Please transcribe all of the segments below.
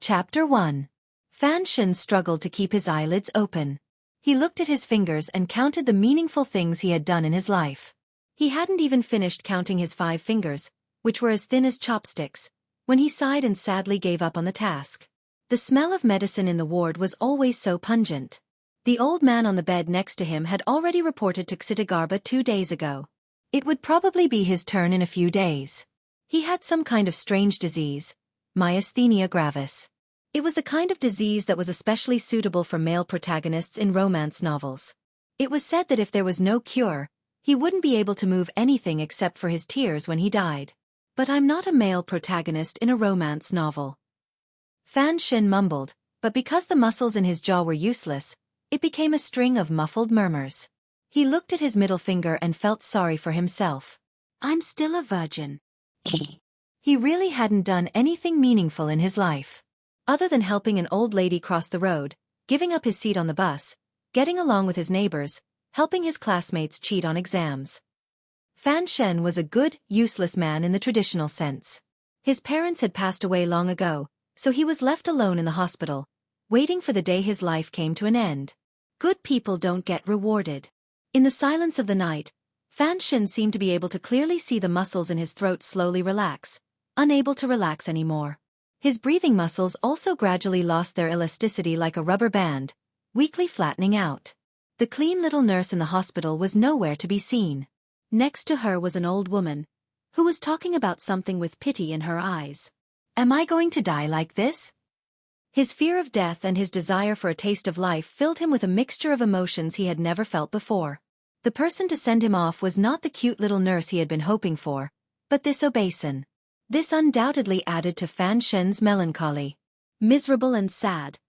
Chapter 1. Fan Shen struggled to keep his eyelids open. He looked at his fingers and counted the meaningful things he had done in his life. He hadn't even finished counting his 5 fingers, which were as thin as chopsticks, when he sighed and sadly gave up on the task. The smell of medicine in the ward was always so pungent. The old man on the bed next to him had already reported to Xueqi 2 days ago. It would probably be his turn in a few days. He had some kind of strange disease, myasthenia gravis. It was the kind of disease that was especially suitable for male protagonists in romance novels. It was said that if there was no cure, he wouldn't be able to move anything except for his tears when he died. But I'm not a male protagonist in a romance novel. Fan Shen mumbled, but because the muscles in his jaw were useless, it became a string of muffled murmurs. He looked at his middle finger and felt sorry for himself. I'm still a virgin. He really hadn't done anything meaningful in his life. Other than helping an old lady cross the road, giving up his seat on the bus, getting along with his neighbors, helping his classmates cheat on exams. Fan Shen was a good, useless man in the traditional sense. His parents had passed away long ago, so he was left alone in the hospital, waiting for the day his life came to an end. Good people don't get rewarded. In the silence of the night, Fan Shen seemed to be able to clearly see the muscles in his throat slowly relax, unable to relax anymore. His breathing muscles also gradually lost their elasticity like a rubber band, weakly flattening out. The clean little nurse in the hospital was nowhere to be seen. Next to her was an old woman, who was talking about something with pity in her eyes. Am I going to die like this? His fear of death and his desire for a taste of life filled him with a mixture of emotions he had never felt before. The person to send him off was not the cute little nurse he had been hoping for, but this obeisance. This undoubtedly added to Fan Shen's melancholy. Miserable and sad.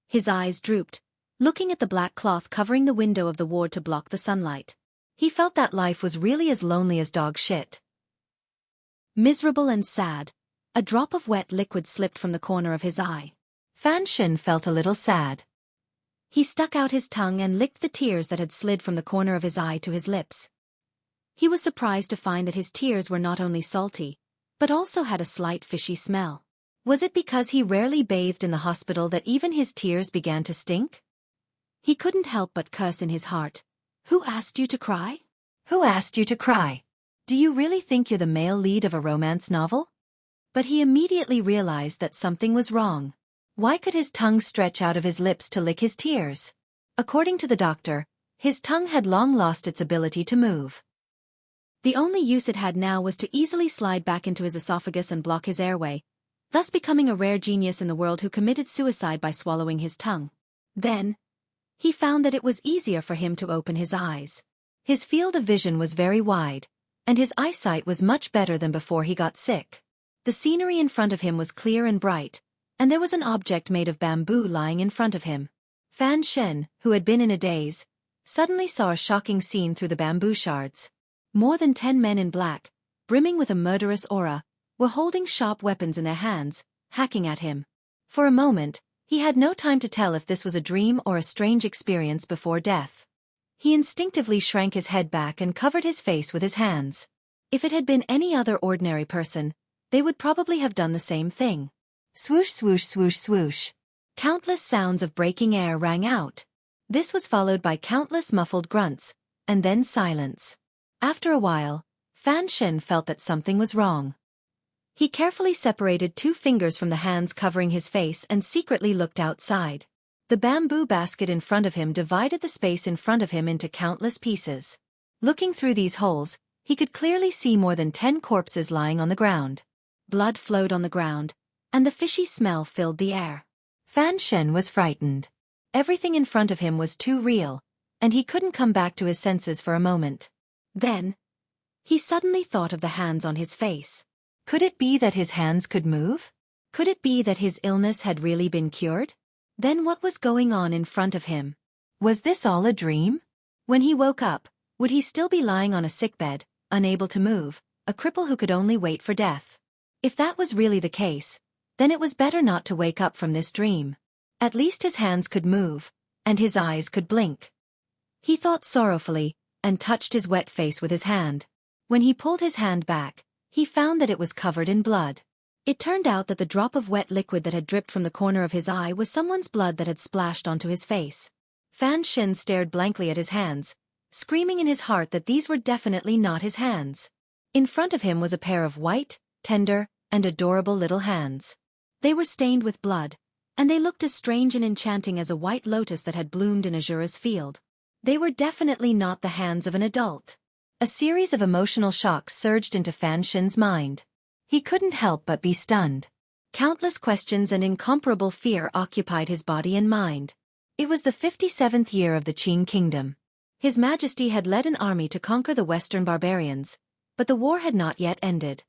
His eyes drooped, looking at the black cloth covering the window of the ward to block the sunlight. He felt that life was really as lonely as dog shit. Miserable and sad. A drop of wet liquid slipped from the corner of his eye. Fan Shen felt a little sad. He stuck out his tongue and licked the tears that had slid from the corner of his eye to his lips. He was surprised to find that his tears were not only salty, but also had a slight fishy smell. Was it because he rarely bathed in the hospital that even his tears began to stink? He couldn't help but curse in his heart. Who asked you to cry? Who asked you to cry? Do you really think you're the male lead of a romance novel? But he immediately realized that something was wrong. Why could his tongue stretch out of his lips to lick his tears? According to the doctor, his tongue had long lost its ability to move. The only use it had now was to easily slide back into his esophagus and block his airway, thus becoming a rare genius in the world who committed suicide by swallowing his tongue. Then, he found that it was easier for him to open his eyes. His field of vision was very wide, and his eyesight was much better than before he got sick. The scenery in front of him was clear and bright, and there was an object made of bamboo lying in front of him. Fan Shen, who had been in a daze, suddenly saw a shocking scene through the bamboo shards. More than 10 men in black, brimming with a murderous aura, were holding sharp weapons in their hands, hacking at him. For a moment, he had no time to tell if this was a dream or a strange experience before death. He instinctively shrank his head back and covered his face with his hands. If it had been any other ordinary person, they would probably have done the same thing. Swoosh, swoosh, swoosh, swoosh. Countless sounds of breaking air rang out. This was followed by countless muffled grunts, and then silence. After a while, Fan Shen felt that something was wrong. He carefully separated 2 fingers from the hands covering his face and secretly looked outside. The bamboo basket in front of him divided the space in front of him into countless pieces. Looking through these holes, he could clearly see more than 10 corpses lying on the ground. Blood flowed on the ground, and the fishy smell filled the air. Fan Shen was frightened. Everything in front of him was too real, and he couldn't come back to his senses for a moment. Then, he suddenly thought of the hands on his face. Could it be that his hands could move? Could it be that his illness had really been cured? Then what was going on in front of him? Was this all a dream? When he woke up, would he still be lying on a sickbed, unable to move, a cripple who could only wait for death? If that was really the case, then it was better not to wake up from this dream. At least his hands could move, and his eyes could blink. He thought sorrowfully, and touched his wet face with his hand. When he pulled his hand back, he found that it was covered in blood. It turned out that the drop of wet liquid that had dripped from the corner of his eye was someone's blood that had splashed onto his face. Fan Shen stared blankly at his hands, screaming in his heart that these were definitely not his hands. In front of him was a pair of white, tender, and adorable little hands. They were stained with blood, and they looked as strange and enchanting as a white lotus that had bloomed in Azura's field. They were definitely not the hands of an adult. A series of emotional shocks surged into Fan Shen's mind. He couldn't help but be stunned. Countless questions and incomparable fear occupied his body and mind. It was the 57th year of the Qing kingdom. His Majesty had led an army to conquer the western barbarians, but the war had not yet ended.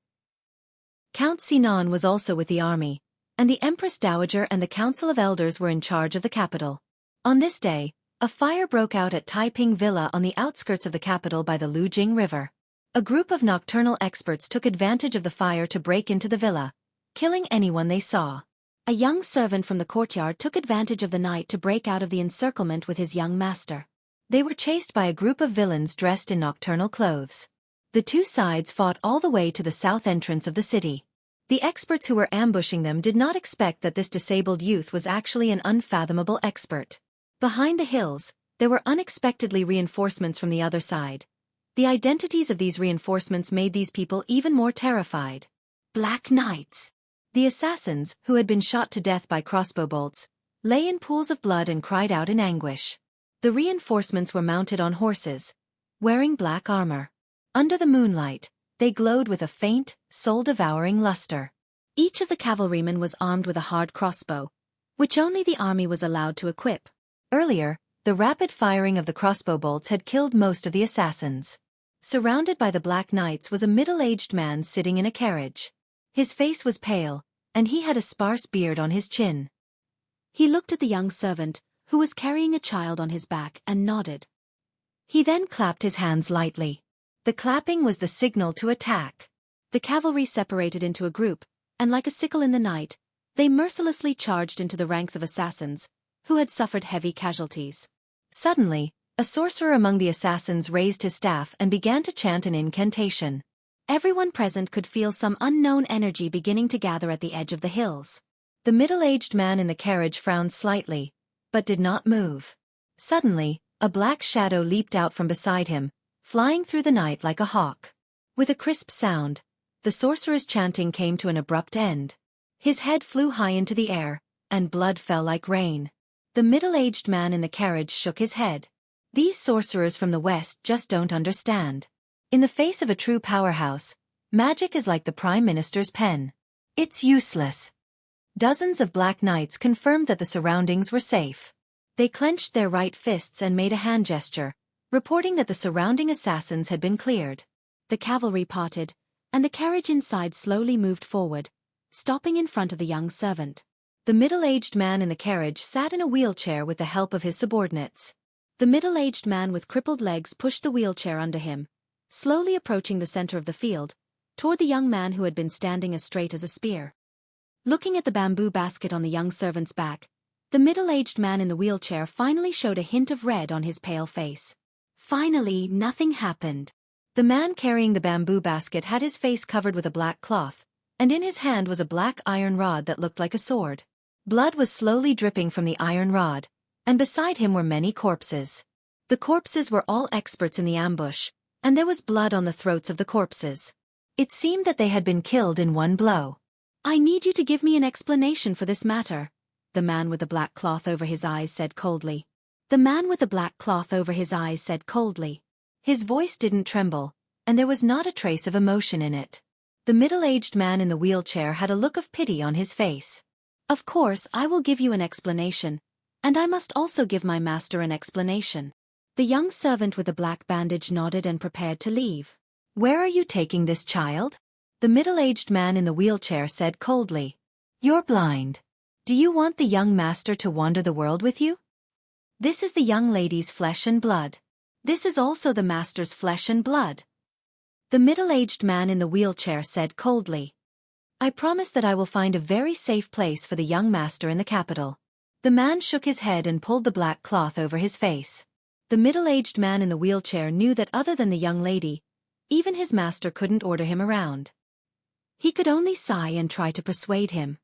Count Sinan was also with the army, and the Empress Dowager and the Council of Elders were in charge of the capital. On this day, a fire broke out at Taiping Villa on the outskirts of the capital by the Lujing River. A group of nocturnal experts took advantage of the fire to break into the villa, killing anyone they saw. A young servant from the courtyard took advantage of the night to break out of the encirclement with his young master. They were chased by a group of villains dressed in nocturnal clothes. The two sides fought all the way to the south entrance of the city. The experts who were ambushing them did not expect that this disabled youth was actually an unfathomable expert. Behind the hills, there were unexpectedly reinforcements from the other side. The identities of these reinforcements made these people even more terrified. Black Knights. The assassins, who had been shot to death by crossbow bolts, lay in pools of blood and cried out in anguish. The reinforcements were mounted on horses, wearing black armor. Under the moonlight, they glowed with a faint, soul-devouring luster. Each of the cavalrymen was armed with a hard crossbow, which only the army was allowed to equip. Earlier, the rapid firing of the crossbow bolts had killed most of the assassins. Surrounded by the Black Knights was a middle-aged man sitting in a carriage. His face was pale, and he had a sparse beard on his chin. He looked at the young servant, who was carrying a child on his back, and nodded. He then clapped his hands lightly. The clapping was the signal to attack. The cavalry separated into a group, and like a sickle in the night, they mercilessly charged into the ranks of assassins, who had suffered heavy casualties. Suddenly, a sorcerer among the assassins raised his staff and began to chant an incantation. Everyone present could feel some unknown energy beginning to gather at the edge of the hills. The middle-aged man in the carriage frowned slightly, but did not move. Suddenly, a black shadow leaped out from beside him, flying through the night like a hawk. With a crisp sound, the sorcerer's chanting came to an abrupt end. His head flew high into the air, and blood fell like rain. The middle-aged man in the carriage shook his head. These sorcerers from the West just don't understand. In the face of a true powerhouse, magic is like the Prime Minister's pen. It's useless. Dozens of Black Knights confirmed that the surroundings were safe. They clenched their right fists and made a hand gesture, reporting that the surrounding assassins had been cleared. The cavalry parted, and the carriage inside slowly moved forward, stopping in front of the young servant. The middle-aged man in the carriage sat in a wheelchair with the help of his subordinates. The middle-aged man with crippled legs pushed the wheelchair under him, slowly approaching the center of the field, toward the young man who had been standing as straight as a spear. Looking at the bamboo basket on the young servant's back, the middle-aged man in the wheelchair finally showed a hint of red on his pale face. Finally, nothing happened. The man carrying the bamboo basket had his face covered with a black cloth, and in his hand was a black iron rod that looked like a sword. Blood was slowly dripping from the iron rod, and beside him were many corpses. The corpses were all experts in the ambush, and there was blood on the throats of the corpses. It seemed that they had been killed in one blow. "I need you to give me an explanation for this matter," the man with the black cloth over his eyes said coldly. The man with the black cloth over his eyes said coldly. His voice didn't tremble, and there was not a trace of emotion in it. The middle-aged man in the wheelchair had a look of pity on his face. "Of course, I will give you an explanation, and I must also give my master an explanation." The young servant with the black bandage nodded and prepared to leave. "Where are you taking this child?" the middle-aged man in the wheelchair said coldly. "You're blind. Do you want the young master to wander the world with you? This is the young lady's flesh and blood. This is also the master's flesh and blood." The middle-aged man in the wheelchair said coldly. "I promise that I will find a very safe place for the young master in the capital." The man shook his head and pulled the black cloth over his face. The middle-aged man in the wheelchair knew that other than the young lady, even his master couldn't order him around. He could only sigh and try to persuade him.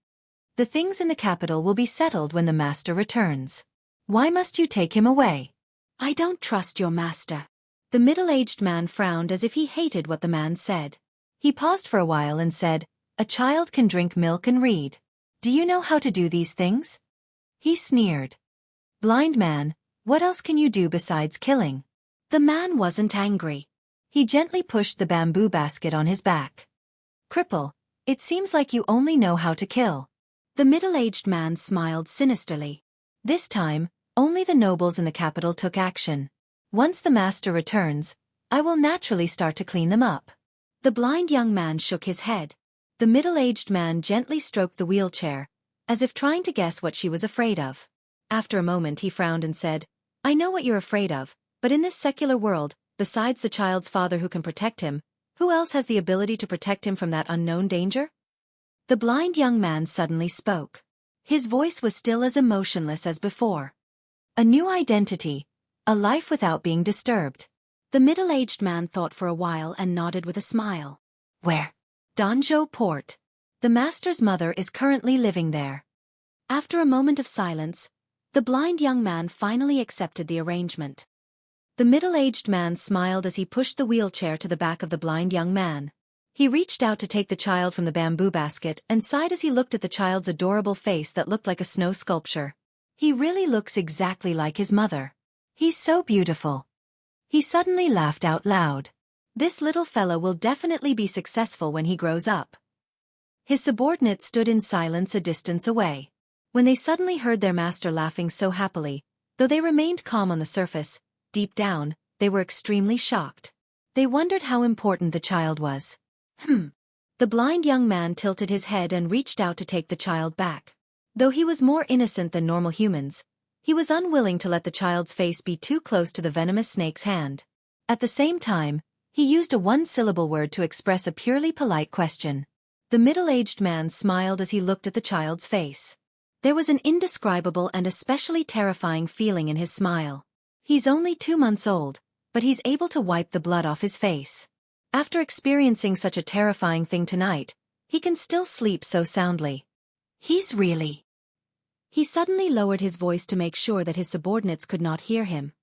The things in the capital will be settled when the master returns. Why must you take him away? I don't trust your master. The middle-aged man frowned as if he hated what the man said. He paused for a while and said, "A child can drink milk and read. Do you know how to do these things?" He sneered. "Blind man, what else can you do besides killing?" The man wasn't angry. He gently pushed the bamboo basket on his back. "Cripple, it seems like you only know how to kill." The middle-aged man smiled sinisterly. This time, only the nobles in the capital took action. Once the master returns, I will naturally start to clean them up. The blind young man shook his head. The middle-aged man gently stroked the wheelchair, as if trying to guess what she was afraid of. After a moment he frowned and said, "I know what you're afraid of, but in this secular world, besides the child's father who can protect him, who else has the ability to protect him from that unknown danger?" The blind young man suddenly spoke. His voice was still as emotionless as before. "A new identity, a life without being disturbed." The middle-aged man thought for a while and nodded with a smile. "Where?" "Danzhou Port. The master's mother is currently living there." After a moment of silence, the blind young man finally accepted the arrangement. The middle-aged man smiled as he pushed the wheelchair to the back of the blind young man. He reached out to take the child from the bamboo basket and sighed as he looked at the child's adorable face that looked like a snow sculpture. "He really looks exactly like his mother. He's so beautiful." He suddenly laughed out loud. "This little fellow will definitely be successful when he grows up." His subordinates stood in silence a distance away. When they suddenly heard their master laughing so happily, though they remained calm on the surface, deep down, they were extremely shocked. They wondered how important the child was. The blind young man tilted his head and reached out to take the child back. Though he was more innocent than normal humans, he was unwilling to let the child's face be too close to the venomous snake's hand. At the same time, he used a one-syllable word to express a purely polite question. The middle-aged man smiled as he looked at the child's face. There was an indescribable and especially terrifying feeling in his smile. He's only 2 months old, but he's able to wipe the blood off his face. After experiencing such a terrifying thing tonight, he can still sleep so soundly. He's really... He suddenly lowered his voice to make sure that his subordinates could not hear him.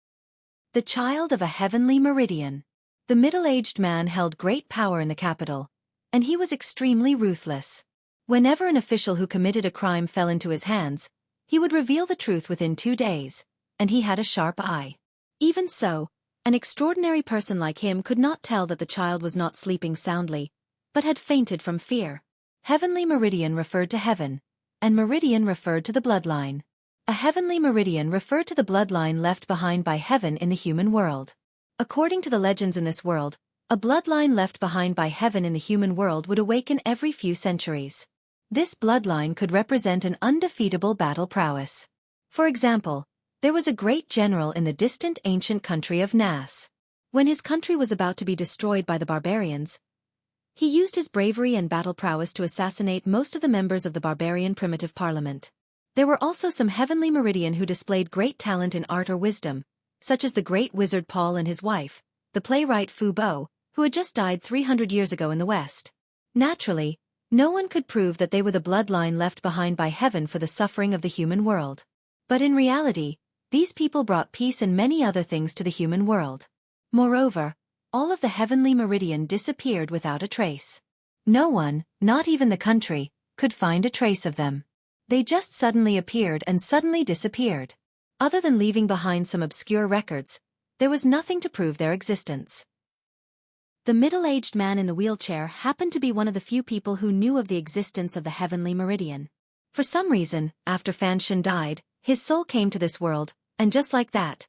"The child of a heavenly meridian." The middle-aged man held great power in the capital, and he was extremely ruthless. Whenever an official who committed a crime fell into his hands, he would reveal the truth within 2 days, and he had a sharp eye. Even so, an extraordinary person like him could not tell that the child was not sleeping soundly, but had fainted from fear. Heavenly meridian referred to heaven, and meridian referred to the bloodline. A heavenly meridian referred to the bloodline left behind by heaven in the human world. According to the legends in this world, a bloodline left behind by heaven in the human world would awaken every few centuries. This bloodline could represent an undefeatable battle prowess. For example, there was a great general in the distant ancient country of Nas. When his country was about to be destroyed by the barbarians, he used his bravery and battle prowess to assassinate most of the members of the barbarian primitive parliament. There were also some heavenly meridian who displayed great talent in art or wisdom, such as the great wizard Paul and his wife, the playwright Fu Bo, who had just died 300 years ago in the West. Naturally, no one could prove that they were the bloodline left behind by heaven for the suffering of the human world. But in reality, these people brought peace and many other things to the human world. Moreover, all of the heavenly meridian disappeared without a trace. No one, not even the country, could find a trace of them. They just suddenly appeared and suddenly disappeared. Other than leaving behind some obscure records, there was nothing to prove their existence. The middle-aged man in the wheelchair happened to be one of the few people who knew of the existence of the heavenly meridian. For some reason, after Fan Shen died, his soul came to this world, and just like that,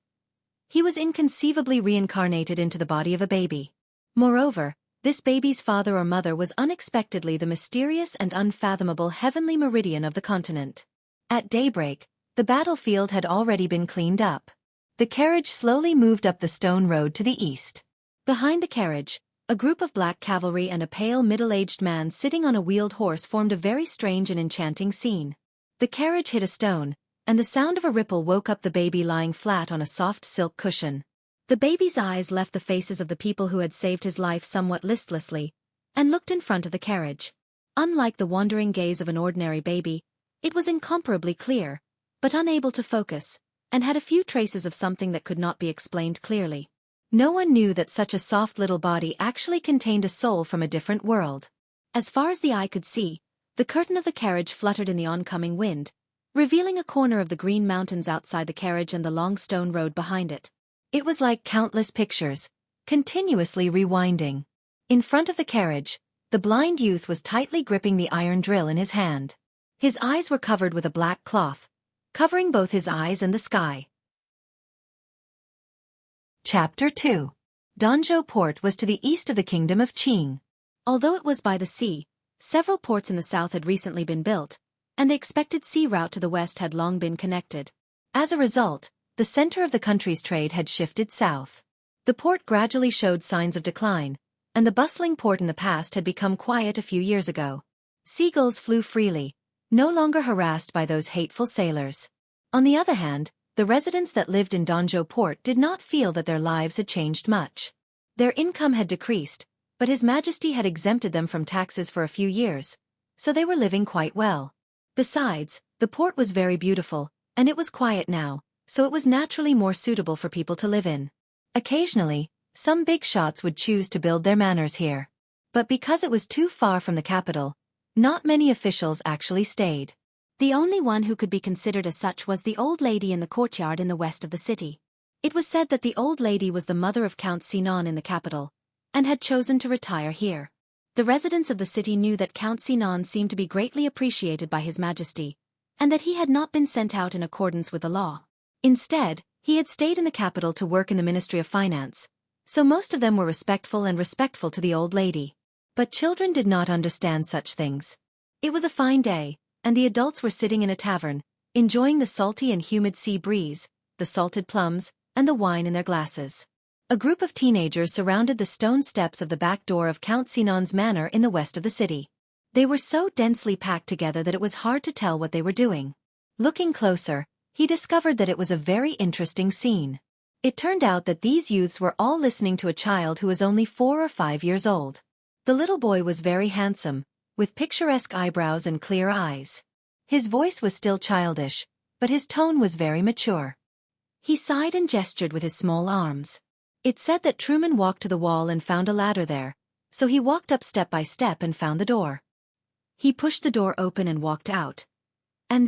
he was inconceivably reincarnated into the body of a baby. Moreover, this baby's father or mother was unexpectedly the mysterious and unfathomable heavenly meridian of the continent. At daybreak, the battlefield had already been cleaned up. The carriage slowly moved up the stone road to the east. Behind the carriage, a group of black cavalry and a pale middle-aged man sitting on a wheeled horse formed a very strange and enchanting scene. The carriage hit a stone, and the sound of a ripple woke up the baby lying flat on a soft silk cushion. The baby's eyes left the faces of the people who had saved his life somewhat listlessly, and looked in front of the carriage. Unlike the wandering gaze of an ordinary baby, it was incomparably clear, but unable to focus, and had a few traces of something that could not be explained clearly. No one knew that such a soft little body actually contained a soul from a different world. As far as the eye could see, the curtain of the carriage fluttered in the oncoming wind, revealing a corner of the green mountains outside the carriage and the long stone road behind it. It was like countless pictures, continuously rewinding. In front of the carriage, the blind youth was tightly gripping the iron drill in his hand. His eyes were covered with a black cloth, covering both his eyes and the sky. Chapter 2. Danzhou Port was to the east of the kingdom of Qing. Although it was by the sea, several ports in the south had recently been built, and the expected sea route to the west had long been connected. As a result, the center of the country's trade had shifted south. The port gradually showed signs of decline, and the bustling port in the past had become quiet a few years ago. Seagulls flew freely, no longer harassed by those hateful sailors. On the other hand, the residents that lived in Danzhou Port did not feel that their lives had changed much. Their income had decreased, but His Majesty had exempted them from taxes for a few years, so they were living quite well. Besides, the port was very beautiful, and it was quiet now, so it was naturally more suitable for people to live in. Occasionally, some big shots would choose to build their manors here. But because it was too far from the capital, not many officials actually stayed. The only one who could be considered as such was the old lady in the courtyard in the west of the city. It was said that the old lady was the mother of Count Sinan in the capital, and had chosen to retire here. The residents of the city knew that Count Sinan seemed to be greatly appreciated by His Majesty, and that he had not been sent out in accordance with the law. Instead, he had stayed in the capital to work in the Ministry of Finance, so most of them were respectful to the old lady. But children did not understand such things. It was a fine day, and the adults were sitting in a tavern, enjoying the salty and humid sea breeze, the salted plums, and the wine in their glasses. A group of teenagers surrounded the stone steps of the back door of Count Sinan's manor in the west of the city. They were so densely packed together that it was hard to tell what they were doing. Looking closer, he discovered that it was a very interesting scene. It turned out that these youths were all listening to a child who was only 4 or 5 years old. The little boy was very handsome, with picturesque eyebrows and clear eyes. His voice was still childish, but his tone was very mature. He sighed and gestured with his small arms. It said that Truman walked to the wall and found a ladder there, so he walked up step by step and found the door. He pushed the door open and walked out. And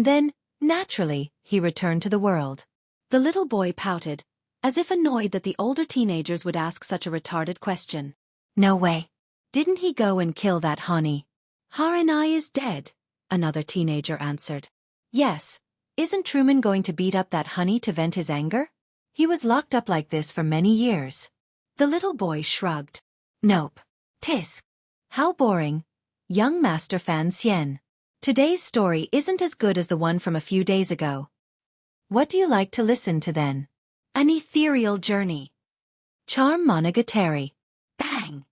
then, naturally, he returned to the world. The little boy pouted, as if annoyed that the older teenagers would ask such a retarded question. No way. Didn't he go and kill that honey? Haranai is dead, another teenager answered. Yes, isn't Truman going to beat up that honey to vent his anger? He was locked up like this for many years. The little boy shrugged. Nope. Tisk. How boring. Young Master Fan Xian. Today's story isn't as good as the one from a few days ago. What do you like to listen to then? An ethereal journey. Charm Monogatari. Bang!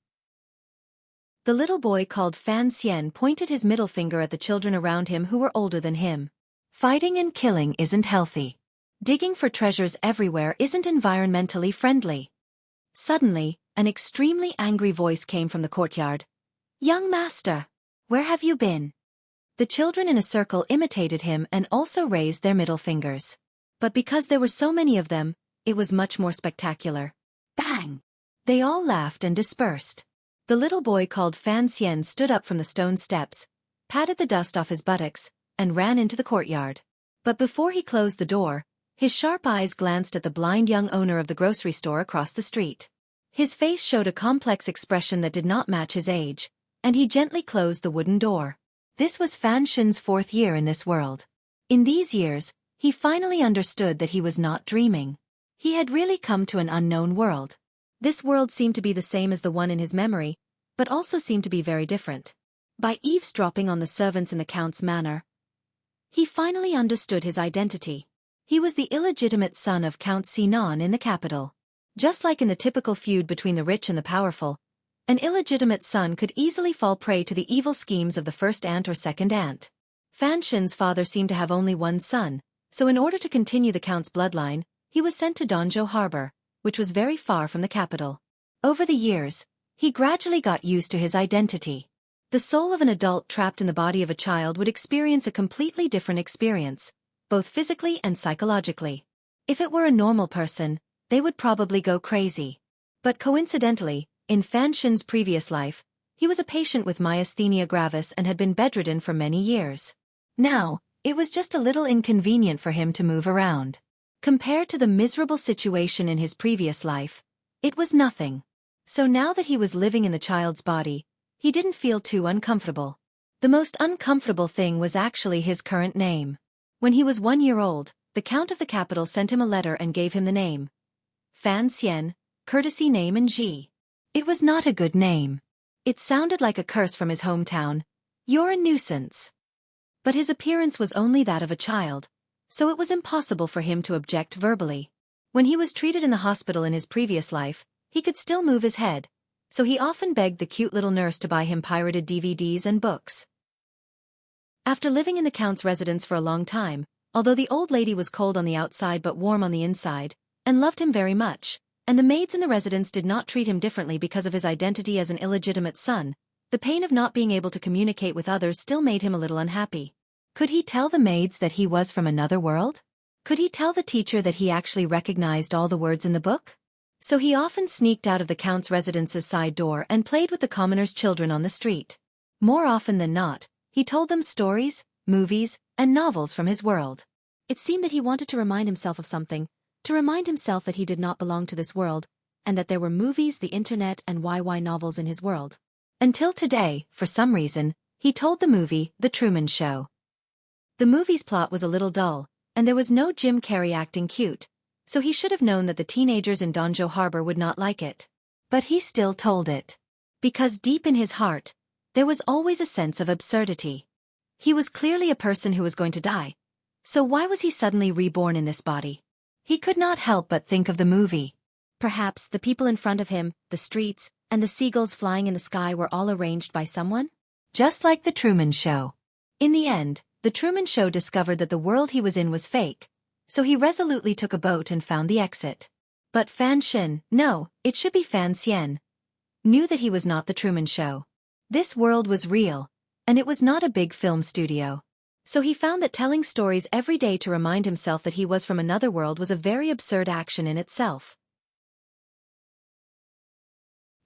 The little boy called Fan Xian pointed his middle finger at the children around him who were older than him. Fighting and killing isn't healthy. Digging for treasures everywhere isn't environmentally friendly. Suddenly, an extremely angry voice came from the courtyard. Young master, where have you been? The children in a circle imitated him and also raised their middle fingers. But because there were so many of them, it was much more spectacular. Bang! They all laughed and dispersed. The little boy called Fan Xian stood up from the stone steps, patted the dust off his buttocks, and ran into the courtyard. But before he closed the door, his sharp eyes glanced at the blind young owner of the grocery store across the street. His face showed a complex expression that did not match his age, and he gently closed the wooden door. This was Fan Xian's 4th year in this world. In these years, he finally understood that he was not dreaming. He had really come to an unknown world. This world seemed to be the same as the one in his memory, but also seemed to be very different. By eavesdropping on the servants in the Count's manor, he finally understood his identity. He was the illegitimate son of Count Sinan in the capital. Just like in the typical feud between the rich and the powerful, an illegitimate son could easily fall prey to the evil schemes of the first aunt or second aunt. Fan Xian's father seemed to have only one son, so in order to continue the Count's bloodline, he was sent to Danzhou Harbor, which was very far from the capital. Over the years, He gradually got used to his identity. The soul of an adult trapped in the body of a child would experience a completely different experience, both physically and psychologically. If it were a normal person, they would probably go crazy. But coincidentally, in Fan Xin's previous life, he was a patient with myasthenia gravis and had been bedridden for many years. Now, it was just a little inconvenient for him to move around. Compared to the miserable situation in his previous life, it was nothing. So now that he was living in the child's body, he didn't feel too uncomfortable. The most uncomfortable thing was actually his current name. When he was 1 year old, the Count of the capital sent him a letter and gave him the name Fan Xian, courtesy name in Ji. It was not a good name. It sounded like a curse from his hometown. You're a nuisance. But his appearance was only that of a child, so it was impossible for him to object verbally. When he was treated in the hospital in his previous life, he could still move his head, so he often begged the cute little nurse to buy him pirated DVDs and books. After living in the Count's residence for a long time, although the old lady was cold on the outside but warm on the inside, and loved him very much, and the maids in the residence did not treat him differently because of his identity as an illegitimate son, the pain of not being able to communicate with others still made him a little unhappy. Could he tell the maids that he was from another world? Could he tell the teacher that he actually recognized all the words in the book? So he often sneaked out of the Count's residence's side door and played with the commoners' children on the street. More often than not, he told them stories, movies, and novels from his world. It seemed that he wanted to remind himself of something, to remind himself that he did not belong to this world, and that there were movies, the internet, and YY novels in his world. Until today, for some reason, he told the movie The Truman Show. The movie's plot was a little dull, and there was no Jim Carrey acting cute, so he should have known that the teenagers in Donjo Harbor would not like it. But he still told it. Because deep in his heart, there was always a sense of absurdity. He was clearly a person who was going to die, so why was he suddenly reborn in this body? He could not help but think of the movie. Perhaps the people in front of him, the streets, and the seagulls flying in the sky were all arranged by someone? Just like the Truman Show. In the end, the Truman Show discovered that the world he was in was fake, so he resolutely took a boat and found the exit. But Fan Xin, no, it should be Fan Xian, knew that he was not the Truman Show. This world was real, and it was not a big film studio. So he found that telling stories every day to remind himself that he was from another world was a very absurd action in itself.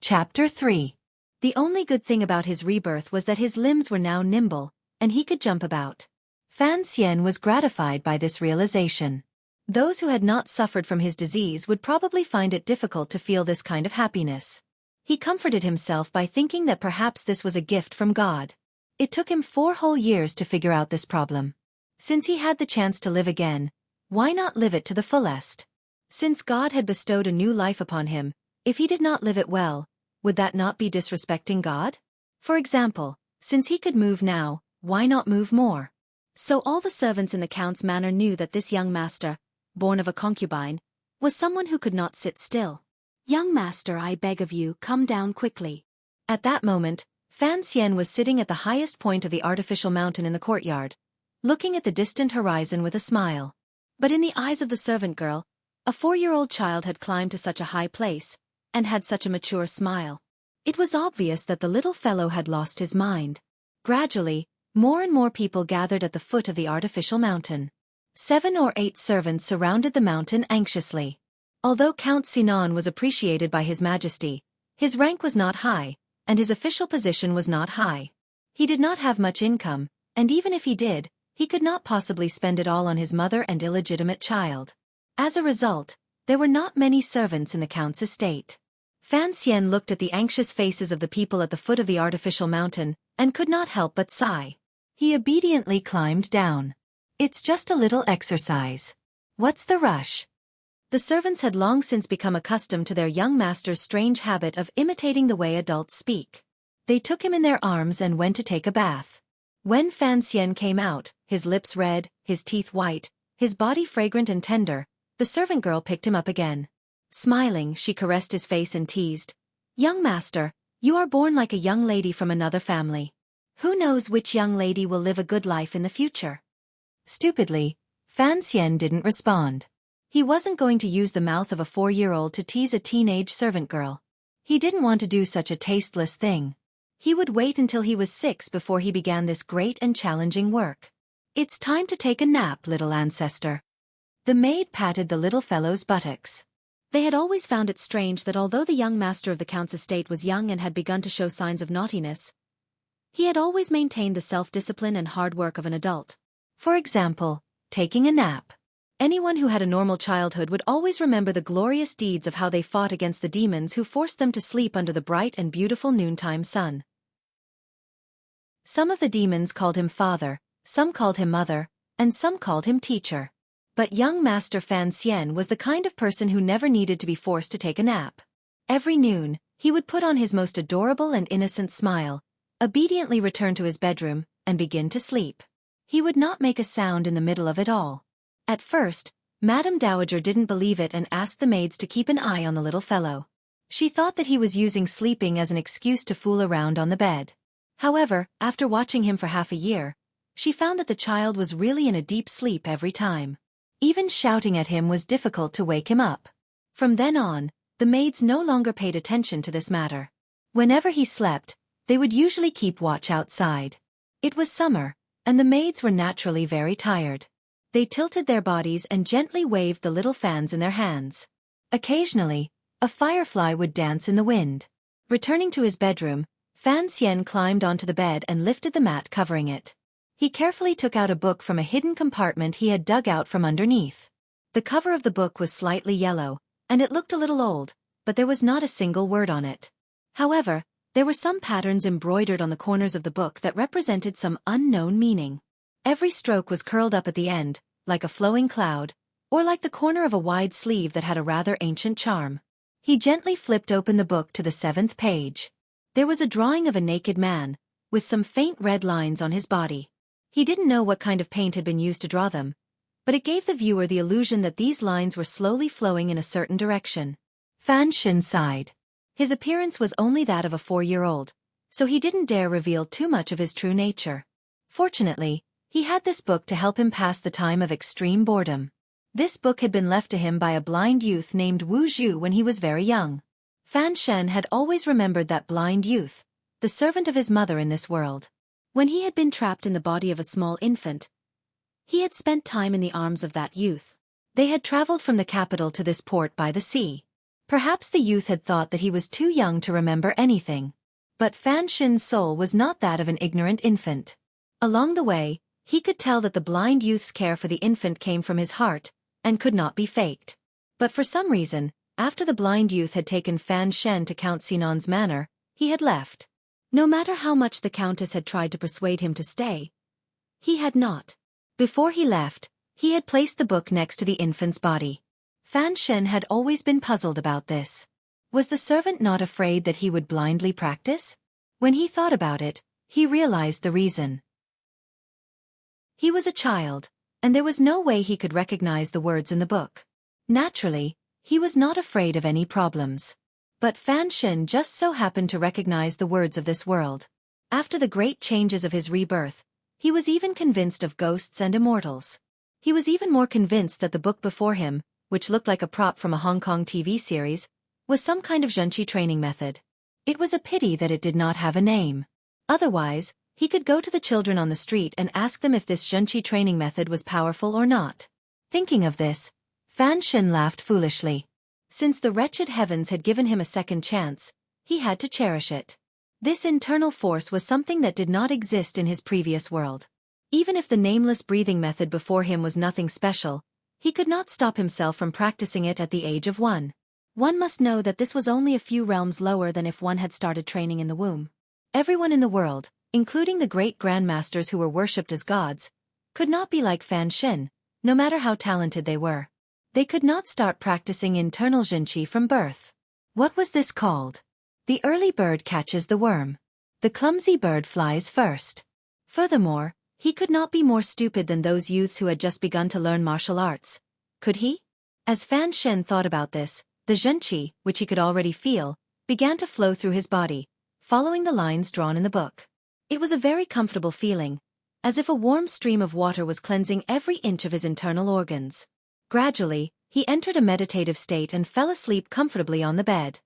Chapter 3. The only good thing about his rebirth was that his limbs were now nimble, and he could jump about. Fan Xian was gratified by this realization. Those who had not suffered from his disease would probably find it difficult to feel this kind of happiness. He comforted himself by thinking that perhaps this was a gift from God. It took him 4 whole years to figure out this problem. Since he had the chance to live again, why not live it to the fullest? Since God had bestowed a new life upon him, if he did not live it well, would that not be disrespecting God? For example, since he could move now, why not move more? So all the servants in the Count's manor knew that this young master, born of a concubine, was someone who could not sit still. "Young master, I beg of you, come down quickly." At that moment, Fan Xian was sitting at the highest point of the artificial mountain in the courtyard, looking at the distant horizon with a smile. But in the eyes of the servant girl, a 4-year-old child had climbed to such a high place, and had such a mature smile. It was obvious that the little fellow had lost his mind. Gradually, more and more people gathered at the foot of the artificial mountain. 7 or 8 servants surrounded the mountain anxiously. Although Count Sinan was appreciated by His Majesty, his rank was not high, and his official position was not high. He did not have much income, and even if he did, he could not possibly spend it all on his mother and illegitimate child. As a result, there were not many servants in the Count's estate. Fan Xian looked at the anxious faces of the people at the foot of the artificial mountain, and could not help but sigh. He obediently climbed down. "It's just a little exercise. What's the rush?" The servants had long since become accustomed to their young master's strange habit of imitating the way adults speak. They took him in their arms and went to take a bath. When Fan Xian came out, his lips red, his teeth white, his body fragrant and tender, the servant girl picked him up again. Smiling, she caressed his face and teased, "Young master, you are born like a young lady from another family. Who knows which young lady will live a good life in the future?" Stupidly, Fan Xian didn't respond. He wasn't going to use the mouth of a 4-year-old to tease a teenage servant girl. He didn't want to do such a tasteless thing. He would wait until he was 6 before he began this great and challenging work. It's time to take a nap, little ancestor. The maid patted the little fellow's buttocks. They had always found it strange that although the young master of the count's estate was young and had begun to show signs of naughtiness, he had always maintained the self-discipline and hard work of an adult. For example, taking a nap. Anyone who had a normal childhood would always remember the glorious deeds of how they fought against the demons who forced them to sleep under the bright and beautiful noontime sun. Some of the demons called him father, some called him mother, and some called him teacher. But young Master Fan Xian was the kind of person who never needed to be forced to take a nap. Every noon, he would put on his most adorable and innocent smile, obediently return to his bedroom, and begin to sleep. He would not make a sound in the middle of it all. At first, Madame Dowager didn't believe it and asked the maids to keep an eye on the little fellow. She thought that he was using sleeping as an excuse to fool around on the bed. However, after watching him for half a year, she found that the child was really in a deep sleep every time. Even shouting at him was difficult to wake him up. From then on, the maids no longer paid attention to this matter. Whenever he slept, they would usually keep watch outside. It was summer, and the maids were naturally very tired. They tilted their bodies and gently waved the little fans in their hands. Occasionally, a firefly would dance in the wind. Returning to his bedroom, Fan Xian climbed onto the bed and lifted the mat covering it. He carefully took out a book from a hidden compartment he had dug out from underneath. The cover of the book was slightly yellow, and it looked a little old, but there was not a single word on it. However, there were some patterns embroidered on the corners of the book that represented some unknown meaning. Every stroke was curled up at the end, like a flowing cloud, or like the corner of a wide sleeve that had a rather ancient charm. He gently flipped open the book to the 7th page. There was a drawing of a naked man, with some faint red lines on his body. He didn't know what kind of paint had been used to draw them, but it gave the viewer the illusion that these lines were slowly flowing in a certain direction. Fan Xian sighed. His appearance was only that of a 4-year-old, so he didn't dare reveal too much of his true nature. Fortunately, he had this book to help him pass the time of extreme boredom. This book had been left to him by a blind youth named Wu Zhu when he was very young. Fan Xian had always remembered that blind youth, the servant of his mother in this world. When he had been trapped in the body of a small infant, he had spent time in the arms of that youth. They had traveled from the capital to this port by the sea. Perhaps the youth had thought that he was too young to remember anything. But Fan Xian's soul was not that of an ignorant infant. Along the way, he could tell that the blind youth's care for the infant came from his heart, and could not be faked. But for some reason, after the blind youth had taken Fan Xian to Count Sinan's manor, he had left. No matter how much the Countess had tried to persuade him to stay, he had not. Before he left, he had placed the book next to the infant's body. Fan Xian had always been puzzled about this. Was the servant not afraid that he would blindly practice? When he thought about it, he realized the reason. He was a child, and there was no way he could recognize the words in the book. Naturally, he was not afraid of any problems. But Fan Xian just so happened to recognize the words of this world. After the great changes of his rebirth, he was even convinced of ghosts and immortals. He was even more convinced that the book before him, which looked like a prop from a Hong Kong TV series, was some kind of Xueqi training method. It was a pity that it did not have a name. Otherwise, he could go to the children on the street and ask them if this Xueqi training method was powerful or not. Thinking of this, Fan Xian laughed foolishly. Since the wretched heavens had given him a second chance, he had to cherish it. This internal force was something that did not exist in his previous world. Even if the nameless breathing method before him was nothing special, he could not stop himself from practicing it at the age of 1. One must know that this was only a few realms lower than if one had started training in the womb. Everyone in the world, including the great grandmasters who were worshipped as gods, could not be like Fan Xian, no matter how talented they were. They could not start practicing internal Xueqi from birth. What was this called? The early bird catches the worm. The clumsy bird flies first. Furthermore, he could not be more stupid than those youths who had just begun to learn martial arts. Could he? As Fan Xian thought about this, the Xueqi, which he could already feel, began to flow through his body, following the lines drawn in the book. It was a very comfortable feeling, as if a warm stream of water was cleansing every inch of his internal organs. Gradually, he entered a meditative state and fell asleep comfortably on the bed.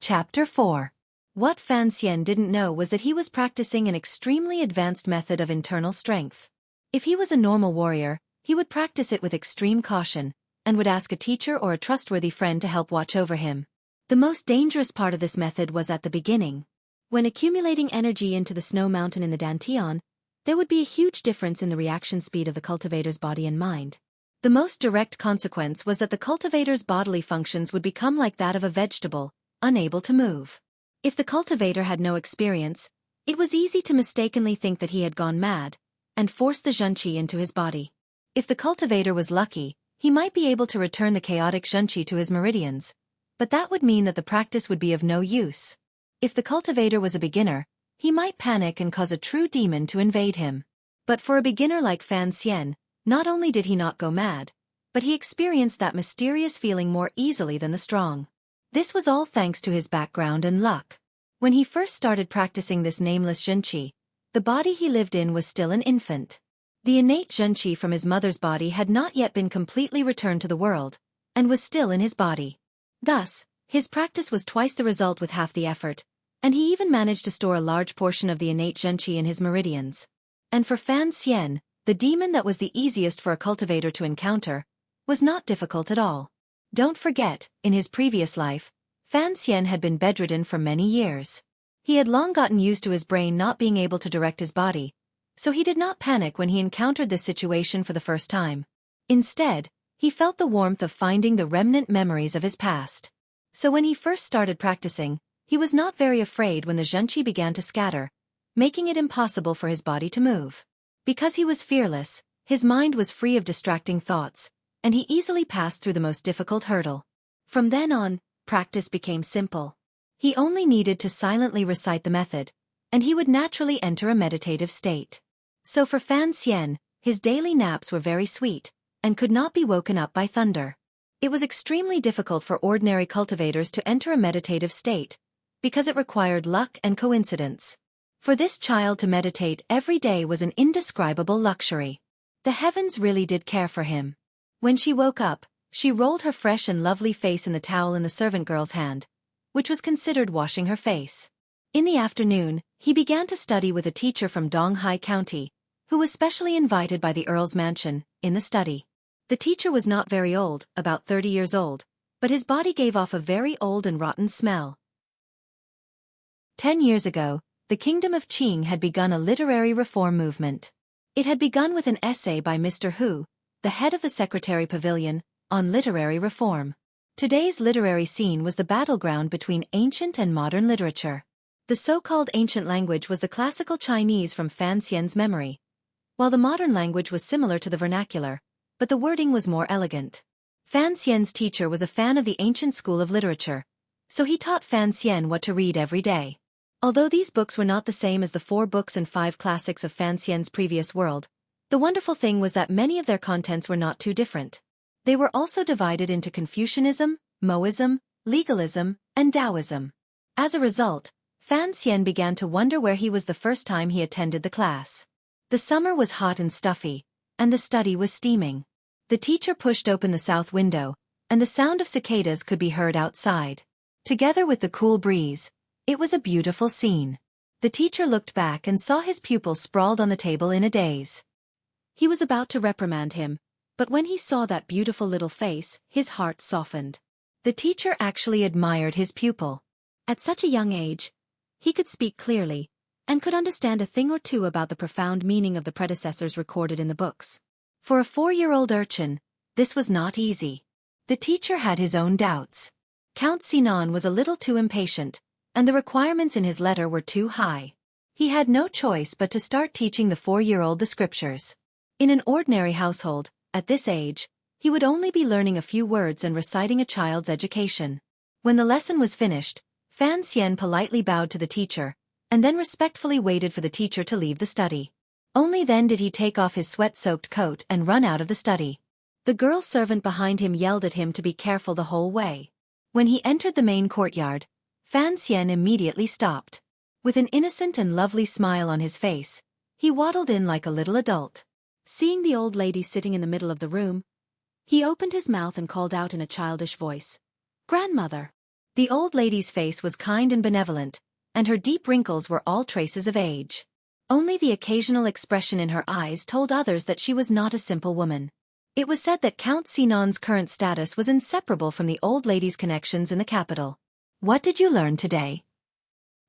Chapter 4. What Fan Xian didn't know was that he was practicing an extremely advanced method of internal strength. If he was a normal warrior, he would practice it with extreme caution, and would ask a teacher or a trustworthy friend to help watch over him. The most dangerous part of this method was at the beginning. When accumulating energy into the snow mountain in the Dantian, there would be a huge difference in the reaction speed of the cultivator's body and mind. The most direct consequence was that the cultivator's bodily functions would become like that of a vegetable, unable to move. If the cultivator had no experience, it was easy to mistakenly think that he had gone mad, and force the Xueqi into his body. If the cultivator was lucky, he might be able to return the chaotic Xueqi to his meridians, but that would mean that the practice would be of no use. If the cultivator was a beginner, he might panic and cause a true demon to invade him. But for a beginner like Fan Xian, not only did he not go mad, but he experienced that mysterious feeling more easily than the strong. This was all thanks to his background and luck. When he first started practicing this nameless Xueqi, the body he lived in was still an infant. The innate Xueqi from his mother's body had not yet been completely returned to the world, and was still in his body. Thus, his practice was twice the result with half the effort, and he even managed to store a large portion of the innate Xueqi in his meridians. And for Fan Xian, the demon that was the easiest for a cultivator to encounter, was not difficult at all. Don't forget, in his previous life, Fan Xian had been bedridden for many years. He had long gotten used to his brain not being able to direct his body, so he did not panic when he encountered this situation for the first time. Instead, he felt the warmth of finding the remnant memories of his past. So when he first started practicing, he was not very afraid when the Xueqi began to scatter, making it impossible for his body to move. Because he was fearless, his mind was free of distracting thoughts, and he easily passed through the most difficult hurdle. From then on, practice became simple. He only needed to silently recite the method, and he would naturally enter a meditative state. So for Fan Xian, his daily naps were very sweet, and could not be woken up by thunder. It was extremely difficult for ordinary cultivators to enter a meditative state, because it required luck and coincidence. For this child to meditate every day was an indescribable luxury. The heavens really did care for him. When she woke up, she rolled her fresh and lovely face in the towel in the servant girl's hand, which was considered washing her face. In the afternoon, he began to study with a teacher from Donghai County, who was specially invited by the Earl's mansion, in the study. The teacher was not very old, about 30 years old, but his body gave off a very old and rotten smell. 10 years ago, the kingdom of Qing had begun a literary reform movement. It had begun with an essay by Mr. Hu, the head of the Secretary Pavilion, on literary reform. Today's literary scene was the battleground between ancient and modern literature. The so-called ancient language was the classical Chinese from Fan Xian's memory, while the modern language was similar to the vernacular, but the wording was more elegant. Fan Xian's teacher was a fan of the ancient school of literature, so he taught Fan Xian what to read every day. Although these books were not the same as the 4 books and 5 classics of Fan Xian's previous world, the wonderful thing was that many of their contents were not too different. They were also divided into Confucianism, Moism, legalism, and Taoism. As a result, Fan Xian began to wonder where he was the first time he attended the class. The summer was hot and stuffy, and the study was steaming. The teacher pushed open the south window, and the sound of cicadas could be heard outside. Together with the cool breeze, it was a beautiful scene. The teacher looked back and saw his pupil sprawled on the table in a daze. He was about to reprimand him, but when he saw that beautiful little face, his heart softened. The teacher actually admired his pupil. At such a young age, he could speak clearly, and could understand a thing or two about the profound meaning of the predecessors recorded in the books. For a 4-year-old urchin, this was not easy. The teacher had his own doubts. Count Sinan was a little too impatient, and the requirements in his letter were too high. He had no choice but to start teaching the 4-year-old the scriptures. In an ordinary household, at this age, he would only be learning a few words and reciting a child's education. When the lesson was finished, Fan Xian politely bowed to the teacher, and then respectfully waited for the teacher to leave the study. Only then did he take off his sweat-soaked coat and run out of the study. The girl servant behind him yelled at him to be careful the whole way. When he entered the main courtyard, Fan Xian immediately stopped. With an innocent and lovely smile on his face, he waddled in like a little adult. Seeing the old lady sitting in the middle of the room, he opened his mouth and called out in a childish voice, "Grandmother!" The old lady's face was kind and benevolent, and her deep wrinkles were all traces of age. Only the occasional expression in her eyes told others that she was not a simple woman. It was said that Count Sinan's current status was inseparable from the old lady's connections in the capital. What did you learn today?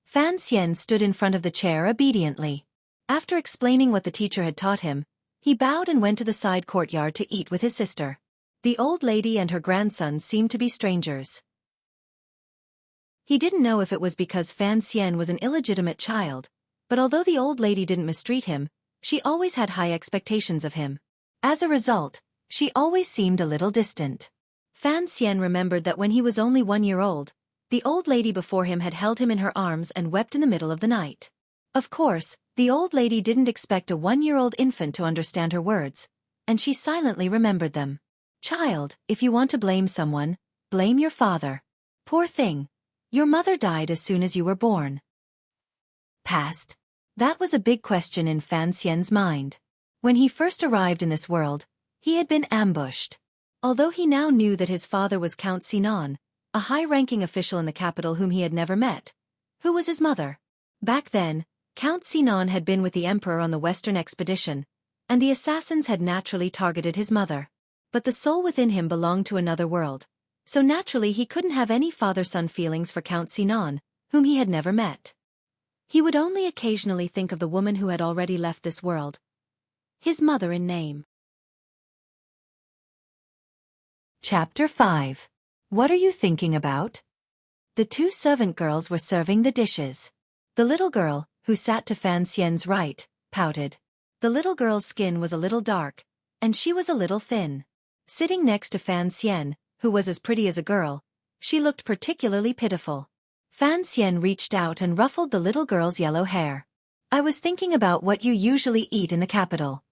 Fan Xian stood in front of the chair obediently. After explaining what the teacher had taught him, he bowed and went to the side courtyard to eat with his sister. The old lady and her grandson seemed to be strangers. He didn't know if it was because Fan Xian was an illegitimate child, but although the old lady didn't mistreat him, she always had high expectations of him. As a result, she always seemed a little distant. Fan Xian remembered that when he was only 1 year old, the old lady before him had held him in her arms and wept in the middle of the night. Of course, the old lady didn't expect a 1-year-old infant to understand her words, and she silently remembered them. Child, if you want to blame someone, blame your father. Poor thing. Your mother died as soon as you were born. Past. That was a big question in Fan Xian's mind. When he first arrived in this world, he had been ambushed. Although he now knew that his father was Count Sinan, a high-ranking official in the capital whom he had never met. Who was his mother? Back then, Count Sinan had been with the emperor on the western expedition, and the assassins had naturally targeted his mother. But the soul within him belonged to another world, so naturally he couldn't have any father-son feelings for Count Sinan, whom he had never met. He would only occasionally think of the woman who had already left this world. His mother in name. Chapter 5. What are you thinking about? The 2 servant girls were serving the dishes. The little girl, who sat to Fan Xian's right, pouted. The little girl's skin was a little dark, and she was a little thin. Sitting next to Fan Xian, who was as pretty as a girl, she looked particularly pitiful. Fan Xian reached out and ruffled the little girl's yellow hair. I was thinking about what you usually eat in the capital.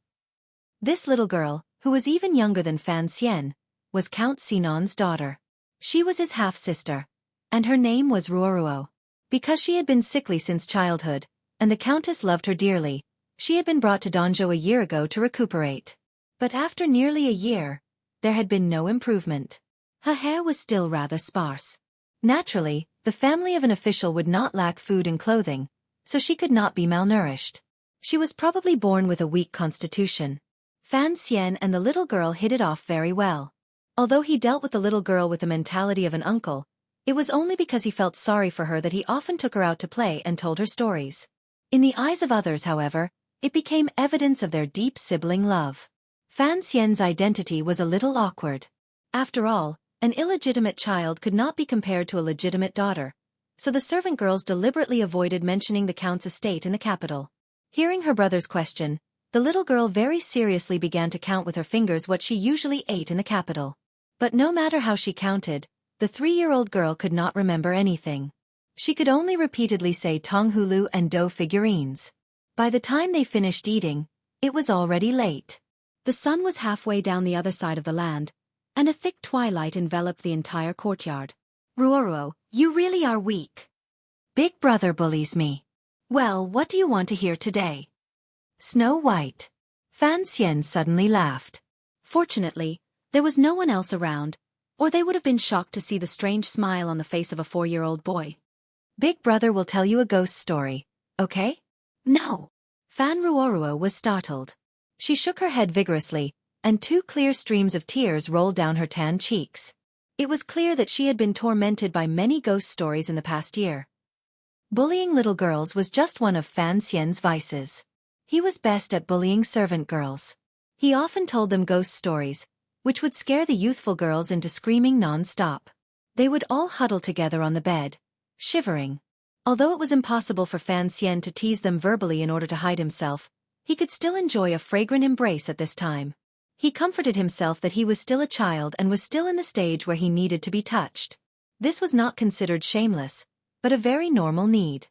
This little girl, who was even younger than Fan Xian, was Count Sinan's daughter. She was his half-sister, and her name was Ruoruo. Because she had been sickly since childhood, and the countess loved her dearly, she had been brought to Danzhou a year ago to recuperate. But after nearly a year, there had been no improvement. Her hair was still rather sparse. Naturally, the family of an official would not lack food and clothing, so she could not be malnourished. She was probably born with a weak constitution. Fan Xian and the little girl hit it off very well. Although he dealt with the little girl with the mentality of an uncle, it was only because he felt sorry for her that he often took her out to play and told her stories. In the eyes of others, however, it became evidence of their deep sibling love. Fan Xian's identity was a little awkward. After all, an illegitimate child could not be compared to a legitimate daughter, so the servant girls deliberately avoided mentioning the count's estate in the capital. Hearing her brother's question, the little girl very seriously began to count with her fingers what she usually ate in the capital. But no matter how she counted, the 3-year-old girl could not remember anything. She could only repeatedly say Tonghulu and dough figurines. By the time they finished eating, it was already late. The sun was halfway down the other side of the land, and a thick twilight enveloped the entire courtyard. Ruoruo, you really are weak. Big brother bullies me. Well, what do you want to hear today? Snow White. Fan Xian suddenly laughed. Fortunately, there was no one else around, or they would have been shocked to see the strange smile on the face of a 4-year-old boy. Big brother will tell you a ghost story, okay? No. Fan Ruoruo was startled. She shook her head vigorously, and 2 clear streams of tears rolled down her tan cheeks. It was clear that she had been tormented by many ghost stories in the past year. Bullying little girls was just one of Fan Xian's vices. He was best at bullying servant girls. He often told them ghost stories, which would scare the youthful girls into screaming non-stop. They would all huddle together on the bed, shivering. Although it was impossible for Fan Xian to tease them verbally in order to hide himself, he could still enjoy a fragrant embrace at this time. He comforted himself that he was still a child and was still in the stage where he needed to be touched. This was not considered shameless, but a very normal need.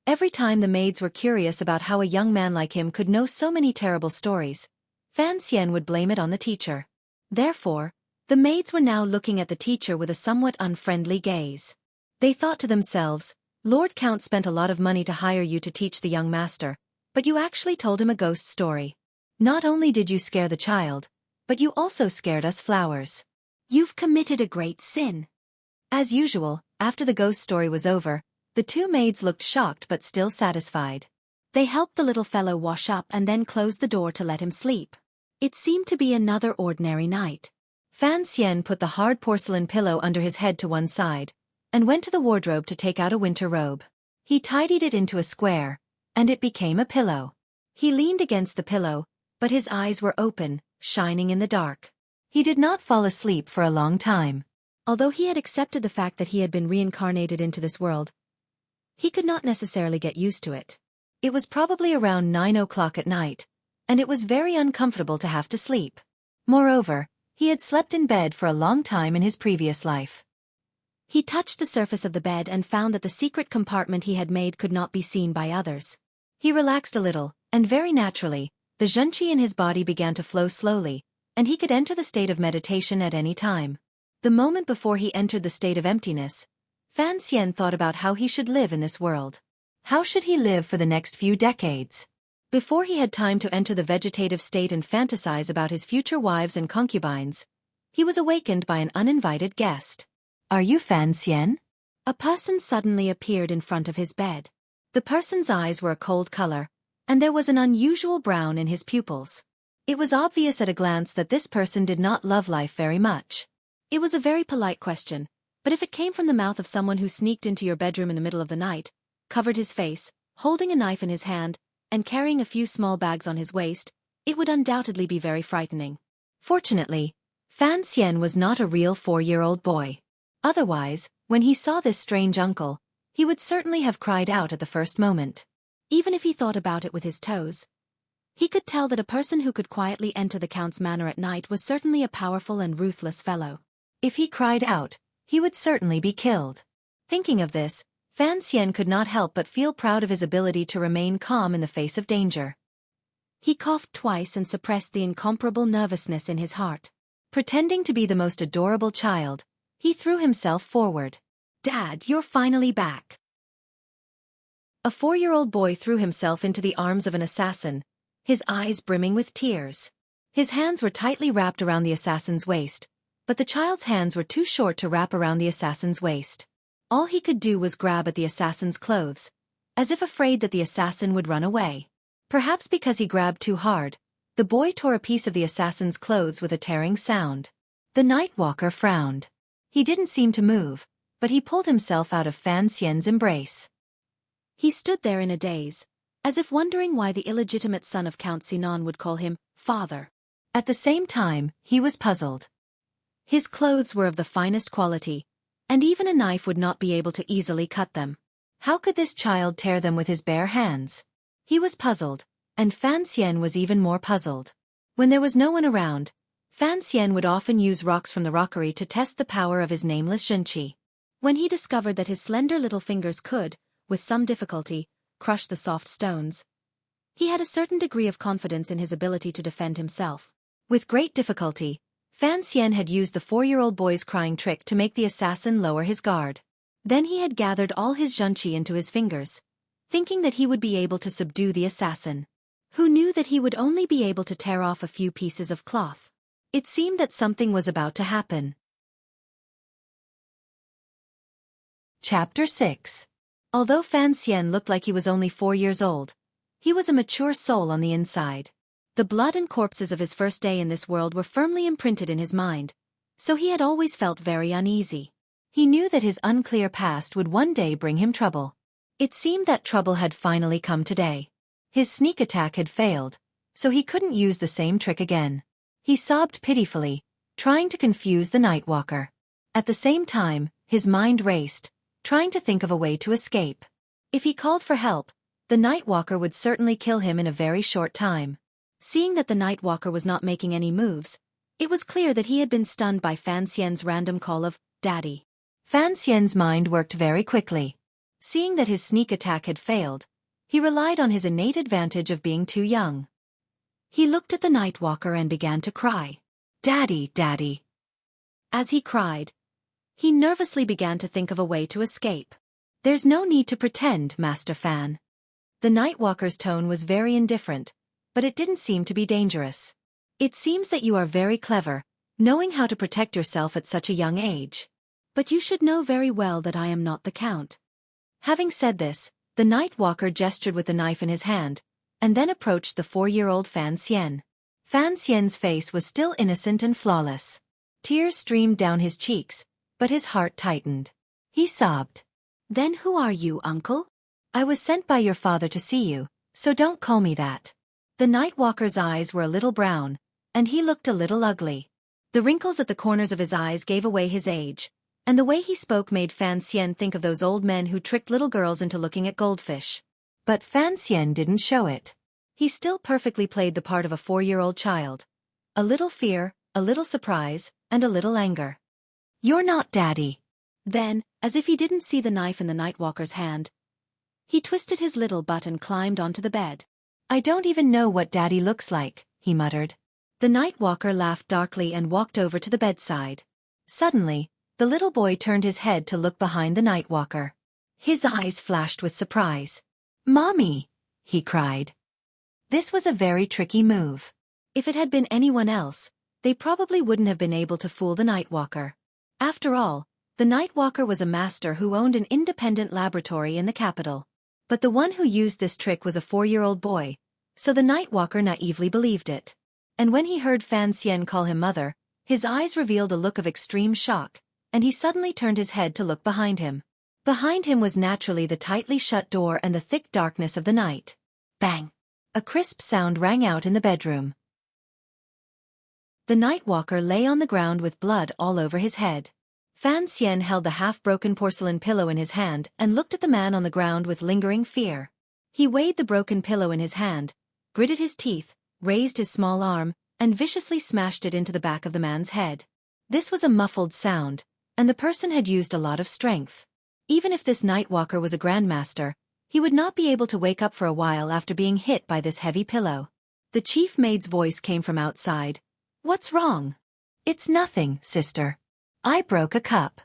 Every time the maids were curious about how a young man like him could know so many terrible stories, Fan Xian would blame it on the teacher. Therefore, the maids were now looking at the teacher with a somewhat unfriendly gaze. They thought to themselves, Lord Count spent a lot of money to hire you to teach the young master, but you actually told him a ghost story. Not only did you scare the child, but you also scared us flowers. You've committed a great sin. As usual, after the ghost story was over, the two maids looked shocked but still satisfied. They helped the little fellow wash up and then closed the door to let him sleep. It seemed to be another ordinary night. Fan Xian put the hard porcelain pillow under his head to one side, and went to the wardrobe to take out a winter robe. He tidied it into a square, and it became a pillow. He leaned against the pillow, but his eyes were open, shining in the dark. He did not fall asleep for a long time. Although he had accepted the fact that he had been reincarnated into this world, he could not necessarily get used to it. It was probably around 9 o'clock at night, and it was very uncomfortable to have to sleep. Moreover, he had slept in bed for a long time in his previous life. He touched the surface of the bed and found that the secret compartment he had made could not be seen by others. He relaxed a little, and very naturally, the Xueqi in his body began to flow slowly, and he could enter the state of meditation at any time. The moment before he entered the state of emptiness, Fan Xian thought about how he should live in this world. How should he live for the next few decades? Before he had time to enter the vegetative state and fantasize about his future wives and concubines, he was awakened by an uninvited guest. "Are you Fan Xian?" A person suddenly appeared in front of his bed. The person's eyes were a cold color, and there was an unusual brown in his pupils. It was obvious at a glance that this person did not love life very much. It was a very polite question, but if it came from the mouth of someone who sneaked into your bedroom in the middle of the night, covered his face, holding a knife in his hand, and carrying a few small bags on his waist, it would undoubtedly be very frightening. Fortunately, Fan Xian was not a real 4-year-old boy. Otherwise, when he saw this strange uncle, he would certainly have cried out at the first moment. Even if he thought about it with his toes, he could tell that a person who could quietly enter the Count's manor at night was certainly a powerful and ruthless fellow. If he cried out, he would certainly be killed. Thinking of this, Fan Xian could not help but feel proud of his ability to remain calm in the face of danger. He coughed twice and suppressed the incomparable nervousness in his heart. Pretending to be the most adorable child, he threw himself forward. "Dad, you're finally back." A 4-year-old boy threw himself into the arms of an assassin, his eyes brimming with tears. His hands were tightly wrapped around the assassin's waist, but the child's hands were too short to wrap around the assassin's waist. All he could do was grab at the assassin's clothes, as if afraid that the assassin would run away. Perhaps because he grabbed too hard, the boy tore a piece of the assassin's clothes with a tearing sound. The night walker frowned. He didn't seem to move, but he pulled himself out of Fan Xian's embrace. He stood there in a daze, as if wondering why the illegitimate son of Count Sinan would call him father. At the same time, he was puzzled. His clothes were of the finest quality, and even a knife would not be able to easily cut them. How could this child tear them with his bare hands? He was puzzled, and Fan Xian was even more puzzled. When there was no one around, Fan Xian would often use rocks from the rockery to test the power of his nameless Xueqi. When he discovered that his slender little fingers could, with some difficulty, crush the soft stones, he had a certain degree of confidence in his ability to defend himself. With great difficulty, Fan Xian had used the 4-year-old boy's crying trick to make the assassin lower his guard. Then he had gathered all his Xueqi into his fingers, thinking that he would be able to subdue the assassin. Who knew that he would only be able to tear off a few pieces of cloth? It seemed that something was about to happen. Chapter 6. Although Fan Xian looked like he was only 4 years old, he was a mature soul on the inside. The blood and corpses of his first day in this world were firmly imprinted in his mind, so he had always felt very uneasy. He knew that his unclear past would one day bring him trouble. It seemed that trouble had finally come today. His sneak attack had failed, so he couldn't use the same trick again. He sobbed pitifully, trying to confuse the night walker. At the same time, his mind raced, trying to think of a way to escape. If he called for help, the night walker would certainly kill him in a very short time. Seeing that the night walker was not making any moves, it was clear that he had been stunned by Fan Xian's random call of "Daddy." Fan Xian's mind worked very quickly. Seeing that his sneak attack had failed, he relied on his innate advantage of being too young. He looked at the night walker and began to cry. "Daddy, Daddy." As he cried, he nervously began to think of a way to escape. "There's no need to pretend, Master Fan." The night walker's tone was very indifferent, but it didn't seem to be dangerous. "It seems that you are very clever, knowing how to protect yourself at such a young age." But you should know very well that I am not the count. Having said this, the night walker gestured with the knife in his hand, and then approached the 4-year-old Fan Xian. Fan Xian's face was still innocent and flawless. Tears streamed down his cheeks, but his heart tightened. He sobbed. Then who are you, uncle? I was sent by your father to see you, so don't call me that. The night walker's eyes were a little brown, and he looked a little ugly. The wrinkles at the corners of his eyes gave away his age, and the way he spoke made Fan Xian think of those old men who tricked little girls into looking at goldfish. But Fan Xian didn't show it. He still perfectly played the part of a 4-year-old child. A little fear, a little surprise, and a little anger. You're not Daddy. Then, as if he didn't see the knife in the night walker's hand, he twisted his little butt and climbed onto the bed. I don't even know what Daddy looks like, he muttered. The night walker laughed darkly and walked over to the bedside. Suddenly, the little boy turned his head to look behind the night walker. His eyes flashed with surprise. Mommy! He cried. This was a very tricky move. If it had been anyone else, they probably wouldn't have been able to fool the night walker. After all, the night walker was a master who owned an independent laboratory in the capital. But the one who used this trick was a 4-year-old boy, so the night walker naively believed it. And when he heard Fan Xian call him mother, his eyes revealed a look of extreme shock, and he suddenly turned his head to look behind him. Behind him was naturally the tightly shut door and the thick darkness of the night. Bang! A crisp sound rang out in the bedroom. The night walker lay on the ground with blood all over his head. Fan Xian held the half-broken porcelain pillow in his hand and looked at the man on the ground with lingering fear. He weighed the broken pillow in his hand, gritted his teeth, raised his small arm, and viciously smashed it into the back of the man's head. This was a muffled sound, and the person had used a lot of strength. Even if this night walker was a grandmaster, he would not be able to wake up for a while after being hit by this heavy pillow. The chief maid's voice came from outside. What's wrong? It's nothing, sister. I broke a cup.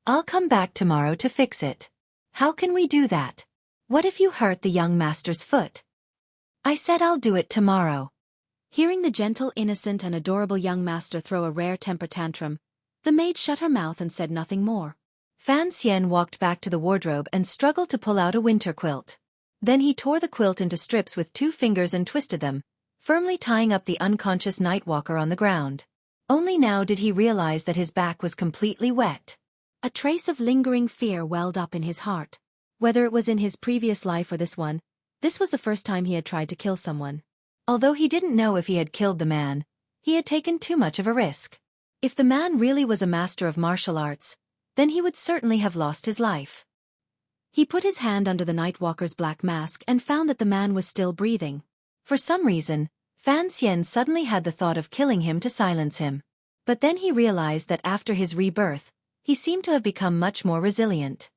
I'll come back tomorrow to fix it. How can we do that? What if you hurt the young master's foot? I said I'll do it tomorrow. Hearing the gentle, innocent, and adorable young master throw a rare temper tantrum, the maid shut her mouth and said nothing more. Fan Xian walked back to the wardrobe and struggled to pull out a winter quilt. Then he tore the quilt into strips with 2 fingers and twisted them, firmly tying up the unconscious night walker on the ground. Only now did he realize that his back was completely wet. A trace of lingering fear welled up in his heart. Whether it was in his previous life or this one, this was the first time he had tried to kill someone. Although he didn't know if he had killed the man, he had taken too much of a risk. If the man really was a master of martial arts, then he would certainly have lost his life. He put his hand under the night walker's black mask and found that the man was still breathing. For some reason, Fan Xian suddenly had the thought of killing him to silence him. But then he realized that after his rebirth, he seemed to have become much more resilient.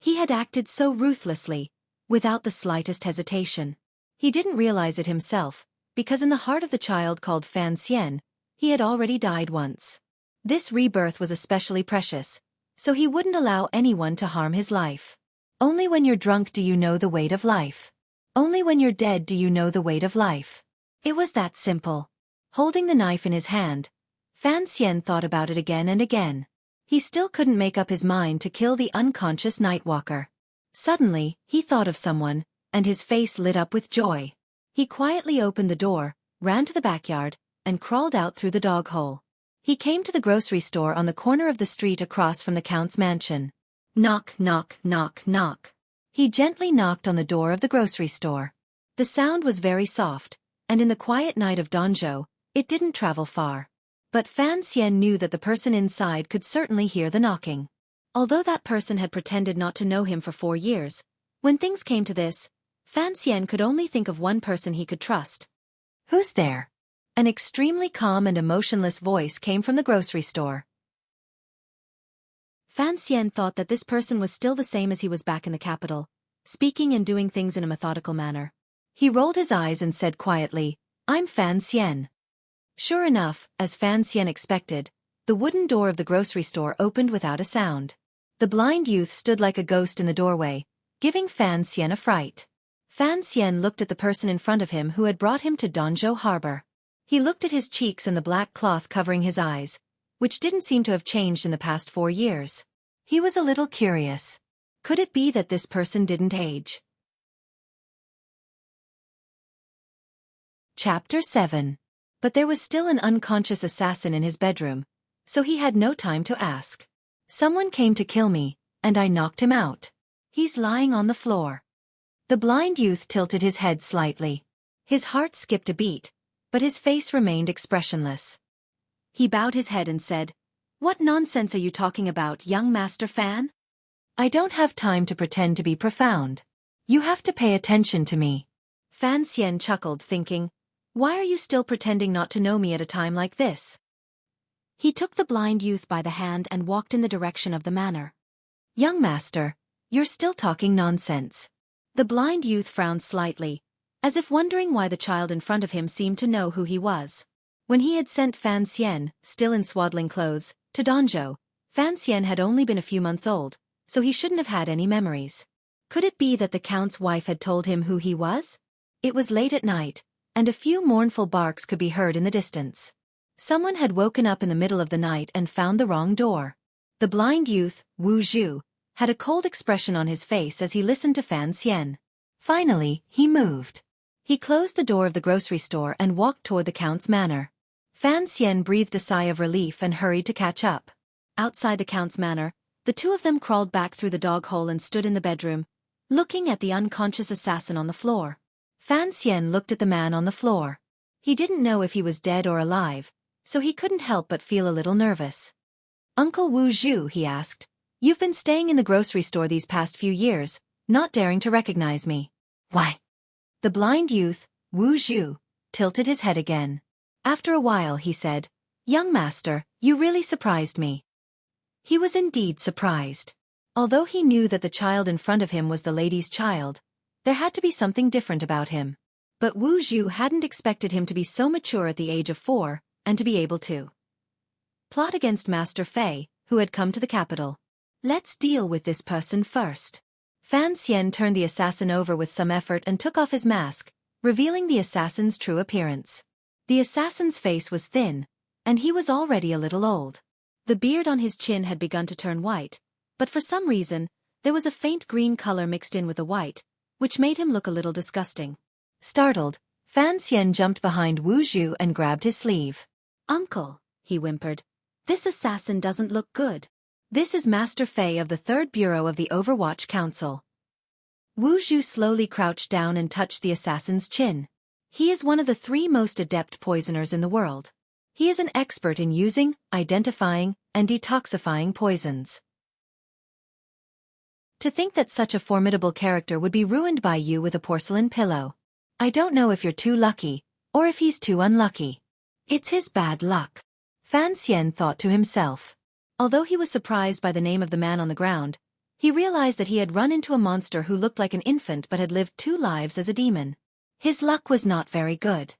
He had acted so ruthlessly, without the slightest hesitation. He didn't realize it himself, because in the heart of the child called Fan Xian, he had already died once. This rebirth was especially precious, so he wouldn't allow anyone to harm his life. Only when you're drunk do you know the weight of life. Only when you're dead do you know the weight of life. It was that simple. Holding the knife in his hand, Fan Xian thought about it again and again. He still couldn't make up his mind to kill the unconscious night walker. Suddenly, he thought of someone, and his face lit up with joy. He quietly opened the door, ran to the backyard, and crawled out through the dog hole. He came to the grocery store on the corner of the street across from the Count's mansion. Knock, knock, knock, knock. He gently knocked on the door of the grocery store. The sound was very soft, and in the quiet night of Danzhou, it didn't travel far. But Fan Xian knew that the person inside could certainly hear the knocking. Although that person had pretended not to know him for 4 years, when things came to this, Fan Xian could only think of one person he could trust. Who's there? An extremely calm and emotionless voice came from the grocery store. Fan Xian thought that this person was still the same as he was back in the capital, speaking and doing things in a methodical manner. He rolled his eyes and said quietly, I'm Fan Xian. Sure enough, as Fan Xian expected, the wooden door of the grocery store opened without a sound. The blind youth stood like a ghost in the doorway, giving Fan Xian a fright. Fan Xian looked at the person in front of him who had brought him to Danzhou Harbor. He looked at his cheeks and the black cloth covering his eyes, which didn't seem to have changed in the past 4 years. He was a little curious. Could it be that this person didn't age? Chapter 7. But there was still an unconscious assassin in his bedroom, so he had no time to ask. Someone came to kill me, and I knocked him out. He's lying on the floor. The blind youth tilted his head slightly. His heart skipped a beat, but his face remained expressionless. He bowed his head and said, "What nonsense are you talking about, young Master Fan? I don't have time to pretend to be profound. You have to pay attention to me." Fan Xian chuckled, thinking, "Why are you still pretending not to know me at a time like this?" He took the blind youth by the hand and walked in the direction of the manor. "Young master, you're still talking nonsense." The blind youth frowned slightly, as if wondering why the child in front of him seemed to know who he was. When he had sent Fan Xian, still in swaddling clothes, to Danzhou, Fan Xian had only been a few months old, so he shouldn't have had any memories. Could it be that the count's wife had told him who he was? It was late at night, and a few mournful barks could be heard in the distance. Someone had woken up in the middle of the night and found the wrong door. The blind youth, Wu Zhu, had a cold expression on his face as he listened to Fan Xian. Finally, he moved. He closed the door of the grocery store and walked toward the count's manor. Fan Xian breathed a sigh of relief and hurried to catch up. Outside the count's manor, the two of them crawled back through the dog hole and stood in the bedroom, looking at the unconscious assassin on the floor. Fan Xian looked at the man on the floor. He didn't know if he was dead or alive, so he couldn't help but feel a little nervous. "Uncle Wu Zhu," he asked, "you've been staying in the grocery store these past few years, not daring to recognize me. Why?" The blind youth, Wu Zhu, tilted his head again. After a while he said, "Young master, you really surprised me." He was indeed surprised. Although he knew that the child in front of him was the lady's child, there had to be something different about him. But Wu Zhu hadn't expected him to be so mature at the age of 4, and to be able to plot against Master Fei, who had come to the capital. "Let's deal with this person first." Fan Xian turned the assassin over with some effort and took off his mask, revealing the assassin's true appearance. The assassin's face was thin, and he was already a little old. The beard on his chin had begun to turn white, but for some reason, there was a faint green color mixed in with the white, which made him look a little disgusting. Startled, Fan Xian jumped behind Wu Zhu and grabbed his sleeve. "Uncle," he whimpered, "this assassin doesn't look good. This is Master Fei of the 3rd Bureau of the Overwatch Council." Wu Zhu slowly crouched down and touched the assassin's chin. He is one of the 3 most adept poisoners in the world. He is an expert in using, identifying, and detoxifying poisons. To think that such a formidable character would be ruined by you with a porcelain pillow. I don't know if you're too lucky, or if he's too unlucky. It's his bad luck. Fan Xian thought to himself. Although he was surprised by the name of the man on the ground, he realized that he had run into a monster who looked like an infant but had lived 2 lives as a demon. His luck was not very good.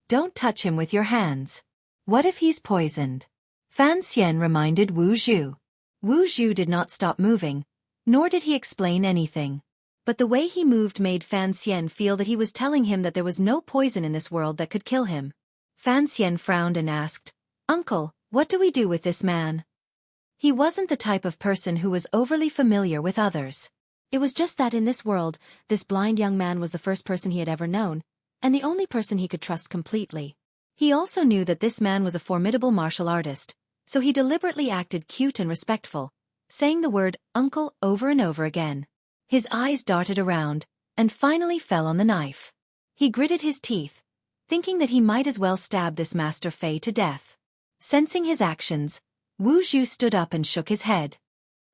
"Don't touch him with your hands. What if he's poisoned?" Fan Xian reminded Wu Zhu. Wu Zhu did not stop moving, nor did he explain anything. But the way he moved made Fan Xian feel that he was telling him that there was no poison in this world that could kill him. Fan Xian frowned and asked, "Uncle, what do we do with this man?" He wasn't the type of person who was overly familiar with others. It was just that in this world, this blind young man was the first person he had ever known, and the only person he could trust completely. He also knew that this man was a formidable martial artist, so he deliberately acted cute and respectful, saying the word "uncle" over and over again. His eyes darted around, and finally fell on the knife. He gritted his teeth, thinking that he might as well stab this Master Fei to death. Sensing his actions, Wu Zhu stood up and shook his head.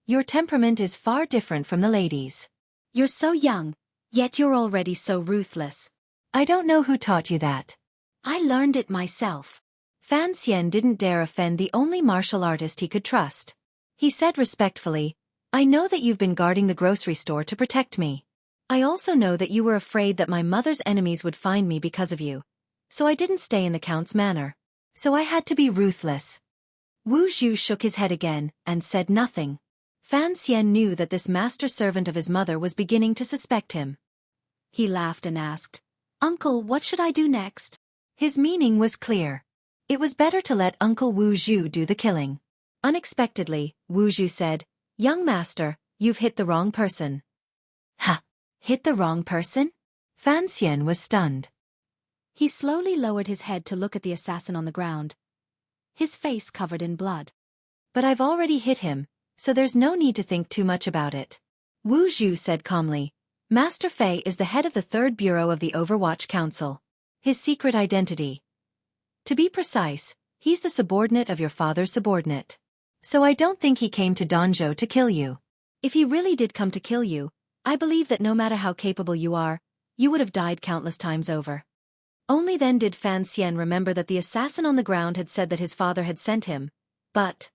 "Your temperament is far different from the lady's. You're so young, yet you're already so ruthless. I don't know who taught you that. I learned it myself." Fan Xian didn't dare offend the only martial artist he could trust. He said respectfully, "I know that you've been guarding the grocery store to protect me. I also know that you were afraid that my mother's enemies would find me because of you. So I didn't stay in the count's manor. So I had to be ruthless." Wu Zhu shook his head again, and said nothing. Fan Xian knew that this master servant of his mother was beginning to suspect him. He laughed and asked, "Uncle, what should I do next?" His meaning was clear. It was better to let Uncle Wu Zhu do the killing. Unexpectedly, Wu Zhu said, "Young master, you've hit the wrong person." Ha! Hit the wrong person? Fan Xian was stunned. He slowly lowered his head to look at the assassin on the ground, his face covered in blood. "But I've already hit him, so there's no need to think too much about it." Wu Zhu said calmly, "Master Fei is the head of the Third Bureau of the Overwatch Council. His secret identity. To be precise, he's the subordinate of your father's subordinate. So I don't think he came to Danzhou to kill you. If he really did come to kill you, I believe that no matter how capable you are, you would have died countless times over." Only then did Fan Xian remember that the assassin on the ground had said that his father had sent him, but...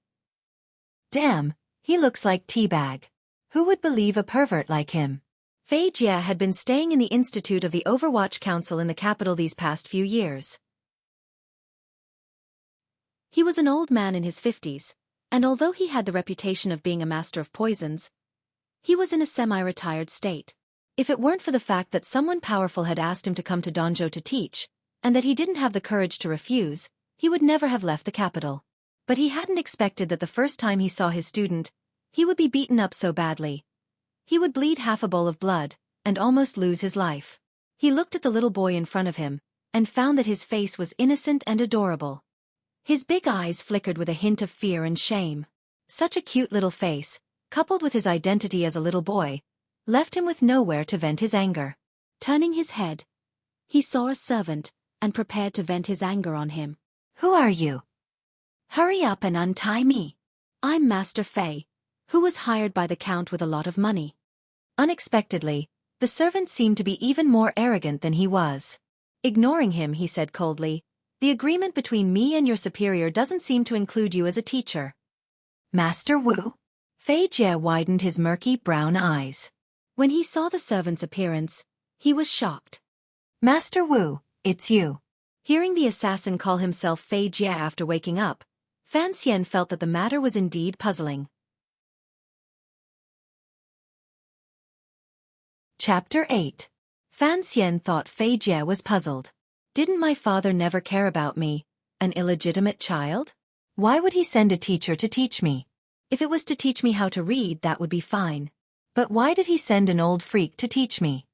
Damn, he looks like Teabag. Who would believe a pervert like him? Fei Jia had been staying in the Institute of the Overwatch Council in the capital these past few years. He was an old man in his 50s, and although he had the reputation of being a master of poisons, he was in a semi-retired state. If it weren't for the fact that someone powerful had asked him to come to Danzhou to teach, and that he didn't have the courage to refuse, he would never have left the capital. But he hadn't expected that the first time he saw his student, he would be beaten up so badly. He would bleed half a bowl of blood, and almost lose his life. He looked at the little boy in front of him, and found that his face was innocent and adorable. His big eyes flickered with a hint of fear and shame. Such a cute little face, coupled with his identity as a little boy, left him with nowhere to vent his anger. Turning his head, he saw a servant, and prepared to vent his anger on him. "Who are you? Hurry up and untie me. I'm Master Fei, who was hired by the Count with a lot of money." Unexpectedly, the servant seemed to be even more arrogant than he was. Ignoring him, he said coldly, "The agreement between me and your superior doesn't seem to include you as a teacher." "Master Wu?" Fei Jie widened his murky brown eyes. When he saw the servant's appearance, he was shocked. "Master Wu, it's you." Hearing the assassin call himself Fei Jie after waking up, Fan Xian felt that the matter was indeed puzzling. Chapter 8. Fan Xian thought Fei Jie was puzzled. Didn't my father never care about me, an illegitimate child? Why would he send a teacher to teach me? If it was to teach me how to read, that would be fine. But why did he send an old freak to teach me?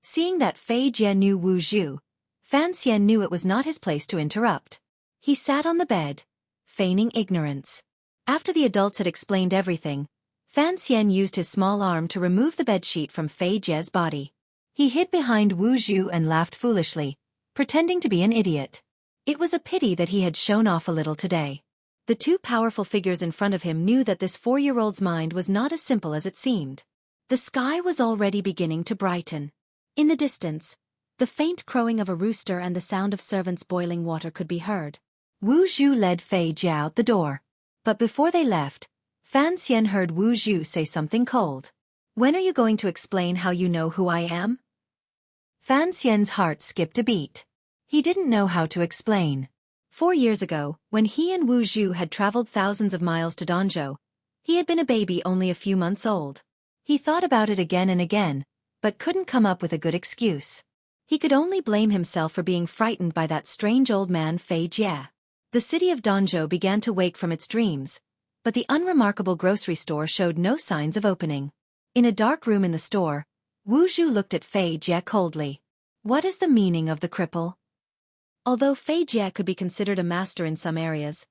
Seeing that Fei Jie knew Wu Zhu, Fan Xian knew it was not his place to interrupt. He sat on the bed, feigning ignorance. After the adults had explained everything, Fan Xian used his small arm to remove the bedsheet from Fei Jie's body. He hid behind Wu Zhu and laughed foolishly, pretending to be an idiot. It was a pity that he had shown off a little today. The two powerful figures in front of him knew that this 4-year-old's mind was not as simple as it seemed. The sky was already beginning to brighten. In the distance, the faint crowing of a rooster and the sound of servants boiling water could be heard. Wu Zhu led Fei Jie out the door. But before they left, Fan Xian heard Wu Zhu say something cold. "When are you going to explain how you know who I am?" Fan Xian's heart skipped a beat. He didn't know how to explain. 4 years ago, when he and Wu Zhu had traveled thousands of miles to Danzhou, he had been a baby only a few months old. He thought about it again and again, but couldn't come up with a good excuse. He could only blame himself for being frightened by that strange old man Fei Jie. The city of Danzhou began to wake from its dreams, but the unremarkable grocery store showed no signs of opening. In a dark room in the store, Wu Zhu looked at Fei Jie coldly. "What is the meaning of the cripple?" Although Fei Jie could be considered a master in some areas,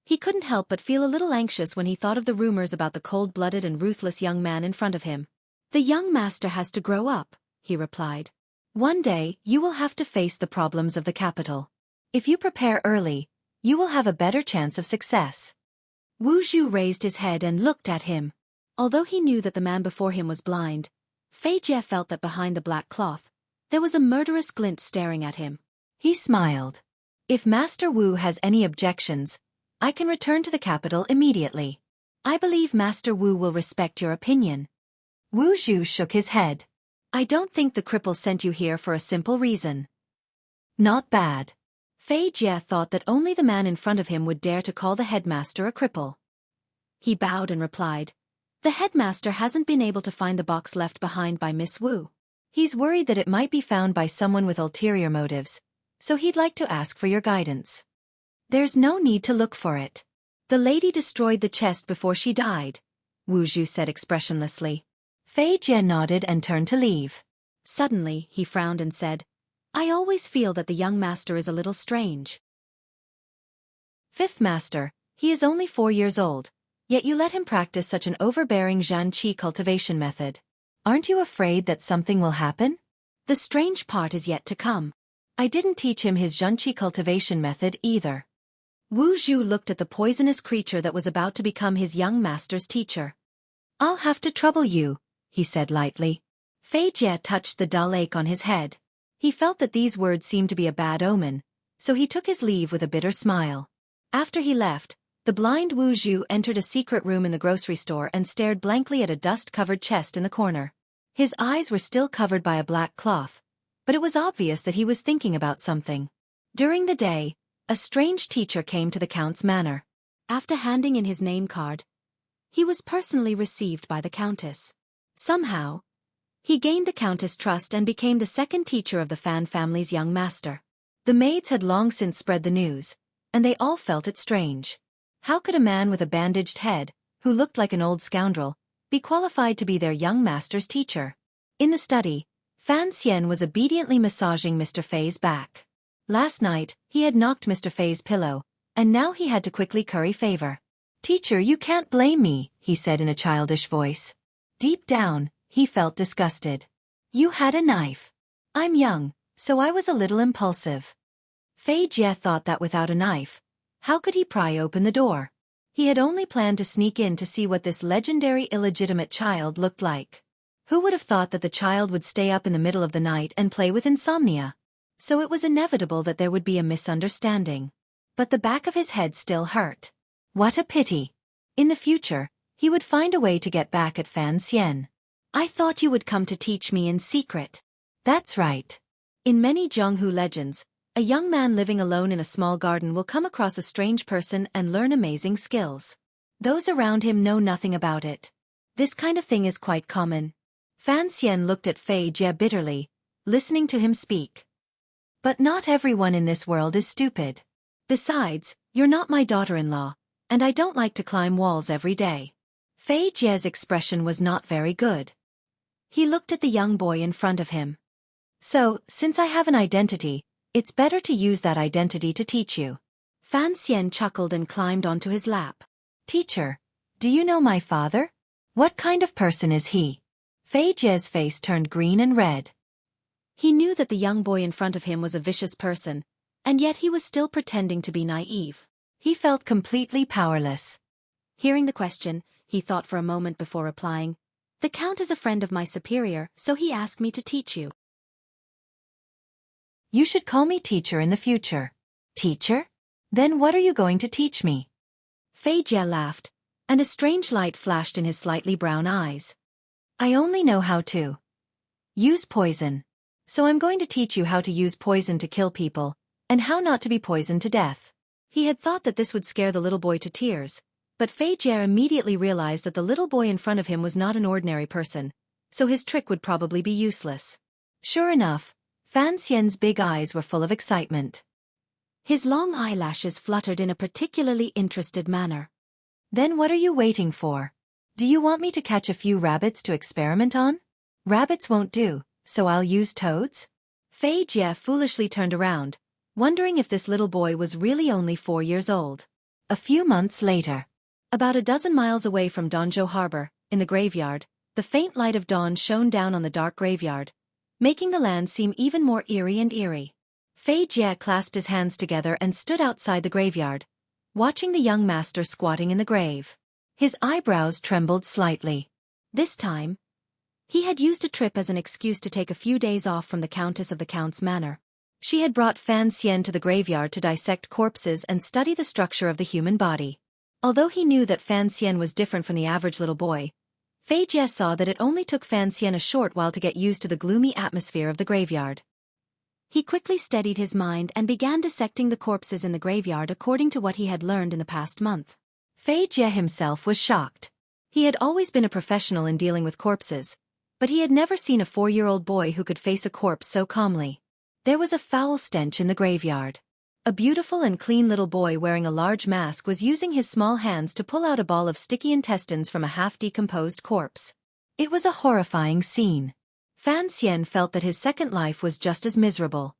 he couldn't help but feel a little anxious when he thought of the rumors about the cold-blooded and ruthless young man in front of him. "The young master has to grow up," he replied. "One day, you will have to face the problems of the capital. If you prepare early, you will have a better chance of success." Wu Zhu raised his head and looked at him. Although he knew that the man before him was blind, Fei Jie felt that behind the black cloth, there was a murderous glint staring at him. He smiled. "If Master Wu has any objections, I can return to the capital immediately. I believe Master Wu will respect your opinion." Wu Zhu shook his head. "I don't think the cripple sent you here for a simple reason." "Not bad." Fei Jie thought that only the man in front of him would dare to call the headmaster a cripple. He bowed and replied, "The headmaster hasn't been able to find the box left behind by Miss Wu. He's worried that it might be found by someone with ulterior motives, so he'd like to ask for your guidance." There's no need to look for it. The lady destroyed the chest before she died, Wu Zhu said expressionlessly. Fei Jie nodded and turned to leave. Suddenly, he frowned and said, I always feel that the young master is a little strange. Fifth master, he is only 4 years old, yet you let him practice such an overbearing Xueqi cultivation method. Aren't you afraid that something will happen? The strange part is yet to come. I didn't teach him his Xueqi cultivation method either. Wu Zhu looked at the poisonous creature that was about to become his young master's teacher. I'll have to trouble you, he said lightly. Fei Jie touched the dull ache on his head. He felt that these words seemed to be a bad omen, so he took his leave with a bitter smile. After he left, the blind Wu Zhu entered a secret room in the grocery store and stared blankly at a dust-covered chest in the corner. His eyes were still covered by a black cloth, but it was obvious that he was thinking about something. During the day, a strange teacher came to the Count's manor. After handing in his name card, he was personally received by the Countess. Somehow, he gained the Countess' trust and became the second teacher of the Fan family's young master. The maids had long since spread the news, and they all felt it strange. How could a man with a bandaged head, who looked like an old scoundrel, be qualified to be their young master's teacher? In the study, Fan Xian was obediently massaging Mr. Fei's back. Last night, he had knocked Mr. Fei's pillow, and now he had to quickly curry favor. Teacher, you can't blame me, he said in a childish voice. Deep down, he felt disgusted. You had a knife. I'm young, so I was a little impulsive. Fei Jie thought that without a knife, how could he pry open the door? He had only planned to sneak in to see what this legendary illegitimate child looked like. Who would have thought that the child would stay up in the middle of the night and play with insomnia? So it was inevitable that there would be a misunderstanding. But the back of his head still hurt. What a pity. In the future, he would find a way to get back at Fan Xian. I thought you would come to teach me in secret. That's right. In many Zhonghu legends, a young man living alone in a small garden will come across a strange person and learn amazing skills. Those around him know nothing about it. This kind of thing is quite common. Fan Xian looked at Fei Jie bitterly, listening to him speak. But not everyone in this world is stupid. Besides, you're not my daughter-in-law, and I don't like to climb walls every day. Fei Jie's expression was not very good. He looked at the young boy in front of him. So, since I have an identity, it's better to use that identity to teach you. Fan Xian chuckled and climbed onto his lap. Teacher, do you know my father? What kind of person is he? Fei Jie's face turned green and red. He knew that the young boy in front of him was a vicious person, and yet he was still pretending to be naive. He felt completely powerless. Hearing the question, he thought for a moment before replying, The Count is a friend of my superior, so he asked me to teach you. You should call me teacher in the future. Teacher? Then what are you going to teach me? Fei Jie laughed, and a strange light flashed in his slightly brown eyes. I only know how to use poison. So I'm going to teach you how to use poison to kill people, and how not to be poisoned to death. He had thought that this would scare the little boy to tears, but Fei Jie immediately realized that the little boy in front of him was not an ordinary person, so his trick would probably be useless. Sure enough, Fan Xian's big eyes were full of excitement. His long eyelashes fluttered in a particularly interested manner. Then what are you waiting for? Do you want me to catch a few rabbits to experiment on? Rabbits won't do, so I'll use toads? Fei Jie foolishly turned around, wondering if this little boy was really only 4 years old. A few months later, about a dozen miles away from Danzhou Harbor, in the graveyard, the faint light of dawn shone down on the dark graveyard, making the land seem even more eerie and eerie. Fei Jie clasped his hands together and stood outside the graveyard, watching the young master squatting in the grave. His eyebrows trembled slightly. This time, he had used a trip as an excuse to take a few days off from the Countess of the Count's manor. She had brought Fan Xian to the graveyard to dissect corpses and study the structure of the human body. Although he knew that Fan Xian was different from the average little boy, Fei Jie saw that it only took Fan Xian a short while to get used to the gloomy atmosphere of the graveyard. He quickly steadied his mind and began dissecting the corpses in the graveyard according to what he had learned in the past month. Fei Jie himself was shocked. He had always been a professional in dealing with corpses, but he had never seen a 4-year-old boy who could face a corpse so calmly. There was a foul stench in the graveyard. A beautiful and clean little boy wearing a large mask was using his small hands to pull out a ball of sticky intestines from a half-decomposed corpse. It was a horrifying scene. Fan Xian felt that his second life was just as miserable.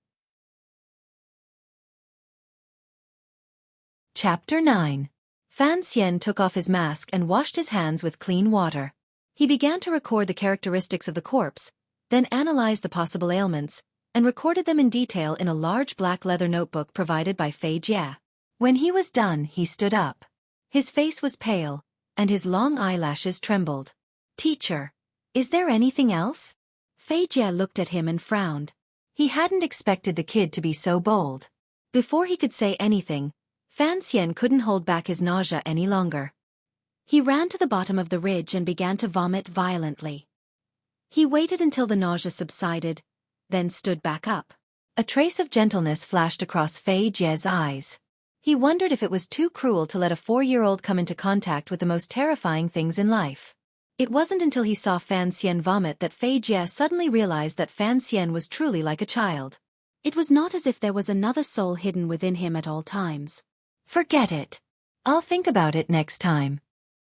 Chapter 9. Fan Xian took off his mask and washed his hands with clean water. He began to record the characteristics of the corpse, then analyzed the possible ailments, and recorded them in detail in a large black leather notebook provided by Fei Jie. When he was done, he stood up. His face was pale, and his long eyelashes trembled. "Teacher, is there anything else?" Fei Jie looked at him and frowned. He hadn't expected the kid to be so bold. Before he could say anything, Fan Xian couldn't hold back his nausea any longer. He ran to the bottom of the ridge and began to vomit violently. He waited until the nausea subsided, then stood back up. A trace of gentleness flashed across Fei Jie's eyes. He wondered if it was too cruel to let a 4-year-old come into contact with the most terrifying things in life. It wasn't until he saw Fan Xian vomit that Fei Jie suddenly realized that Fan Xian was truly like a child. It was not as if there was another soul hidden within him at all times. "Forget it. I'll think about it next time."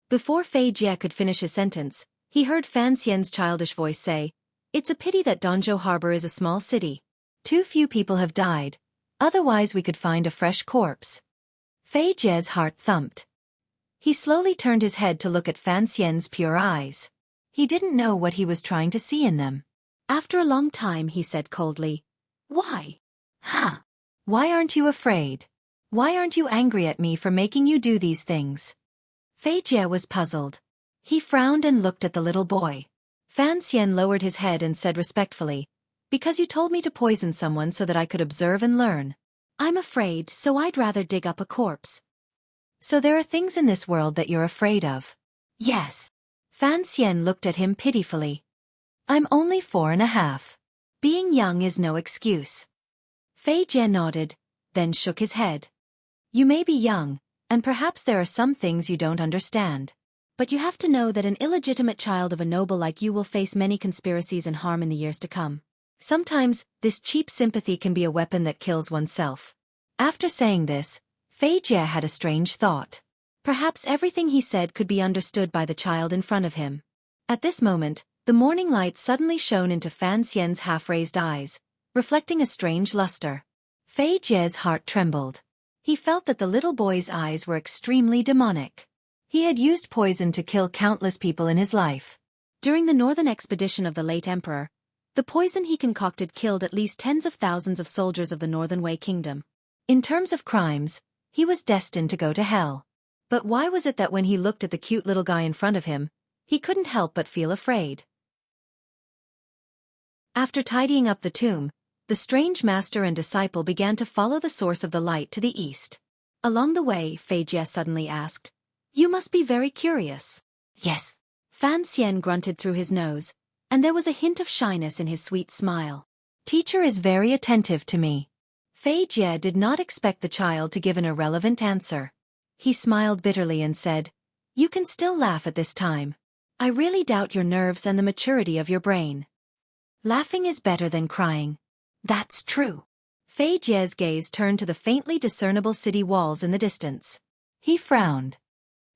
Before Fei Jie could finish his sentence, he heard Fan Xian's childish voice say, "It's a pity that Danzhou Harbor is a small city. Too few people have died. Otherwise we could find a fresh corpse." Fei Jie's heart thumped. He slowly turned his head to look at Fan Xian's pure eyes. He didn't know what he was trying to see in them. After a long time he said coldly, "Why? Huh? Why aren't you afraid? Why aren't you angry at me for making you do these things?" Fei Jie was puzzled. He frowned and looked at the little boy. Fan Xian lowered his head and said respectfully, "Because you told me to poison someone so that I could observe and learn. I'm afraid, so I'd rather dig up a corpse." "So there are things in this world that you're afraid of?" "Yes." Fan Xian looked at him pitifully. "I'm only 4.5. Being young is no excuse." Fei Jie nodded, then shook his head. "You may be young, and perhaps there are some things you don't understand. But you have to know that an illegitimate child of a noble like you will face many conspiracies and harm in the years to come. Sometimes, this cheap sympathy can be a weapon that kills oneself." After saying this, Fei Jie had a strange thought. Perhaps everything he said could be understood by the child in front of him. At this moment, the morning light suddenly shone into Fan Xian's half-raised eyes, reflecting a strange luster. Fei Jie's heart trembled. He felt that the little boy's eyes were extremely demonic. He had used poison to kill countless people in his life. During the northern expedition of the late emperor, the poison he concocted killed at least tens of thousands of soldiers of the Northern Wei Kingdom. In terms of crimes, he was destined to go to hell. But why was it that when he looked at the cute little guy in front of him, he couldn't help but feel afraid? After tidying up the tomb, the strange master and disciple began to follow the source of the light to the east. Along the way, Fei Jie suddenly asked, "You must be very curious." "Yes." Fan Xian grunted through his nose, and there was a hint of shyness in his sweet smile. "Teacher is very attentive to me." Fei Jie did not expect the child to give an irrelevant answer. He smiled bitterly and said, "You can still laugh at this time. I really doubt your nerves and the maturity of your brain. Laughing is better than crying." "That's true." Fei Jie's gaze turned to the faintly discernible city walls in the distance. He frowned.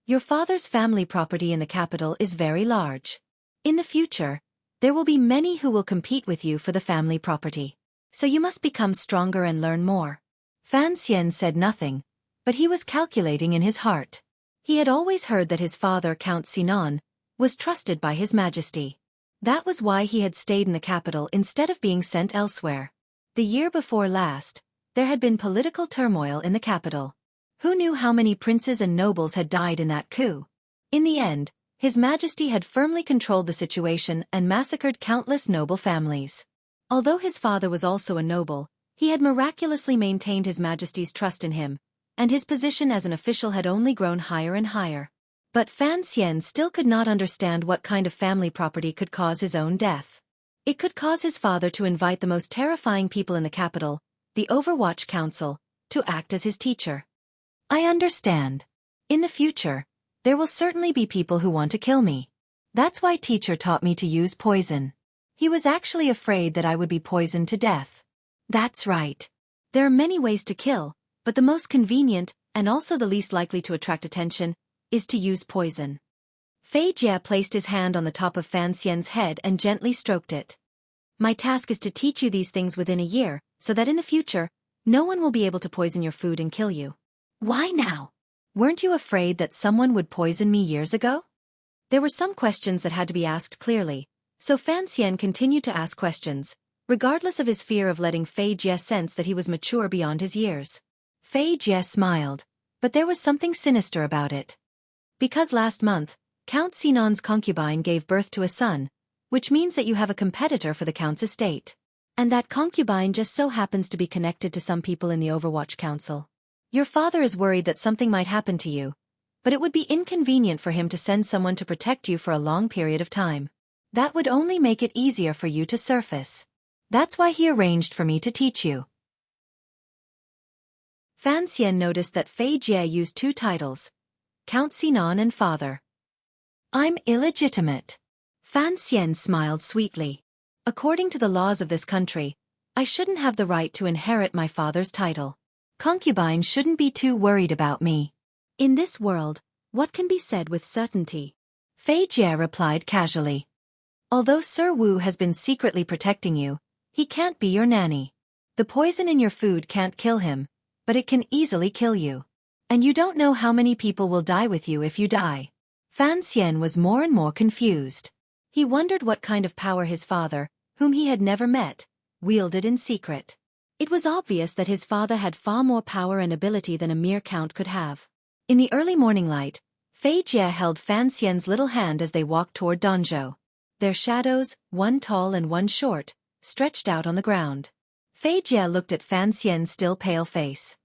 "Your father's family property in the capital is very large. In the future, there will be many who will compete with you for the family property. So you must become stronger and learn more." Fan Xian said nothing, but he was calculating in his heart. He had always heard that his father, Count Sinan, was trusted by His Majesty. That was why he had stayed in the capital instead of being sent elsewhere. The year before last, there had been political turmoil in the capital. Who knew how many princes and nobles had died in that coup? In the end, His Majesty had firmly controlled the situation and massacred countless noble families. Although his father was also a noble, he had miraculously maintained His Majesty's trust in him, and his position as an official had only grown higher and higher. But Fan Xian still could not understand what kind of family property could cause his own death. It could cause his father to invite the most terrifying people in the capital, the Overwatch Council, to act as his teacher. "I understand. In the future, there will certainly be people who want to kill me. That's why teacher taught me to use poison. He was actually afraid that I would be poisoned to death." "That's right. There are many ways to kill, but the most convenient, and also the least likely to attract attention, is to use poison. Fei Jie placed his hand on the top of Fan Xian's head and gently stroked it. My task is to teach you these things within a year, so that in the future, no one will be able to poison your food and kill you. Why now? Weren't you afraid that someone would poison me years ago? There were some questions that had to be asked clearly, so Fan Xian continued to ask questions, regardless of his fear of letting Fei Jie sense that he was mature beyond his years. Fei Jie smiled, but there was something sinister about it. Because last month, Count Sinan's concubine gave birth to a son, which means that you have a competitor for the Count's estate. And that concubine just so happens to be connected to some people in the Overwatch Council. Your father is worried that something might happen to you, but it would be inconvenient for him to send someone to protect you for a long period of time. That would only make it easier for you to surface. That's why he arranged for me to teach you. Fan Xian noticed that Fei Jie used two titles, Count Sinan and Father. I'm illegitimate. Fan Xian smiled sweetly. According to the laws of this country, I shouldn't have the right to inherit my father's title. Concubines shouldn't be too worried about me. In this world, what can be said with certainty? Fei Jie replied casually. Although Sir Wu has been secretly protecting you, he can't be your nanny. The poison in your food can't kill him, but it can easily kill you. And you don't know how many people will die with you if you die. Fan Xian was more and more confused. He wondered what kind of power his father, whom he had never met, wielded in secret. It was obvious that his father had far more power and ability than a mere count could have. In the early morning light, Fei Jie held Fan Xian's little hand as they walked toward Danzhou. Their shadows, one tall and one short, stretched out on the ground. Fei Jie looked at Fan Xian's still pale face.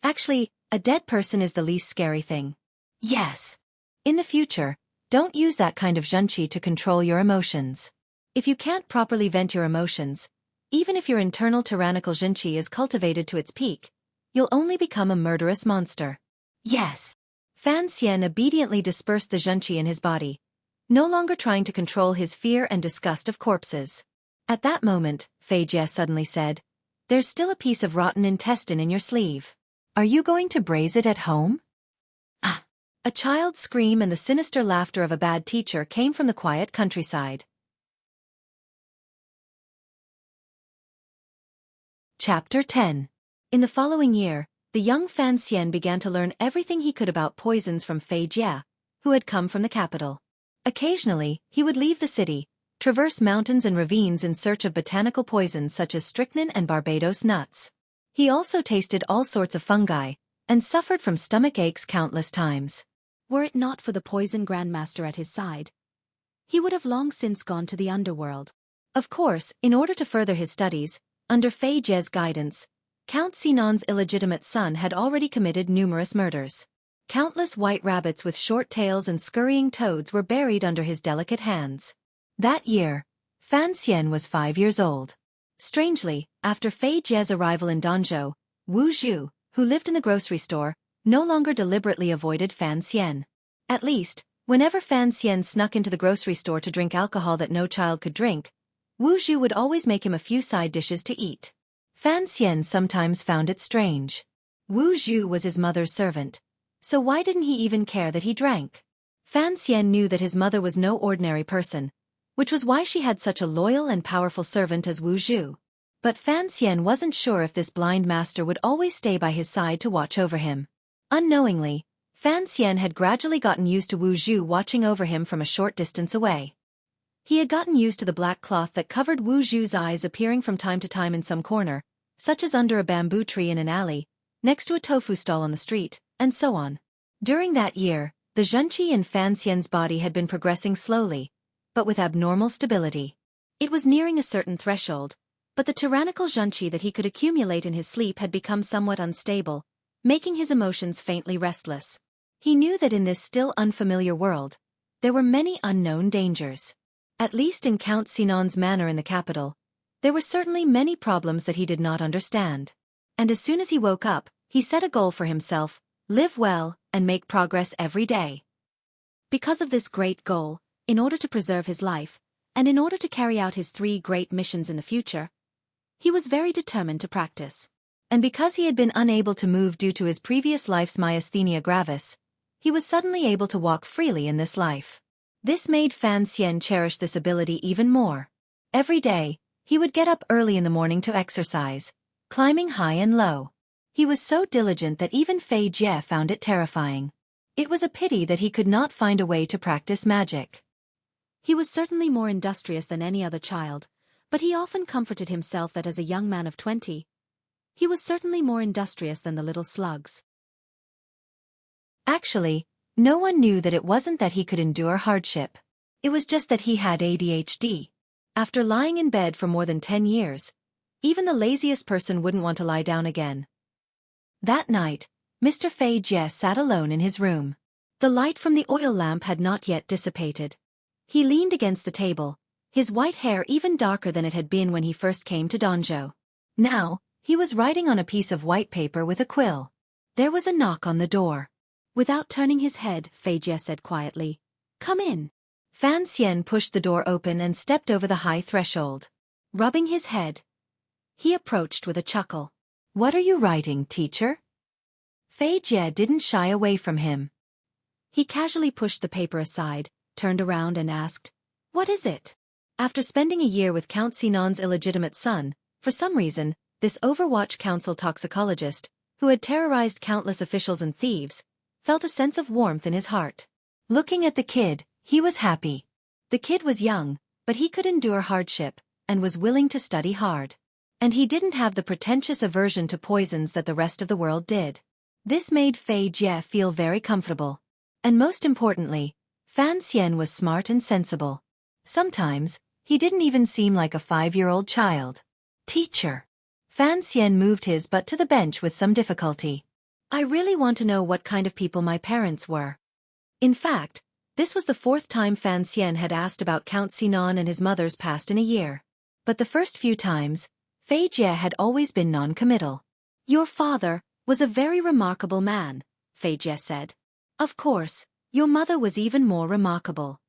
Actually, a dead person is the least scary thing. Yes. In the future, don't use that kind of zhenqi to control your emotions. If you can't properly vent your emotions, even if your internal tyrannical zhenqi is cultivated to its peak, you'll only become a murderous monster. Yes. Fan Xian obediently dispersed the zhenqi in his body, no longer trying to control his fear and disgust of corpses. At that moment, Fei Jie suddenly said, There's still a piece of rotten intestine in your sleeve. Are you going to braise it at home? Ah! A child's scream and the sinister laughter of a bad teacher came from the quiet countryside. Chapter 10. In the following year, the young Fan Xian began to learn everything he could about poisons from Fei Jie, who had come from the capital. Occasionally, he would leave the city, traverse mountains and ravines in search of botanical poisons such as strychnine and Barbados nuts. He also tasted all sorts of fungi, and suffered from stomach aches countless times. Were it not for the poison grandmaster at his side, he would have long since gone to the underworld. Of course, in order to further his studies, under Fei Jie's guidance, Count Sinan's illegitimate son had already committed numerous murders. Countless white rabbits with short tails and scurrying toads were buried under his delicate hands. That year, Fan Xian was 5 years old. Strangely, after Fei Jie's arrival in Danzhou, Wu Zhu, who lived in the grocery store, no longer deliberately avoided Fan Xian. At least, whenever Fan Xian snuck into the grocery store to drink alcohol that no child could drink, Wu Zhu would always make him a few side dishes to eat. Fan Xian sometimes found it strange. Wu Zhu was his mother's servant, so why didn't he even care that he drank? Fan Xian knew that his mother was no ordinary person, which was why she had such a loyal and powerful servant as Wu Zhu. But Fan Xian wasn't sure if this blind master would always stay by his side to watch over him. Unknowingly, Fan Xian had gradually gotten used to Wu Zhu watching over him from a short distance away. He had gotten used to the black cloth that covered Wu Zhu's eyes appearing from time to time in some corner, such as under a bamboo tree in an alley, next to a tofu stall on the street, and so on. During that year, the zhenqi in Fan Xian's body had been progressing slowly, but with abnormal stability. It was nearing a certain threshold, but the tyrannical zhenqi that he could accumulate in his sleep had become somewhat unstable, making his emotions faintly restless. He knew that in this still unfamiliar world, there were many unknown dangers. At least in Count Sinan's manor in the capital, there were certainly many problems that he did not understand. And as soon as he woke up, he set a goal for himself: live well, and make progress every day. Because of this great goal, in order to preserve his life, and in order to carry out his 3 great missions in the future, he was very determined to practice. And because he had been unable to move due to his previous life's myasthenia gravis, he was suddenly able to walk freely in this life. This made Fan Xian cherish this ability even more. Every day, he would get up early in the morning to exercise, climbing high and low. He was so diligent that even Fei Jie found it terrifying. It was a pity that he could not find a way to practice magic. He was certainly more industrious than any other child, but he often comforted himself that as a young man of 20, he was certainly more industrious than the little slugs. Actually, no one knew that it wasn't that he could endure hardship. It was just that he had ADHD. After lying in bed for more than 10 years, even the laziest person wouldn't want to lie down again. That night, Mr. Fei Jie sat alone in his room. The light from the oil lamp had not yet dissipated. He leaned against the table, his white hair even darker than it had been when he first came to Danzhou. Now, he was writing on a piece of white paper with a quill. There was a knock on the door. Without turning his head, Fei Jie said quietly, "Come in." Fan Xian pushed the door open and stepped over the high threshold. Rubbing his head, he approached with a chuckle. "What are you writing, teacher?" Fei Jie didn't shy away from him. He casually pushed the paper aside, turned around and asked, "What is it?" After spending a year with Count Sinan's illegitimate son, for some reason, this Overwatch Council toxicologist, who had terrorized countless officials and thieves, felt a sense of warmth in his heart. Looking at the kid, he was happy. The kid was young, but he could endure hardship, and was willing to study hard. And he didn't have the pretentious aversion to poisons that the rest of the world did. This made Fei Jie feel very comfortable. And most importantly, Fan Xian was smart and sensible. Sometimes, he didn't even seem like a 5-year-old child. "Teacher." Fan Xian moved his butt to the bench with some difficulty. "I really want to know what kind of people my parents were." In fact, this was the 4th time Fan Xian had asked about Count Sinan and his mother's past in a year. But the first few times, Fei Jie had always been non-committal. "Your father was a very remarkable man," Fei Jie said. "Of course, your mother was even more remarkable."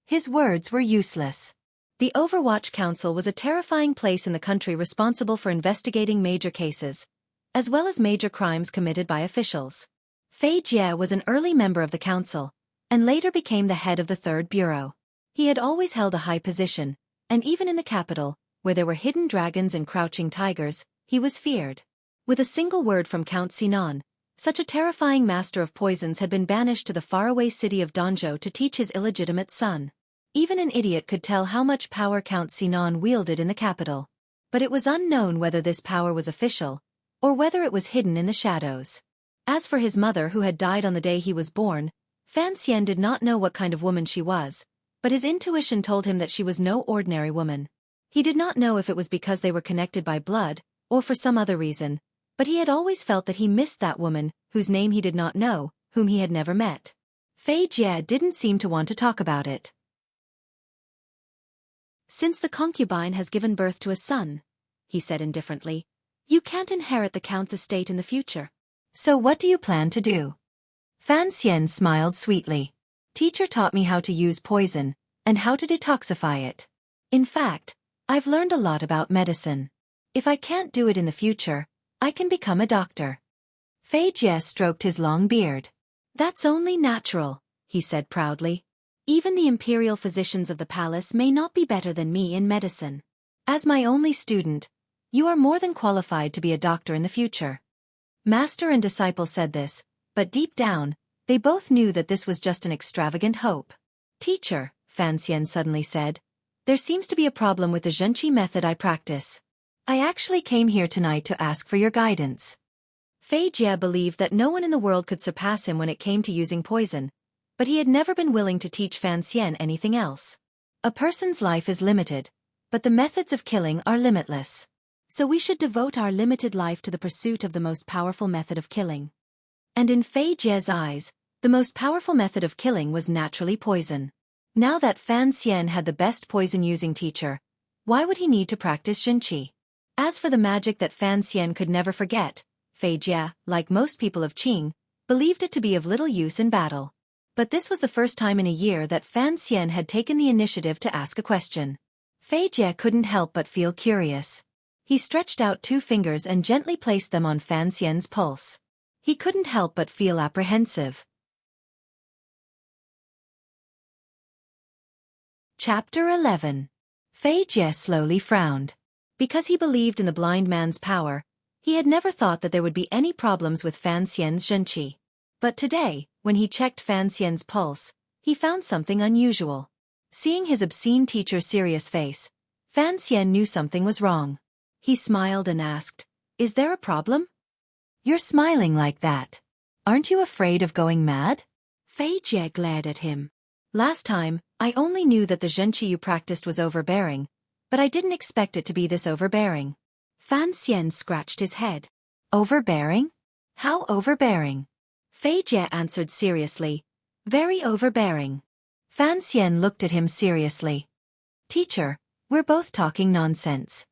His words were useless. The Overwatch Council was a terrifying place in the country responsible for investigating major cases, as well as major crimes committed by officials. Fei Jie was an early member of the council, and later became the head of the 3rd Bureau. He had always held a high position, and even in the capital, where there were hidden dragons and crouching tigers, he was feared. With a single word from Count Sinan, such a terrifying master of poisons had been banished to the faraway city of Danzhou to teach his illegitimate son. Even an idiot could tell how much power Count Sinan wielded in the capital. But it was unknown whether this power was official, or whether it was hidden in the shadows. As for his mother who had died on the day he was born, Fan Xian did not know what kind of woman she was, but his intuition told him that she was no ordinary woman. He did not know if it was because they were connected by blood, or for some other reason, but he had always felt that he missed that woman, whose name he did not know, whom he had never met. Fei Jie didn't seem to want to talk about it. "Since the concubine has given birth to a son," he said indifferently, "you can't inherit the count's estate in the future. So what do you plan to do?" Fan Xian smiled sweetly. "Teacher taught me how to use poison, and how to detoxify it. In fact, I've learned a lot about medicine. If I can't do it in the future, I can become a doctor." Fei Jie stroked his long beard. "That's only natural," he said proudly. "Even the imperial physicians of the palace may not be better than me in medicine. As my only student, you are more than qualified to be a doctor in the future." Master and disciple said this, but deep down, they both knew that this was just an extravagant hope. "Teacher," Fan Xian suddenly said, "there seems to be a problem with the Xueqi method I practice. I actually came here tonight to ask for your guidance." Fei Jie believed that no one in the world could surpass him when it came to using poison, but he had never been willing to teach Fan Xian anything else. A person's life is limited, but the methods of killing are limitless. So we should devote our limited life to the pursuit of the most powerful method of killing. And in Fei Jie's eyes, the most powerful method of killing was naturally poison. Now that Fan Xian had the best poison-using teacher, why would he need to practice Xueqi? As for the magic that Fan Xian could never forget, Fei Jie, like most people of Qing, believed it to be of little use in battle. But this was the first time in a year that Fan Xian had taken the initiative to ask a question. Fei Jie couldn't help but feel curious. He stretched out 2 fingers and gently placed them on Fan Xian's pulse. He couldn't help but feel apprehensive. Chapter 11. Fei Jie slowly frowned. Because he believed in the blind man's power, he had never thought that there would be any problems with Fan Xian's Xueqi. But today, when he checked Fan Xian's pulse, he found something unusual. Seeing his obscene teacher's serious face, Fan Xian knew something was wrong. He smiled and asked, "Is there a problem?" "You're smiling like that. Aren't you afraid of going mad?" Fei Jie glared at him. "Last time, I only knew that the Xueqi you practiced was overbearing, but I didn't expect it to be this overbearing." Fan Xian scratched his head. "Overbearing? How overbearing?" Fei Jie answered seriously, "Very overbearing." Fan Xian looked at him seriously. "Teacher, we're both talking nonsense."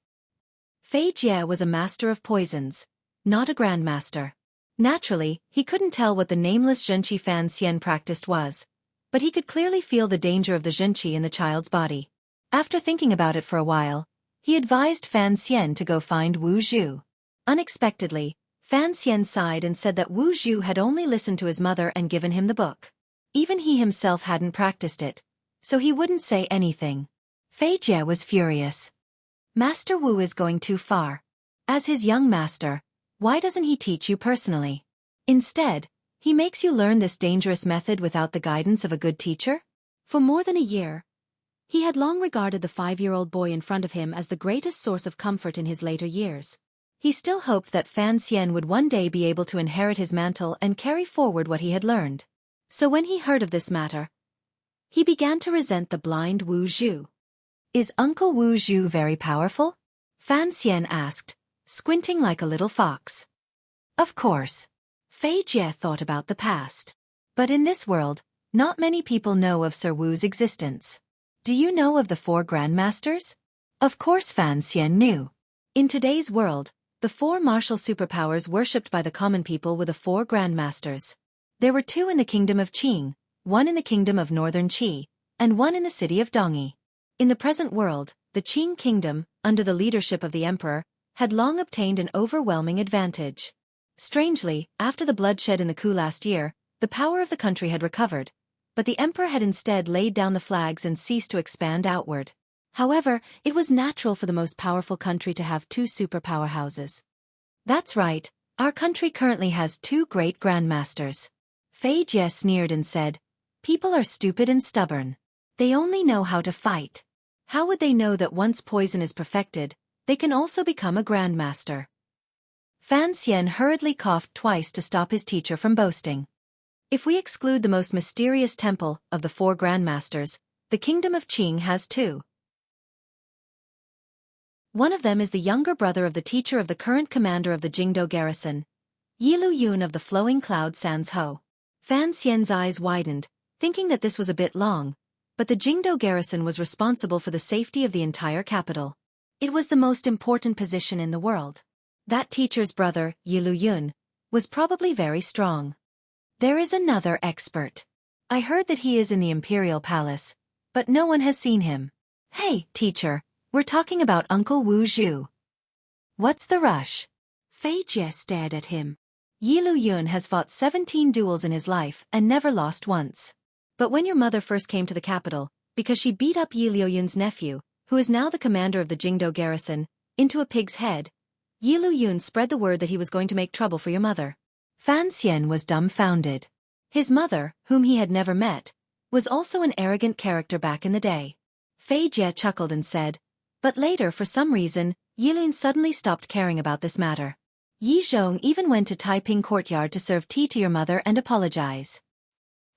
Fei Jie was a master of poisons, not a grandmaster. Naturally, he couldn't tell what the nameless Xueqi Fan Xian practiced was, but he could clearly feel the danger of the Xueqi in the child's body. After thinking about it for a while, he advised Fan Xian to go find Wu Zhu. Unexpectedly, Fan Xian sighed and said that Wu Zhu had only listened to his mother and given him the book. Even he himself hadn't practiced it, so he wouldn't say anything. Fei Jie was furious. Master Wu is going too far. As his young master, why doesn't he teach you personally? Instead, he makes you learn this dangerous method without the guidance of a good teacher? For more than a year, he had long regarded the 5-year-old boy in front of him as the greatest source of comfort in his later years. He still hoped that Fan Xian would one day be able to inherit his mantle and carry forward what he had learned. So when he heard of this matter, he began to resent the blind Wu Zhu. "Is Uncle Wu Zhu very powerful?" Fan Xian asked, squinting like a little fox. Of course. Fei Jie thought about the past. But in this world, not many people know of Sir Wu's existence. Do you know of the 4 grandmasters? Of course Fan Xian knew. In today's world, the 4 martial superpowers worshipped by the common people were the 4 grandmasters. There were 2 in the kingdom of Qing, 1 in the kingdom of northern Qi, and 1 in the city of Dongyi. In the present world, the Qing kingdom, under the leadership of the emperor, had long obtained an overwhelming advantage. Strangely, after the bloodshed in the coup last year, the power of the country had recovered, but the emperor had instead laid down the flags and ceased to expand outward. However, it was natural for the most powerful country to have 2 superpower houses. That's right, our country currently has 2 great grandmasters. Fei Jie sneered and said, "People are stupid and stubborn. They only know how to fight. How would they know that once poison is perfected, they can also become a grandmaster?" Fan Xian hurriedly coughed twice to stop his teacher from boasting. If we exclude the most mysterious temple of the 4 grandmasters, the kingdom of Qing has 2. One of them is the younger brother of the teacher of the current commander of the Jingdo garrison, Yilu Yun of the Flowing Cloud Sans Ho. Fan Xian's eyes widened, thinking that this was a bit long, but the Jingdo garrison was responsible for the safety of the entire capital. It was the most important position in the world. That teacher's brother, Yilu Yun, was probably very strong. There is another expert. I heard that he is in the Imperial Palace, but no one has seen him. Hey, teacher, we're talking about Uncle Wu Zhu. What's the rush? Fei Jie stared at him. Yilu Yun has fought 17 duels in his life and never lost once. But when your mother first came to the capital, because she beat up Yilu Yun's nephew, who is now the commander of the Jingdo garrison, into a pig's head, Yilu Yun spread the word that he was going to make trouble for your mother. Fan Xian was dumbfounded. His mother, whom he had never met, was also an arrogant character back in the day. Fei Jie chuckled and said, but later for some reason, Yilu Yun suddenly stopped caring about this matter. Yi Zhong even went to Taiping courtyard to serve tea to your mother and apologize.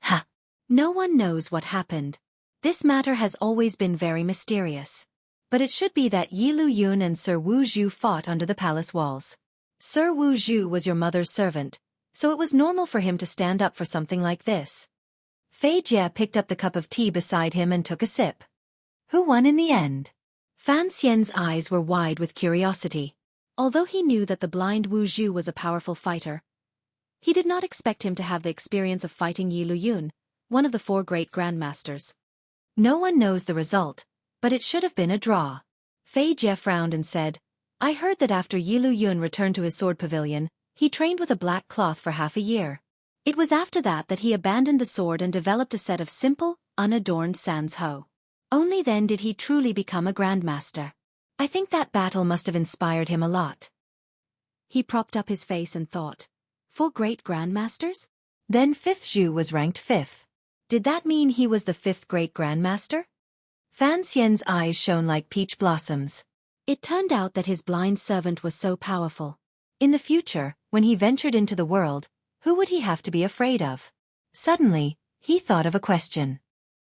Ha! No one knows what happened. This matter has always been very mysterious. But it should be that Yilu Yun and Sir Wu Zhu fought under the palace walls. Sir Wu Zhu was your mother's servant, so it was normal for him to stand up for something like this. Fei Jie picked up the cup of tea beside him and took a sip. Who won in the end? Fan Xian's eyes were wide with curiosity. Although he knew that the blind Wu Zhu was a powerful fighter, he did not expect him to have the experience of fighting Yilu Yun, one of the 4 great grandmasters. No one knows the result, but it should have been a draw. Fei Jie frowned and said, I heard that after Yilu Yun returned to his sword pavilion, he trained with a black cloth for half a year. It was after that he abandoned the sword and developed a set of simple, unadorned sans ho. Only then did he truly become a grandmaster. I think that battle must have inspired him a lot. He propped up his face and thought, 4 great grandmasters? Then 5th Zhu was ranked 5th. Did that mean he was the 5th great grandmaster? Fan Xian's eyes shone like peach blossoms. It turned out that his blind servant was so powerful. In the future, when he ventured into the world, who would he have to be afraid of? Suddenly, he thought of a question.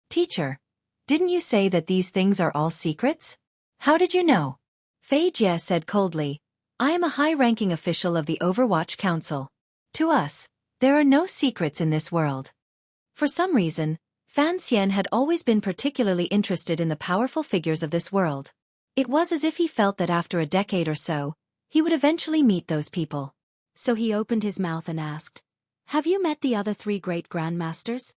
Teacher, didn't you say that these things are all secrets? How did you know? Fei Jie said coldly, I am a high-ranking official of the Overwatch Council. To us, there are no secrets in this world. For some reason, Fan Xian had always been particularly interested in the powerful figures of this world. It was as if he felt that after a decade or so, he would eventually meet those people. So he opened his mouth and asked, Have you met the other 3 great grandmasters?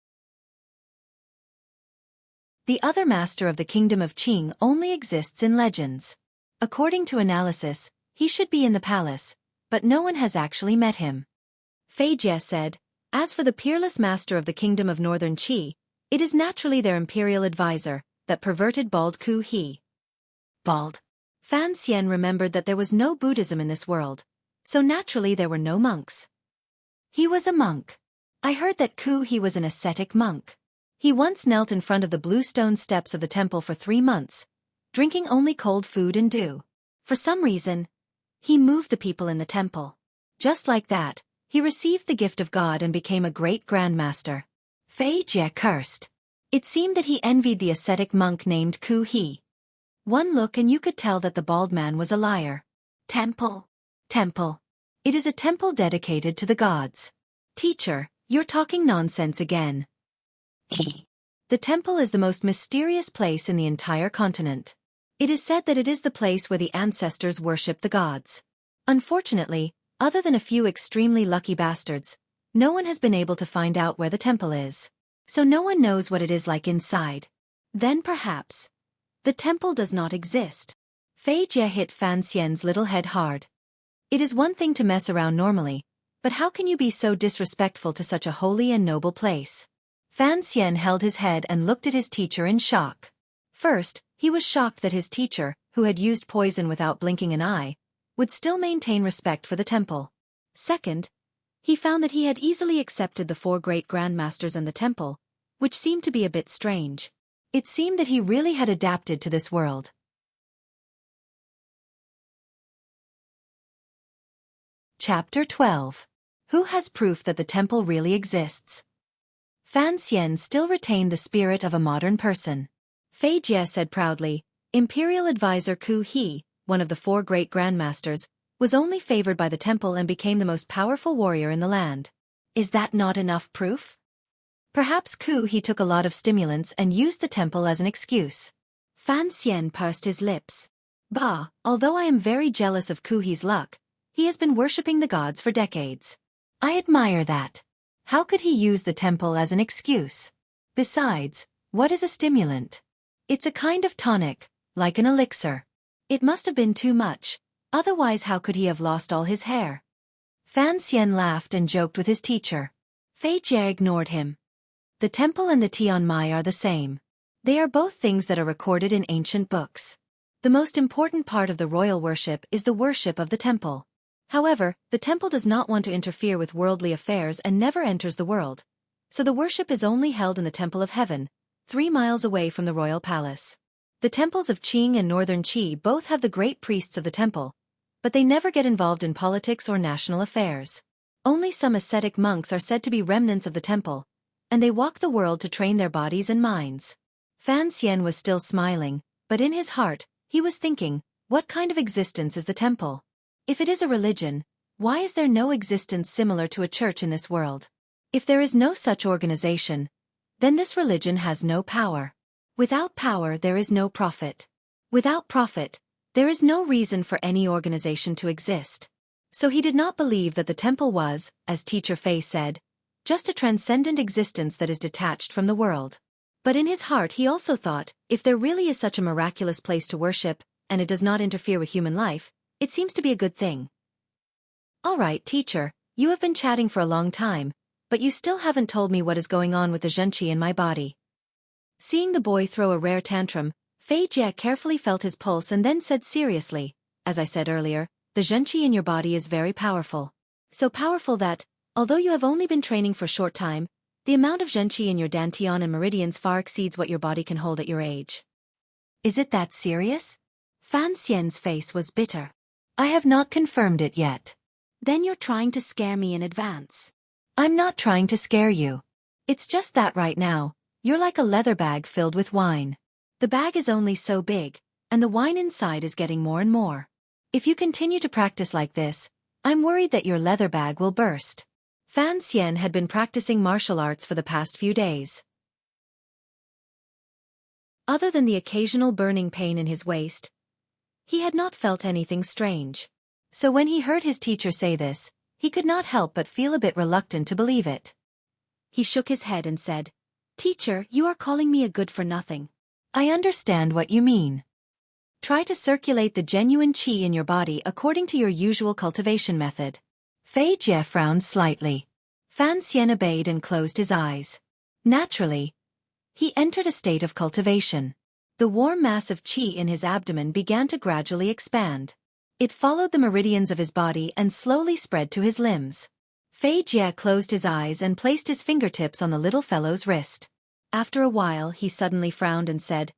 The other master of the kingdom of Qing only exists in legends. According to analysis, he should be in the palace, but no one has actually met him. Fei Jie said, As for the peerless master of the kingdom of northern Qi, it is naturally their imperial advisor, that perverted bald Ku He. Bald. Fan Xian remembered that there was no Buddhism in this world, so naturally there were no monks. He was a monk. I heard that Ku He was an ascetic monk. He once knelt in front of the blue stone steps of the temple for 3 months, drinking only cold food and dew. For some reason, he moved the people in the temple. Just like that, he received the gift of God and became a great grandmaster. Fei Jie cursed. It seemed that he envied the ascetic monk named Ku He. One look and you could tell that the bald man was a liar. Temple. Temple. It is a temple dedicated to the gods. Teacher, you're talking nonsense again. The temple is the most mysterious place in the entire continent. It is said that it is the place where the ancestors worship the gods. Unfortunately, other than a few extremely lucky bastards, no one has been able to find out where the temple is. So no one knows what it is like inside. Then perhaps the temple does not exist. Fei Jie hit Fan Xian's little head hard. It is one thing to mess around normally, but how can you be so disrespectful to such a holy and noble place? Fan Xian held his head and looked at his teacher in shock. First, he was shocked that his teacher, who had used poison without blinking an eye, would still maintain respect for the temple. Second, he found that he had easily accepted the 4 great grandmasters and the temple, which seemed to be a bit strange. It seemed that he really had adapted to this world. Chapter 12. Who has proof that the temple really exists? Fan Xian still retained the spirit of a modern person. Fei Jie said proudly, Imperial advisor Ku He, one of the 4 great grandmasters, was only favored by the temple and became the most powerful warrior in the land. Is that not enough proof? Perhaps Ku He took a lot of stimulants and used the temple as an excuse. Fan Xian pursed his lips. Bah, although I am very jealous of Ku He's luck, he has been worshipping the gods for decades. I admire that. How could he use the temple as an excuse? Besides, what is a stimulant? It's a kind of tonic, like an elixir. It must have been too much, otherwise how could he have lost all his hair? Fan Xian laughed and joked with his teacher. Fei Jie ignored him. The temple and the Tianmai are the same. They are both things that are recorded in ancient books. The most important part of the royal worship is the worship of the temple. However, the temple does not want to interfere with worldly affairs and never enters the world. So the worship is only held in the Temple of Heaven, 3 miles away from the royal palace. The temples of Qing and northern Qi both have the great priests of the temple, but they never get involved in politics or national affairs. Only some ascetic monks are said to be remnants of the temple, and they walk the world to train their bodies and minds. Fan Xian was still smiling, but in his heart, he was thinking, what kind of existence is the temple? If it is a religion, why is there no existence similar to a church in this world? If there is no such organization, then this religion has no power. Without power there is no profit. Without profit, there is no reason for any organization to exist. So he did not believe that the temple was, as Teacher Fei said, just a transcendent existence that is detached from the world. But in his heart he also thought, if there really is such a miraculous place to worship, and it does not interfere with human life, It seems to be a good thing. All right, teacher, you have been chatting for a long time, but you still haven't told me what is going on with the Xueqi in my body. Seeing the boy throw a rare tantrum, Fei Jie carefully felt his pulse and then said seriously, as I said earlier, the Xueqi in your body is very powerful. So powerful that, although you have only been training for a short time, the amount of Xueqi in your dantian and meridians far exceeds what your body can hold at your age. Is it that serious? Fan Xian's face was bitter. I have not confirmed it yet. Then you're trying to scare me in advance. I'm not trying to scare you. It's just that right now, you're like a leather bag filled with wine. The bag is only so big, and the wine inside is getting more and more. If you continue to practice like this, I'm worried that your leather bag will burst. Fan Xian had been practicing martial arts for the past few days. Other than the occasional burning pain in his waist, he had not felt anything strange. So when he heard his teacher say this, he could not help but feel a bit reluctant to believe it. He shook his head and said, "Teacher, you are calling me a good-for-nothing." I understand what you mean. Try to circulate the genuine qi in your body according to your usual cultivation method. Fei Jie frowned slightly. Fan Xian obeyed and closed his eyes. Naturally, he entered a state of cultivation. The warm mass of qi in his abdomen began to gradually expand. It followed the meridians of his body and slowly spread to his limbs. Fei Jie closed his eyes and placed his fingertips on the little fellow's wrist. After a while he suddenly frowned and said,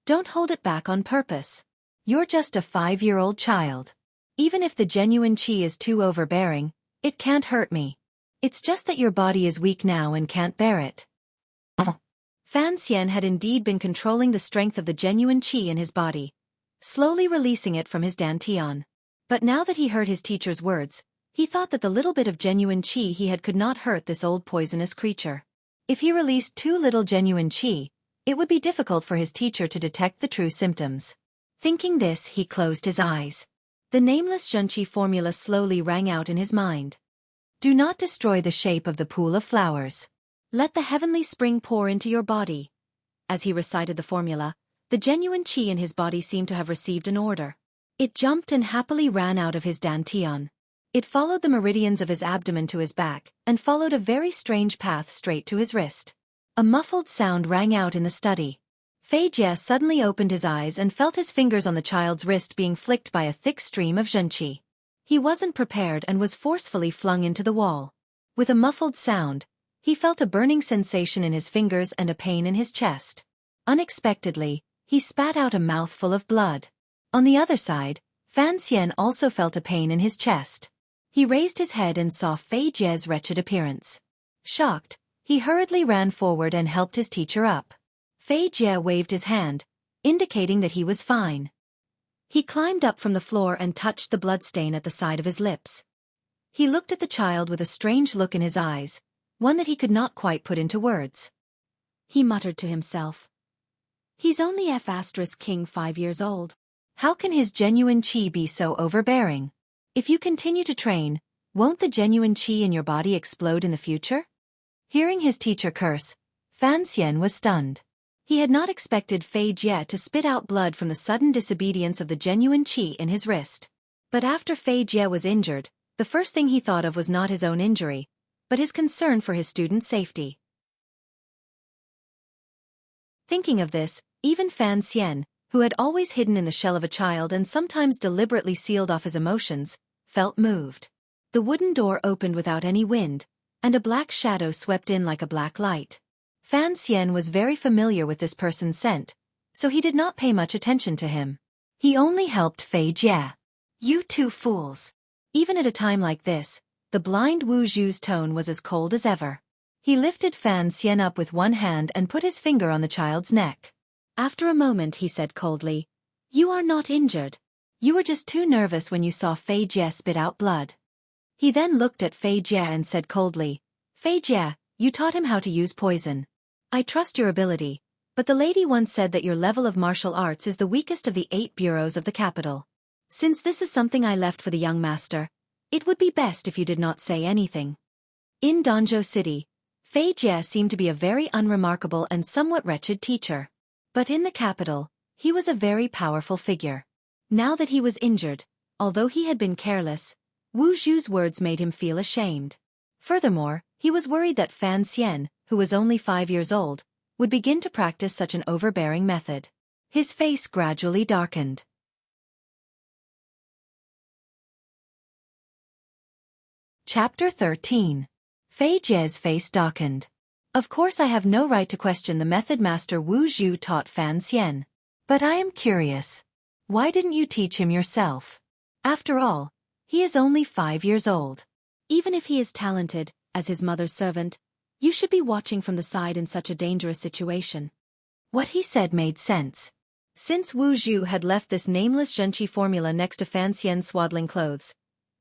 "Don't hold it back on purpose. You're just a 5-year-old child. Even if the genuine qi is too overbearing, it can't hurt me. It's just that your body is weak now and can't bear it." Fan Xian had indeed been controlling the strength of the genuine qi in his body, slowly releasing it from his dantian. But now that he heard his teacher's words, he thought that the little bit of genuine qi he had could not hurt this old poisonous creature. If he released too little genuine qi, it would be difficult for his teacher to detect the true symptoms. Thinking this, he closed his eyes. The nameless Xueqi formula slowly rang out in his mind. Do not destroy the shape of the pool of flowers. Let the heavenly spring pour into your body. As he recited the formula, the genuine qi in his body seemed to have received an order. It jumped and happily ran out of his dantian. It followed the meridians of his abdomen to his back, and followed a very strange path straight to his wrist. A muffled sound rang out in the study. Fei Jie suddenly opened his eyes and felt his fingers on the child's wrist being flicked by a thick stream of Xueqi. He wasn't prepared and was forcefully flung into the wall. With a muffled sound, he felt a burning sensation in his fingers and a pain in his chest. Unexpectedly, he spat out a mouthful of blood. On the other side, Fan Xian also felt a pain in his chest. He raised his head and saw Fei Jie's wretched appearance. Shocked, he hurriedly ran forward and helped his teacher up. Fei Jie waved his hand, indicating that he was fine. He climbed up from the floor and touched the bloodstain at the side of his lips. He looked at the child with a strange look in his eyes, one that he could not quite put into words. He muttered to himself, "He's only King 5 years old. How can his genuine qi be so overbearing? If you continue to train, won't the genuine qi in your body explode in the future?" Hearing his teacher curse, Fan Xian was stunned. He had not expected Fei Jie to spit out blood from the sudden disobedience of the genuine qi in his wrist. But after Fei Jie was injured, the first thing he thought of was not his own injury, but his concern for his student's safety. Thinking of this, even Fan Xian, who had always hidden in the shell of a child and sometimes deliberately sealed off his emotions, felt moved. The wooden door opened without any wind, and a black shadow swept in like a black light. Fan Xian was very familiar with this person's scent, so he did not pay much attention to him. He only helped Fei Jie. "You two fools." Even at a time like this, the blind Wu Zhu's tone was as cold as ever. He lifted Fan Xian up with one hand and put his finger on the child's neck. After a moment he said coldly, "You are not injured. You were just too nervous when you saw Fei Jie spit out blood." He then looked at Fei Jie and said coldly, "Fei Jie, you taught him how to use poison. I trust your ability, but the lady once said that your level of martial arts is the weakest of the 8 bureaus of the capital. Since this is something I left for the young master, it would be best if you did not say anything." In Danzhou City, Fei Jie seemed to be a very unremarkable and somewhat wretched teacher. But in the capital, he was a very powerful figure. Now that he was injured, Although he had been careless, Wu Zhu's words made him feel ashamed. Furthermore, he was worried that Fan Xian, who was only 5 years old, would begin to practice such an overbearing method. His face gradually darkened. Chapter 13. Fei Jie's face darkened. Of course I have no right to question the method Master Wu Zhu taught Fan Xian. But I am curious. Why didn't you teach him yourself? After all, he is only 5 years old. Even if he is talented, as his mother's servant, you should be watching from the side in such a dangerous situation. What he said made sense. Since Wu Zhu had left this nameless Xueqi formula next to Fan Xian's swaddling clothes,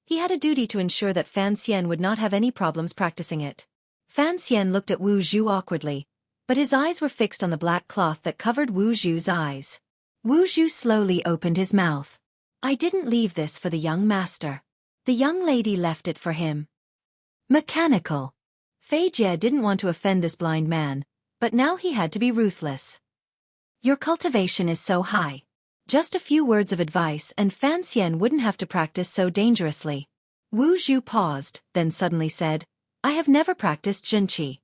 he had a duty to ensure that Fan Xian would not have any problems practicing it. Fan Xian looked at Wu Zhu awkwardly, but his eyes were fixed on the black cloth that covered Wu Zhu's eyes. Wu Zhu slowly opened his mouth. I didn't leave this for the young master. The young lady left it for him. Mechanical. Fei Jie didn't want to offend this blind man, but now he had to be ruthless. Your cultivation is so high. Just a few words of advice and Fan Xian wouldn't have to practice so dangerously. Wu Zhu paused, then suddenly said, I have never practiced Xueqi.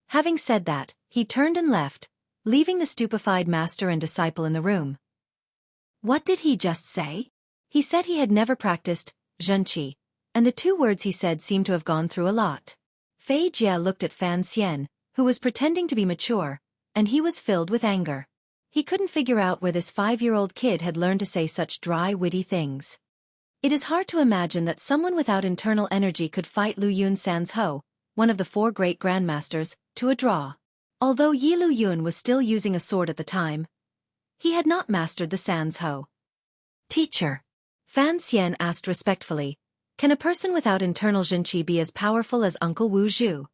Having said that, he turned and left, leaving the stupefied master and disciple in the room. What did he just say? He said he had never practiced Xueqi, and the 2 words he said seemed to have gone through a lot. Fei Jie looked at Fan Xian, who was pretending to be mature, and he was filled with anger. He couldn't figure out where this 5-year-old kid had learned to say such dry, witty things. It is hard to imagine that someone without internal energy could fight Lu Yun San's Ho, one of the 4 great grandmasters, to a draw. Although Yi Lu Yun was still using a sword at the time, he had not mastered the San's Ho. Teacher. Fan Xian asked respectfully, can a person without internal Xueqi be as powerful as Uncle Wu Zhu?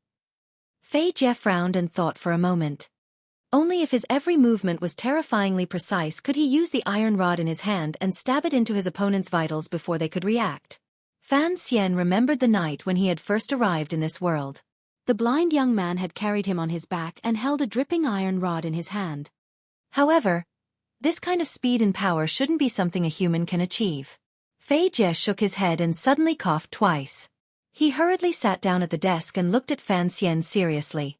Fei Jie frowned and thought for a moment. Only if his every movement was terrifyingly precise could he use the iron rod in his hand and stab it into his opponent's vitals before they could react. Fan Xian remembered the night when he had first arrived in this world. The blind young man had carried him on his back and held a dripping iron rod in his hand. However, this kind of speed and power shouldn't be something a human can achieve. Fei Jie shook his head and suddenly coughed twice. He hurriedly sat down at the desk and looked at Fan Xian seriously.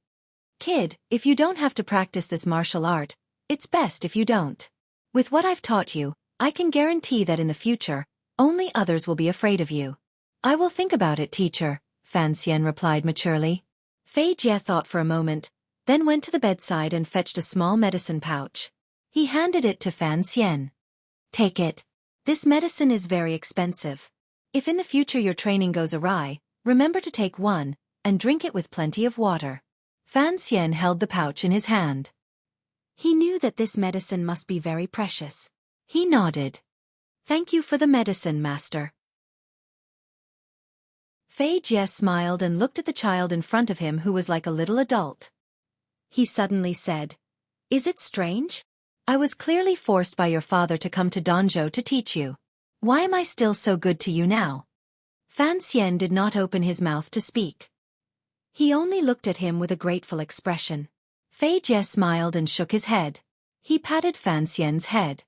Kid, if you don't have to practice this martial art, it's best if you don't. With what I've taught you, I can guarantee that in the future, only others will be afraid of you. I will think about it, teacher, Fan Xian replied maturely. Fei Jie thought for a moment, then went to the bedside and fetched a small medicine pouch. He handed it to Fan Xian. Take it. This medicine is very expensive. If in the future your training goes awry, remember to take one, and drink it with plenty of water. Fan Xian held the pouch in his hand. He knew that this medicine must be very precious. He nodded. Thank you for the medicine, master. Fei Jie smiled and looked at the child in front of him who was like a little adult. He suddenly said, Is it strange? I was clearly forced by your father to come to Danzhou to teach you. Why am I still so good to you now? Fan Xian did not open his mouth to speak. He only looked at him with a grateful expression. Fei Jie smiled and shook his head. He patted Fan Xian's head.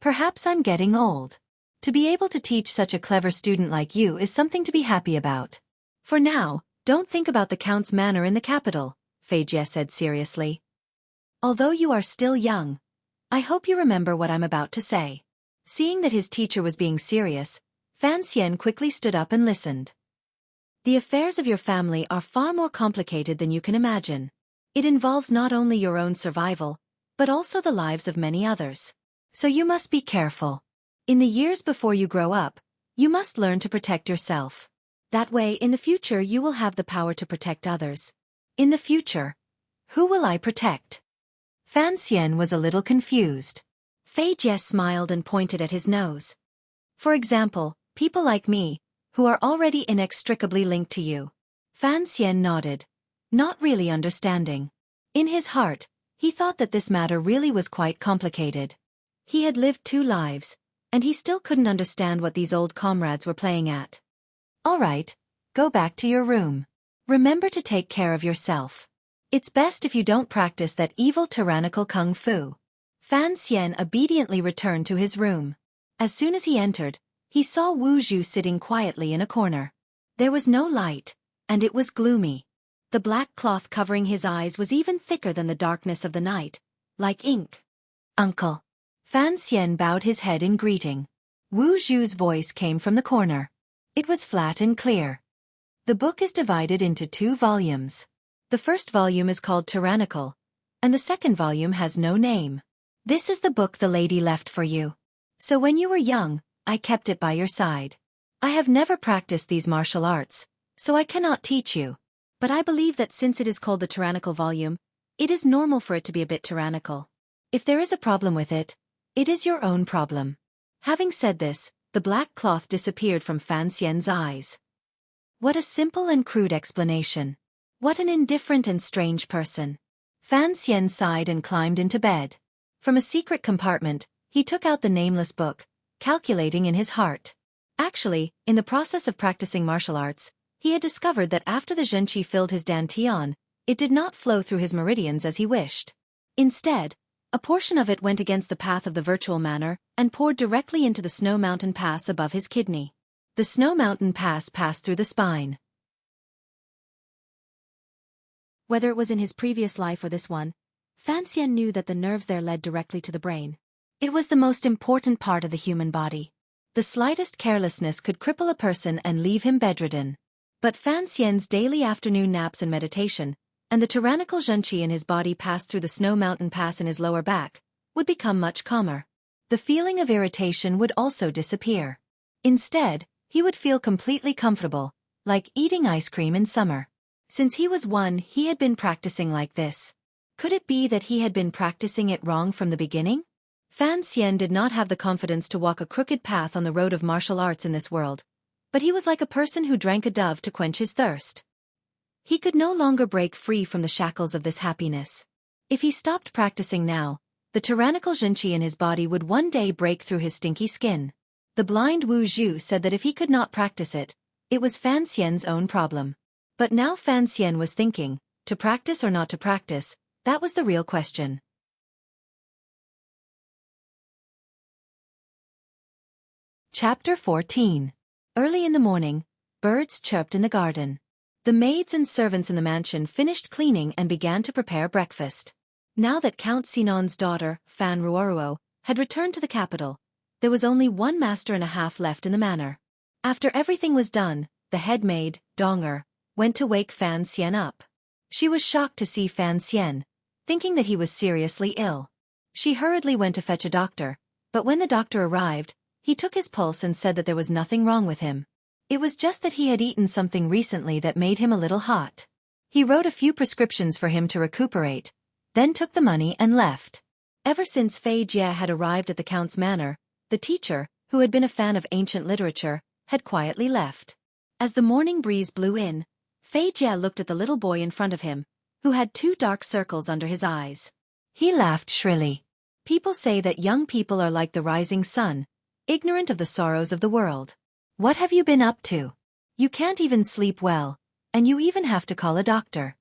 Perhaps I'm getting old. To be able to teach such a clever student like you is something to be happy about. For now, don't think about the Count's manor in the capital, Fei Jie said seriously. Although you are still young, I hope you remember what I'm about to say. Seeing that his teacher was being serious, Fan Xian quickly stood up and listened. The affairs of your family are far more complicated than you can imagine. It involves not only your own survival, but also the lives of many others. So you must be careful. In the years before you grow up, you must learn to protect yourself. That way, in the future you will have the power to protect others. In the future, who will I protect? Fan Xian was a little confused. Fei Jie smiled and pointed at his nose. For example, people like me, who are already inextricably linked to you. Fan Xian nodded, not really understanding. In his heart, he thought that this matter really was quite complicated. He had lived 2 lives, and he still couldn't understand what these old comrades were playing at. All right, go back to your room. Remember to take care of yourself. It's best if you don't practice that evil tyrannical kung fu. Fan Xian obediently returned to his room. As soon as he entered, He saw Wu Zhu sitting quietly in a corner. There was no light, and it was gloomy. The black cloth covering his eyes was even thicker than the darkness of the night, like ink. "Uncle." Fan Xian bowed his head in greeting. Wu Zhu's voice came from the corner. It was flat and clear. The book is divided into 2 volumes. The first volume is called Tyrannical, and the second volume has no name. This is the book the lady left for you. So when you were young, I kept it by your side. I have never practiced these martial arts, so I cannot teach you. But I believe that since it is called the Tyrannical volume, it is normal for it to be a bit tyrannical. If there is a problem with it, it is your own problem. Having said this, the black cloth disappeared from Fan Xian's eyes. What a simple and crude explanation. What an indifferent and strange person. Fan Xian sighed and climbed into bed. From a secret compartment, he took out the nameless book, calculating in his heart. Actually, in the process of practicing martial arts, he had discovered that after the zhenqi filled his dantian, it did not flow through his meridians as he wished. Instead, a portion of it went against the path of the virtual manner and poured directly into the snow mountain pass above his kidney. The snow mountain pass passed through the spine. Whether it was in his previous life or this one, Fan Xian knew that the nerves there led directly to the brain. It was the most important part of the human body. The slightest carelessness could cripple a person and leave him bedridden. But Fan Xian's daily afternoon naps and meditation, and the tyrannical zhenqi in his body passed through the snow mountain pass in his lower back, would become much calmer. The feeling of irritation would also disappear. Instead, he would feel completely comfortable, like eating ice cream in summer. Since he was 1, he had been practicing like this. Could it be that he had been practicing it wrong from the beginning? Fan Xian did not have the confidence to walk a crooked path on the road of martial arts in this world, but he was like a person who drank a dove to quench his thirst. He could no longer break free from the shackles of this happiness. If he stopped practicing now, the tyrannical zhenqi in his body would one day break through his stinky skin. The blind Wu Zhu said that if he could not practice it, it was Fan Xian's own problem. But now Fan Xian was thinking, to practice or not to practice, that was the real question. Chapter 14. Early in the morning, birds chirped in the garden. The maids and servants in the mansion finished cleaning and began to prepare breakfast. Now that Count Sinon's daughter, Fan Ruoruo, had returned to the capital, there was only 1 master and a half left in the manor. After everything was done, the head maid, Donger, went to wake Fan Xian up. She was shocked to see Fan Xian, thinking that he was seriously ill. She hurriedly went to fetch a doctor, but when the doctor arrived, he took his pulse and said that there was nothing wrong with him. It was just that he had eaten something recently that made him a little hot. He wrote a few prescriptions for him to recuperate, then took the money and left. Ever since Fei Jie had arrived at the Count's manor, the teacher, who had been a fan of ancient literature, had quietly left. As the morning breeze blew in, Fei Jie looked at the little boy in front of him, who had 2 dark circles under his eyes. He laughed shrilly. People say that young people are like the rising sun, ignorant of the sorrows of the world. What have you been up to? You can't even sleep well, and you even have to call a doctor.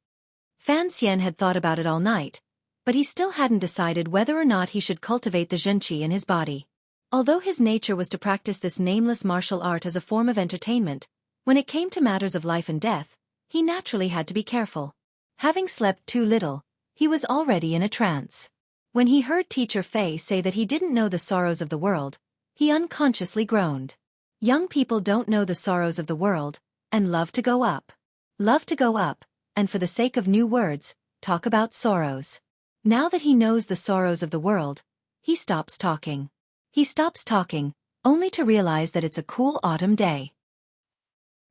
Fan Xian had thought about it all night, but he still hadn't decided whether or not he should cultivate the zhenqi in his body. Although his nature was to practice this nameless martial art as a form of entertainment, when it came to matters of life and death, he naturally had to be careful. Having slept too little, he was already in a trance. When he heard Teacher Fei say that he didn't know the sorrows of the world, he unconsciously groaned. Young people don't know the sorrows of the world, and love to go up. Love to go up, and for the sake of new words, talk about sorrows. Now that he knows the sorrows of the world, he stops talking. He stops talking, only to realize that it's a cool autumn day.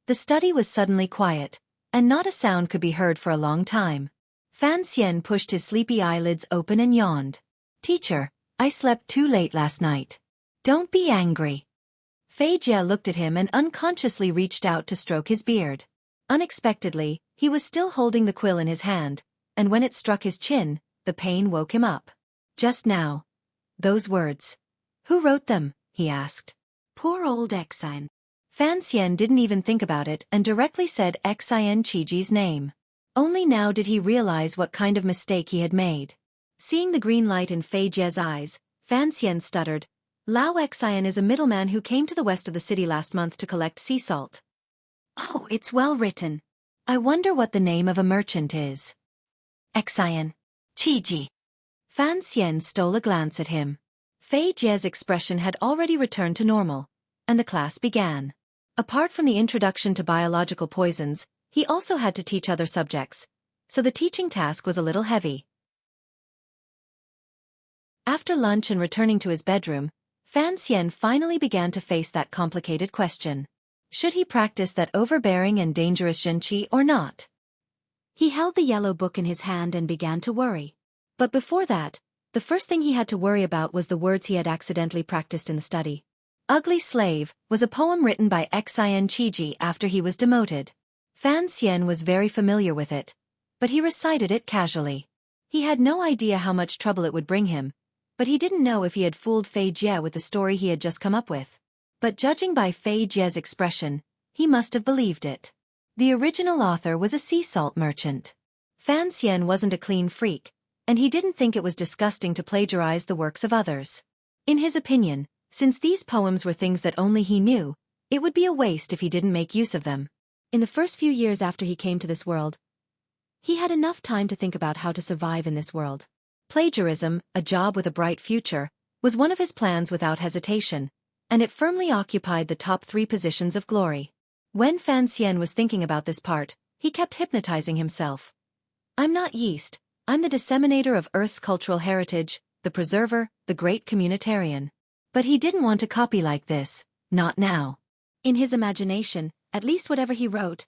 The study was suddenly quiet, and not a sound could be heard for a long time. Fan Xian pushed his sleepy eyelids open and yawned. Teacher, I slept too late last night. Don't be angry. Fei Jie looked at him and unconsciously reached out to stroke his beard. Unexpectedly, he was still holding the quill in his hand, and when it struck his chin, the pain woke him up. Just now. Those words. Who wrote them? He asked. Poor old Xin. Fan Xian didn't even think about it and directly said Xin Qiji's name. Only now did he realize what kind of mistake he had made. Seeing the green light in Fei Jie's eyes, Fan Xian stuttered, Lao Xian is a middleman who came to the west of the city last month to collect sea salt. Oh, it's well written. I wonder what the name of a merchant is. Xian. Qiji. Fan Xian stole a glance at him. Fei Jie's expression had already returned to normal, and the class began. Apart from the introduction to biological poisons, he also had to teach other subjects, so the teaching task was a little heavy. After lunch and returning to his bedroom, Fan Xian finally began to face that complicated question. Should he practice that overbearing and dangerous Xueqi or not? He held the yellow book in his hand and began to worry. But before that, the first thing he had to worry about was the words he had accidentally practiced in the study. Ugly Slave was a poem written by Xian Qiji after he was demoted. Fan Xian was very familiar with it, but he recited it casually. He had no idea how much trouble it would bring him, but he didn't know if he had fooled Fei Jie with the story he had just come up with. But judging by Fei Jie's expression, he must have believed it. The original author was a sea salt merchant. Fan Xian wasn't a clean freak, and he didn't think it was disgusting to plagiarize the works of others. In his opinion, since these poems were things that only he knew, it would be a waste if he didn't make use of them. In the first few years after he came to this world, he had enough time to think about how to survive in this world. Plagiarism, a job with a bright future, was one of his plans without hesitation, and it firmly occupied the top 3 positions of glory. When Fan Xian was thinking about this part, he kept hypnotizing himself. I'm not yeast, I'm the disseminator of Earth's cultural heritage, the preserver, the great communitarian. But he didn't want to copy like this, not now. In his imagination, at least whatever he wrote,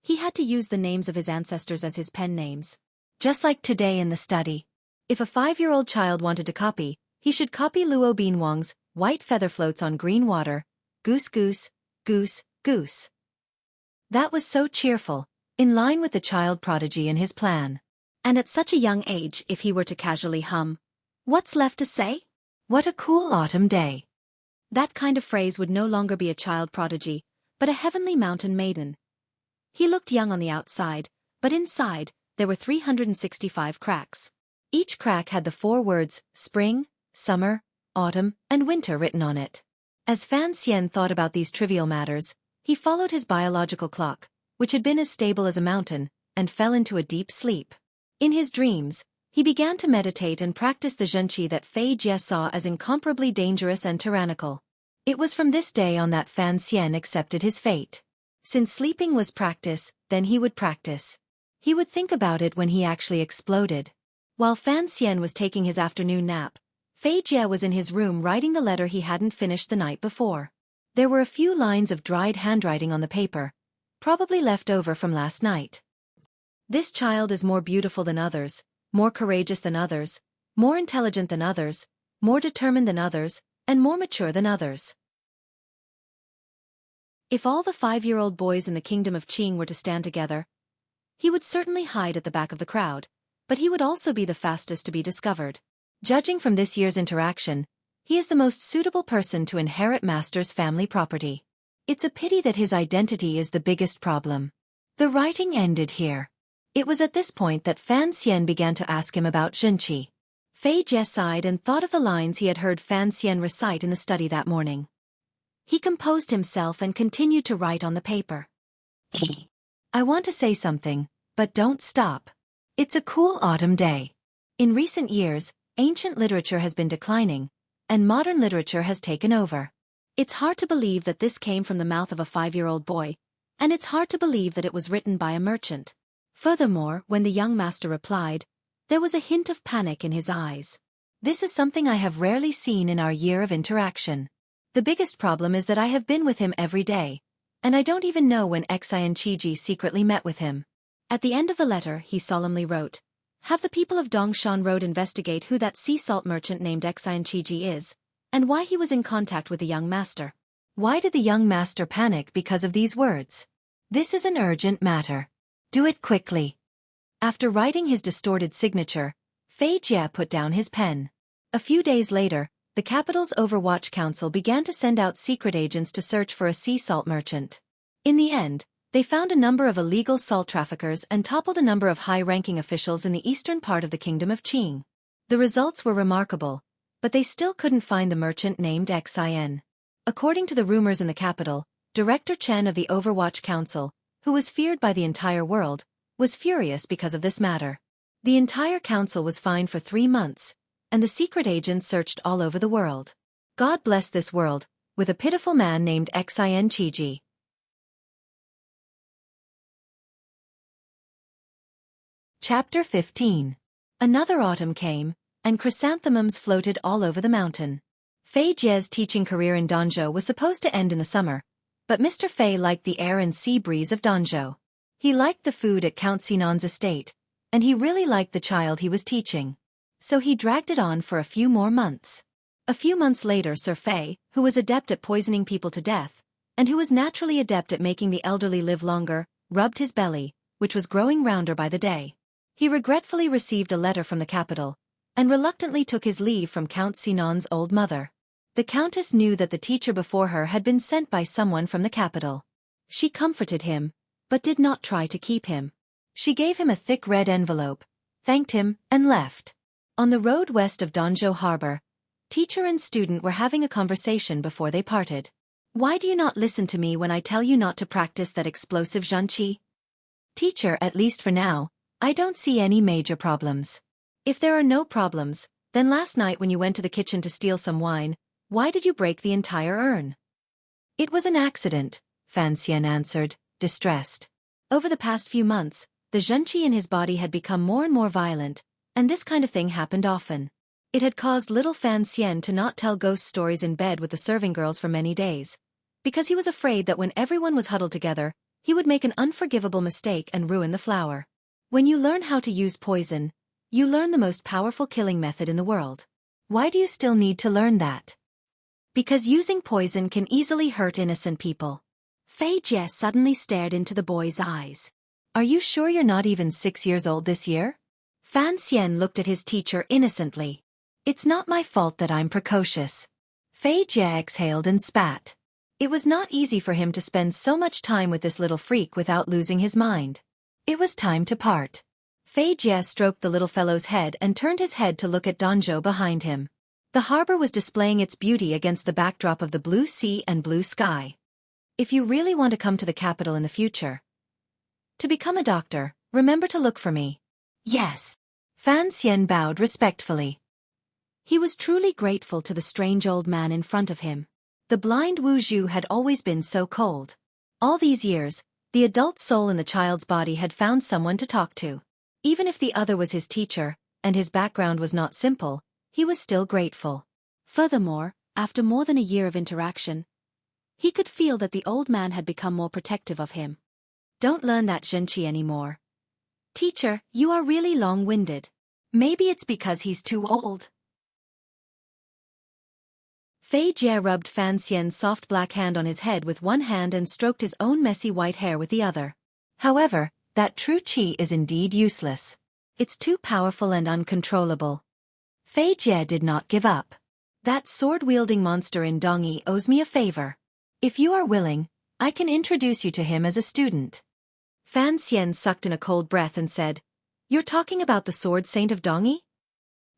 he had to use the names of his ancestors as his pen names. Just like today in the study. If a 5-year-old child wanted to copy, he should copy Luo Bianwang's White Feather Floats on Green Water, Goose Goose, Goose, Goose. That was so cheerful, in line with the child prodigy in his plan. And at such a young age, if he were to casually hum, "What's left to say? What a cool autumn day." That kind of phrase would no longer be a child prodigy, but a heavenly mountain maiden. He looked young on the outside, but inside, there were 365 cracks. Each crack had the 4 words, spring, summer, autumn, and winter written on it. As Fan Xian thought about these trivial matters, he followed his biological clock, which had been as stable as a mountain, and fell into a deep sleep. In his dreams, he began to meditate and practice the Xueqi that Fei Jie saw as incomparably dangerous and tyrannical. It was from this day on that Fan Xian accepted his fate. Since sleeping was practice, then he would practice. He would think about it when he actually exploded. While Fan Xian was taking his afternoon nap, Fei Jie was in his room writing the letter he hadn't finished the night before. There were a few lines of dried handwriting on the paper, probably left over from last night. This child is more beautiful than others, more courageous than others, more intelligent than others, more determined than others, and more mature than others. If all the 5-year-old boys in the kingdom of Qing were to stand together, he would certainly hide at the back of the crowd, but he would also be the fastest to be discovered. Judging from this year's interaction, he is the most suitable person to inherit Master's family property. It's a pity that his identity is the biggest problem. The writing ended here. It was at this point that Fan Xian began to ask him about Xueqi. Fei Jie sighed and thought of the lines he had heard Fan Xian recite in the study that morning. He composed himself and continued to write on the paper. I want to say something, but don't stop. It's a cool autumn day. In recent years, ancient literature has been declining, and modern literature has taken over. It's hard to believe that this came from the mouth of a 5-year-old boy, and it's hard to believe that it was written by a merchant. Furthermore, when the young master replied, there was a hint of panic in his eyes. This is something I have rarely seen in our year of interaction. The biggest problem is that I have been with him every day, and I don't even know when Xian Qiji secretly met with him. At the end of the letter, he solemnly wrote, "Have the people of Dongshan Road investigate who that sea salt merchant named Xian Qiji is, and why he was in contact with the young master." Why did the young master panic because of these words? This is an urgent matter. Do it quickly. After writing his distorted signature, Fei Jie put down his pen. A few days later, the capital's Overwatch Council began to send out secret agents to search for a sea salt merchant. In the end, they found a number of illegal salt traffickers and toppled a number of high-ranking officials in the eastern part of the kingdom of Qing. The results were remarkable, but they still couldn't find the merchant named Xin. According to the rumors in the capital, Director Chen of the Overwatch Council, who was feared by the entire world, was furious because of this matter. The entire council was fined for 3 months, and the secret agents searched all over the world. God bless this world, with a pitiful man named Xin Xueqi. Chapter 15. Another autumn came, and chrysanthemums floated all over the mountain. Fei Jie's teaching career in Danzhou was supposed to end in the summer, but Mr. Fei liked the air and sea breeze of Danzhou. He liked the food at Count Sinan's estate, and he really liked the child he was teaching. So he dragged it on for a few more months. A few months later, Sir Fei, who was adept at poisoning people to death, and who was naturally adept at making the elderly live longer, rubbed his belly, which was growing rounder by the day. He regretfully received a letter from the capital, and reluctantly took his leave from Count Sinan's old mother. The countess knew that the teacher before her had been sent by someone from the capital. She comforted him, but did not try to keep him. She gave him a thick red envelope, thanked him, and left. On the road west of Danzhou Harbor, teacher and student were having a conversation before they parted. Why do you not listen to me when I tell you not to practice that explosive Xueqi? Teacher, at least for now, I don't see any major problems. If there are no problems, then last night when you went to the kitchen to steal some wine, why did you break the entire urn? It was an accident, Fan Xian answered, distressed. Over the past few months, the Xueqi in his body had become more and more violent, and this kind of thing happened often. It had caused little Fan Xian to not tell ghost stories in bed with the serving girls for many days, because he was afraid that when everyone was huddled together, he would make an unforgivable mistake and ruin the flower. When you learn how to use poison, you learn the most powerful killing method in the world. Why do you still need to learn that? Because using poison can easily hurt innocent people. Fei Jie suddenly stared into the boy's eyes. Are you sure you're not even 6 years old this year? Fan Xian looked at his teacher innocently. It's not my fault that I'm precocious. Fei Jie exhaled and spat. It was not easy for him to spend so much time with this little freak without losing his mind. It was time to part. Fei Jie stroked the little fellow's head and turned his head to look at Danzhou behind him. The harbor was displaying its beauty against the backdrop of the blue sea and blue sky. If you really want to come to the capital in the future, to become a doctor, remember to look for me. Yes. Fan Xian bowed respectfully. He was truly grateful to the strange old man in front of him. The blind Wu Zhu had always been so cold. All these years, the adult soul in the child's body had found someone to talk to. Even if the other was his teacher, and his background was not simple, he was still grateful. Furthermore, after more than a year of interaction, he could feel that the old man had become more protective of him. Don't learn that Xueqi anymore. Teacher, you are really long-winded. Maybe it's because he's too old. Fei Jie rubbed Fan Xian's soft black hand on his head with one hand and stroked his own messy white hair with the other. However, that true qi is indeed useless. It's too powerful and uncontrollable. Fei Jie did not give up. That sword-wielding monster in Dongyi owes me a favor. If you are willing, I can introduce you to him as a student. Fan Xian sucked in a cold breath and said, You're talking about the sword saint of Dongyi?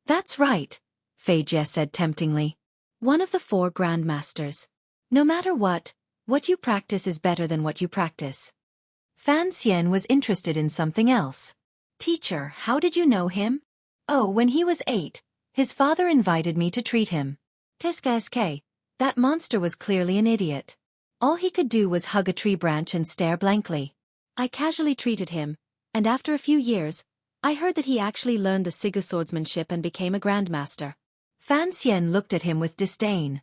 That's right, Fei Jie said temptingly. One of the 4 grandmasters. No matter what you practice is better than what you practice. Fan Xian was interested in something else. Teacher, how did you know him? Oh, when he was 8, his father invited me to treat him. Tiska, that monster was clearly an idiot. All he could do was hug a tree branch and stare blankly. I casually treated him, and after a few years, I heard that he actually learned the Sigu swordsmanship and became a grandmaster. Fan Xian looked at him with disdain.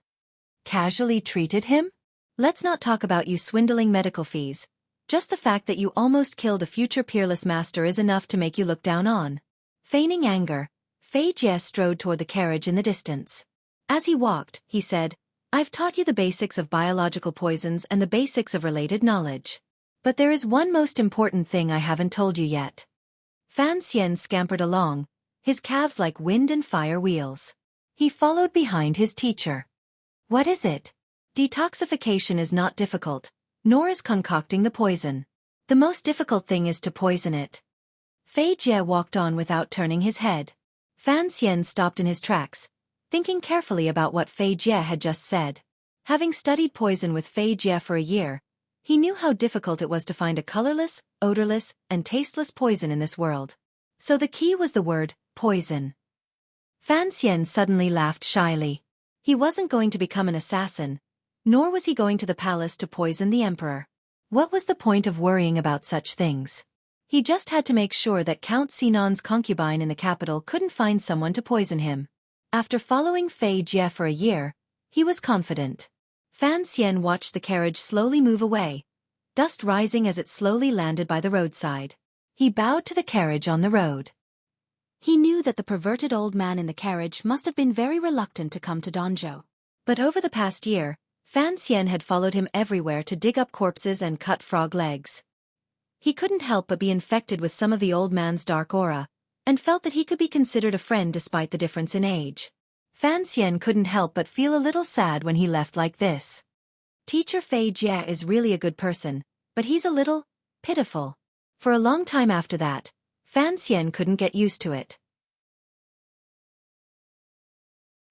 Casually treated him? Let's not talk about you swindling medical fees. Just the fact that you almost killed a future peerless master is enough to make you look down on. Feigning anger, Fei Jie strode toward the carriage in the distance. As he walked, he said, I've taught you the basics of biological poisons and the basics of related knowledge. But there is one most important thing I haven't told you yet. Fan Xian scampered along, his calves like wind and fire wheels. He followed behind his teacher. What is it? Detoxification is not difficult, nor is concocting the poison. The most difficult thing is to poison it. Fei Jie walked on without turning his head. Fan Xian stopped in his tracks, thinking carefully about what Fei Jie had just said. Having studied poison with Fei Jie for a year, he knew how difficult it was to find a colorless, odorless, and tasteless poison in this world. So the key was the word, poison. Fan Xian suddenly laughed shyly. He wasn't going to become an assassin, nor was he going to the palace to poison the emperor. What was the point of worrying about such things? He just had to make sure that Count Sinan's concubine in the capital couldn't find someone to poison him. After following Fei Jie for a year, he was confident. Fan Xian watched the carriage slowly move away, dust rising as it slowly landed by the roadside. He bowed to the carriage on the road. He knew that the perverted old man in the carriage must have been very reluctant to come to Danzhou. But over the past year, Fan Xian had followed him everywhere to dig up corpses and cut frog legs. He couldn't help but be infected with some of the old man's dark aura, and felt that he could be considered a friend despite the difference in age. Fan Xian couldn't help but feel a little sad when he left like this. Teacher Fei Jie is really a good person, but he's a little pitiful. For a long time after that, Fan Xian couldn't get used to it.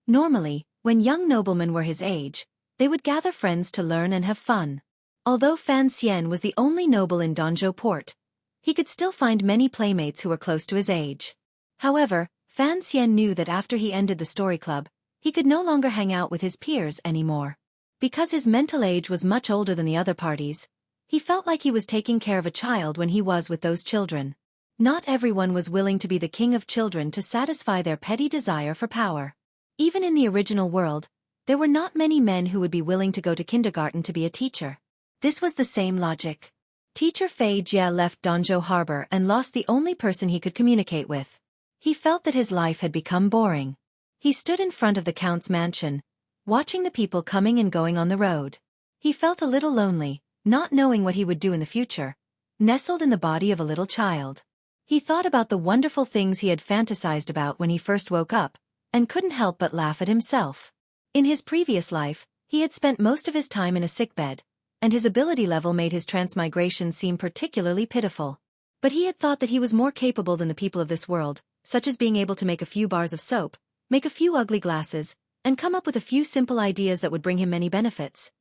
Normally, when young noblemen were his age, they would gather friends to learn and have fun. Although Fan Xian was the only noble in Danzhou port, he could still find many playmates who were close to his age. However, Fan Xian knew that after he ended the story club, he could no longer hang out with his peers anymore. Because his mental age was much older than the other parties, he felt like he was taking care of a child when he was with those children. Not everyone was willing to be the king of children to satisfy their petty desire for power. Even in the original world, there were not many men who would be willing to go to kindergarten to be a teacher. This was the same logic. Teacher Fei Jie left Danzhou harbor and lost the only person he could communicate with. He felt that his life had become boring. He stood in front of the count's mansion, watching the people coming and going on the road. He felt a little lonely, not knowing what he would do in the future, nestled in the body of a little child. He thought about the wonderful things he had fantasized about when he first woke up, and couldn't help but laugh at himself. In his previous life, he had spent most of his time in a sickbed, and his ability level made his transmigration seem particularly pitiful. But he had thought that he was more capable than the people of this world, such as being able to make a few bars of soap, make a few ugly glasses, and come up with a few simple ideas that would bring him many benefits.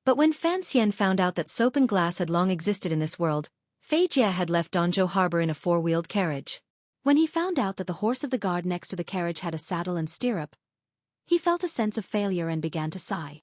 But when Fan Xian found out that soap and glass had long existed in this world, Fei Jie had left Danzhou harbor in a four-wheeled carriage. When he found out that the horse of the guard next to the carriage had a saddle and stirrup, he felt a sense of failure and began to sigh.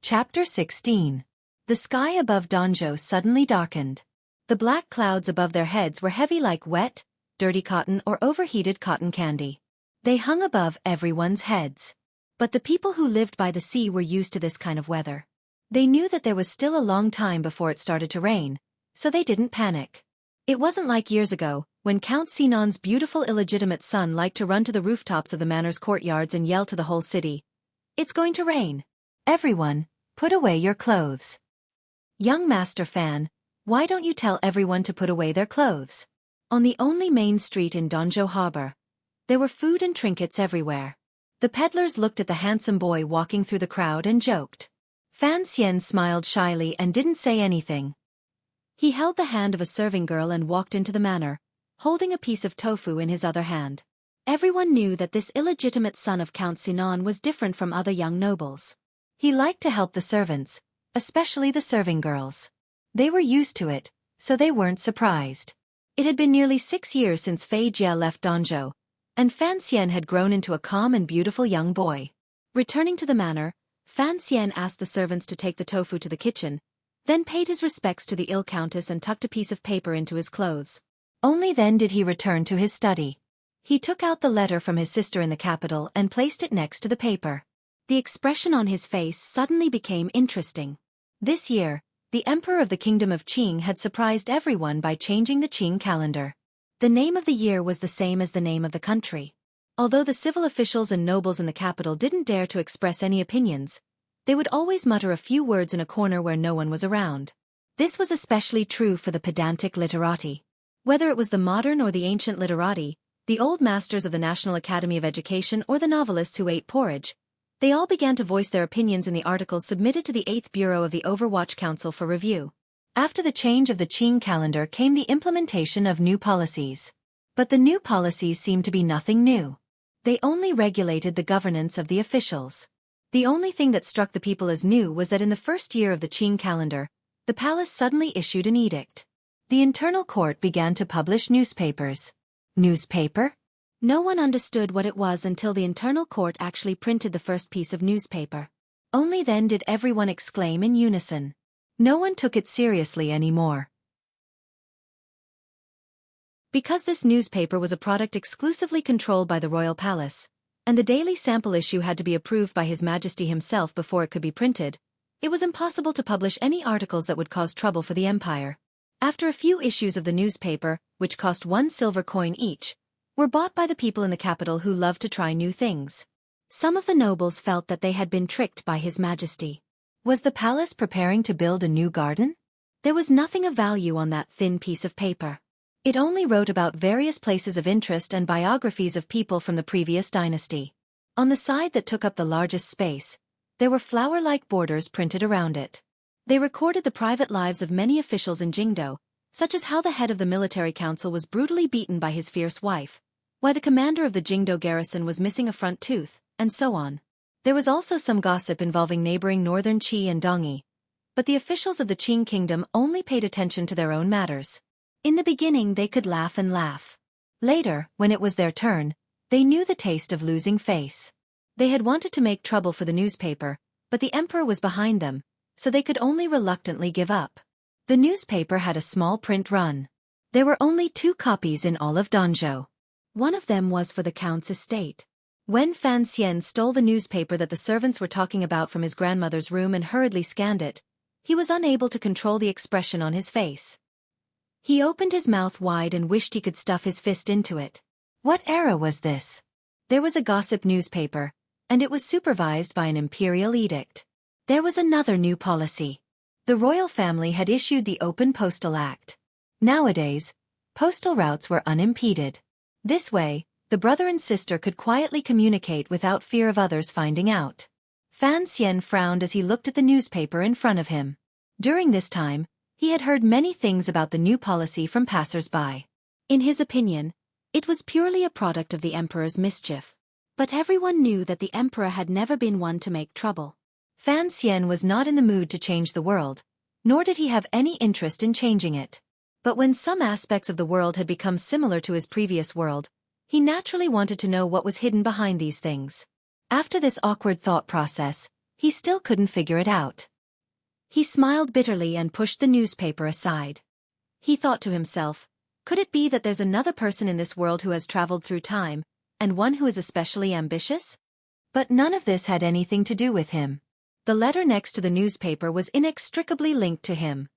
Chapter 16. The sky above Danzhou suddenly darkened. The black clouds above their heads were heavy like wet, dirty cotton or overheated cotton candy. They hung above everyone's heads. But the people who lived by the sea were used to this kind of weather. They knew that there was still a long time before it started to rain, so they didn't panic. It wasn't like years ago, when Count Sinan's beautiful illegitimate son liked to run to the rooftops of the manor's courtyards and yell to the whole city, "It's going to rain. Everyone, put away your clothes." Young Master Fan, why don't you tell everyone to put away their clothes? On the only main street in Danzhou harbor, there were food and trinkets everywhere. The peddlers looked at the handsome boy walking through the crowd and joked. Fan Xian smiled shyly and didn't say anything. He held the hand of a serving girl and walked into the manor, holding a piece of tofu in his other hand. Everyone knew that this illegitimate son of Count Sinan was different from other young nobles. He liked to help the servants, especially the serving girls. They were used to it, so they weren't surprised. It had been nearly 6 years since Fei Jie left Danzhou, and Fan Xian had grown into a calm and beautiful young boy. Returning to the manor, Fan Xian asked the servants to take the tofu to the kitchen, then paid his respects to the ill countess and tucked a piece of paper into his clothes. Only then did he return to his study. He took out the letter from his sister in the capital and placed it next to the paper. The expression on his face suddenly became interesting. This year, the emperor of the kingdom of Qing had surprised everyone by changing the Qing calendar. The name of the year was the same as the name of the country. Although the civil officials and nobles in the capital didn't dare to express any opinions, they would always mutter a few words in a corner where no one was around. This was especially true for the pedantic literati. Whether it was the modern or the ancient literati, the old masters of the National Academy of Education or the novelists who ate porridge, they all began to voice their opinions in the articles submitted to the 8th Bureau of the Overwatch Council for review. After the change of the Qing calendar came the implementation of new policies. But the new policies seemed to be nothing new. They only regulated the governance of the officials. The only thing that struck the people as new was that in the first year of the Qing calendar, the palace suddenly issued an edict. The internal court began to publish newspapers. Newspaper? No one understood what it was until the internal court actually printed the first piece of newspaper. Only then did everyone exclaim in unison. No one took it seriously anymore. Because this newspaper was a product exclusively controlled by the royal palace, and the daily sample issue had to be approved by His Majesty himself before it could be printed, it was impossible to publish any articles that would cause trouble for the empire. After a few issues of the newspaper, which cost 1 silver coin each, were bought by the people in the capital who loved to try new things. Some of the nobles felt that they had been tricked by His Majesty. Was the palace preparing to build a new garden? There was nothing of value on that thin piece of paper. It only wrote about various places of interest and biographies of people from the previous dynasty. On the side that took up the largest space, there were flower-like borders printed around it. They recorded the private lives of many officials in Jingdo, such as how the head of the military council was brutally beaten by his fierce wife, why the commander of the Jingdo garrison was missing a front tooth, and so on. There was also some gossip involving neighboring northern Qi and Dongyi, but the officials of the Qing kingdom only paid attention to their own matters. In the beginning they could laugh and laugh. Later, when it was their turn, they knew the taste of losing face. They had wanted to make trouble for the newspaper, but the emperor was behind them, so they could only reluctantly give up. The newspaper had a small print run. There were only 2 copies in all of Danzhou. One of them was for the count's estate. When Fan Xian stole the newspaper that the servants were talking about from his grandmother's room and hurriedly scanned it, he was unable to control the expression on his face. He opened his mouth wide and wished he could stuff his fist into it. What era was this? There was a gossip newspaper, and it was supervised by an imperial edict. There was another new policy. The royal family had issued the Open Postal Act. Nowadays, postal routes were unimpeded. This way, the brother and sister could quietly communicate without fear of others finding out. Fan Xian frowned as he looked at the newspaper in front of him. During this time, he had heard many things about the new policy from passers-by. In his opinion, it was purely a product of the emperor's mischief. But everyone knew that the emperor had never been one to make trouble. Fan Xian was not in the mood to change the world, nor did he have any interest in changing it. But when some aspects of the world had become similar to his previous world, he naturally wanted to know what was hidden behind these things. After this awkward thought process, he still couldn't figure it out. He smiled bitterly and pushed the newspaper aside. He thought to himself, could it be that there's another person in this world who has traveled through time, and one who is especially ambitious? But none of this had anything to do with him. The letter next to the newspaper was inextricably linked to him.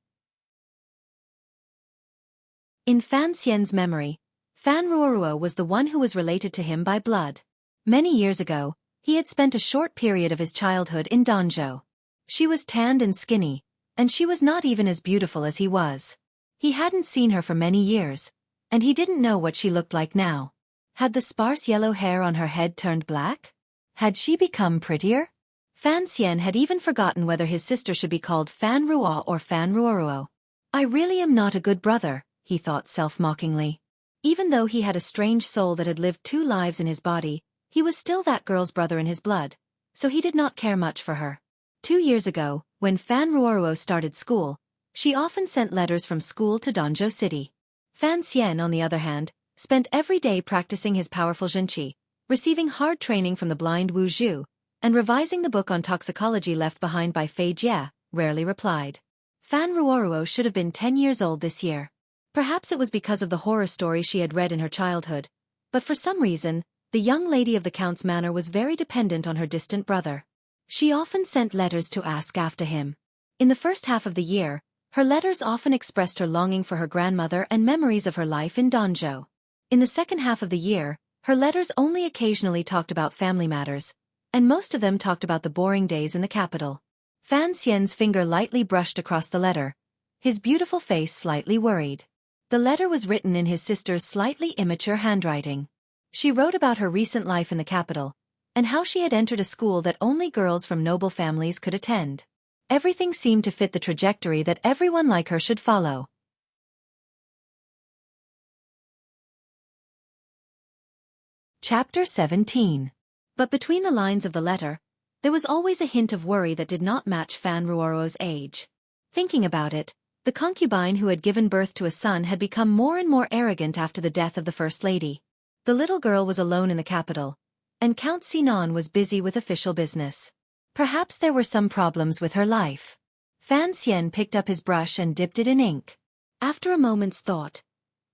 In Fan Xian's memory, Fan Ruoruo was the one who was related to him by blood. Many years ago, he had spent a short period of his childhood in Danzhou. She was tanned and skinny, and she was not even as beautiful as he was. He hadn't seen her for many years, and he didn't know what she looked like now. Had the sparse yellow hair on her head turned black? Had she become prettier? Fan Xian had even forgotten whether his sister should be called Fan Ruo or Fan Ruoruo. I really am not a good brother, he thought self-mockingly. Even though he had a strange soul that had lived 2 lives in his body, he was still that girl's brother in his blood, so he did not care much for her. 2 years ago, when Fan Ruoruo started school, she often sent letters from school to Danzhou City. Fan Xian, on the other hand, spent every day practicing his powerful Xueqi, receiving hard training from the blind Wu Zhu, and revising the book on toxicology left behind by Fei Jie, rarely replied. Fan Ruoruo should have been 10 years old this year. Perhaps it was because of the horror stories she had read in her childhood, but for some reason, the young lady of the Count's manor was very dependent on her distant brother. She often sent letters to ask after him. In the first half of the year, her letters often expressed her longing for her grandmother and memories of her life in Danzhou. In the second half of the year, her letters only occasionally talked about family matters, and most of them talked about the boring days in the capital. Fan Xian's finger lightly brushed across the letter, his beautiful face slightly worried. The letter was written in his sister's slightly immature handwriting. She wrote about her recent life in the capital, and how she had entered a school that only girls from noble families could attend. Everything seemed to fit the trajectory that everyone like her should follow. Chapter 17. But between the lines of the letter, there was always a hint of worry that did not match Fan Ruoro's age. Thinking about it, the concubine who had given birth to a son had become more and more arrogant after the death of the First Lady. The little girl was alone in the capital, and Count Sinon was busy with official business. Perhaps there were some problems with her life. Fan Xian picked up his brush and dipped it in ink. After a moment's thought,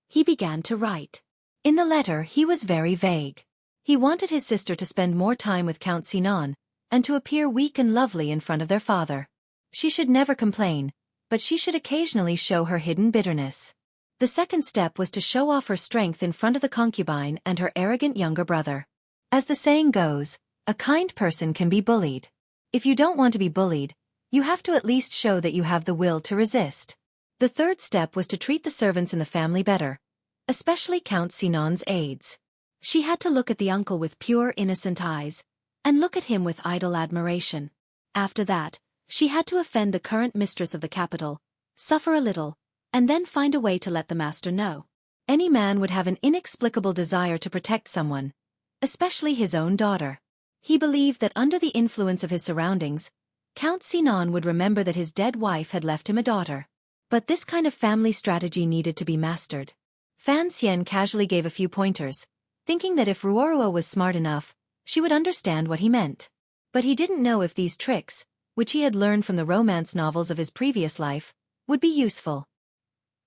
he began to write. In the letter he was very vague. He wanted his sister to spend more time with Count Sinon, and to appear weak and lovely in front of their father. She should never complain, but she should occasionally show her hidden bitterness. The second step was to show off her strength in front of the concubine and her arrogant younger brother. As the saying goes, a kind person can be bullied. If you don't want to be bullied, you have to at least show that you have the will to resist. The third step was to treat the servants in the family better, especially Count Sinon's aides. She had to look at the uncle with pure innocent eyes, and look at him with idle admiration. After that, she had to offend the current mistress of the capital, suffer a little, and then find a way to let the master know. Any man would have an inexplicable desire to protect someone, especially his own daughter. He believed that under the influence of his surroundings, Count Sinon would remember that his dead wife had left him a daughter. But this kind of family strategy needed to be mastered. Fan Xian casually gave a few pointers, thinking that if Ruoruo was smart enough, she would understand what he meant. But he didn't know if these tricks, which he had learned from the romance novels of his previous life, would be useful.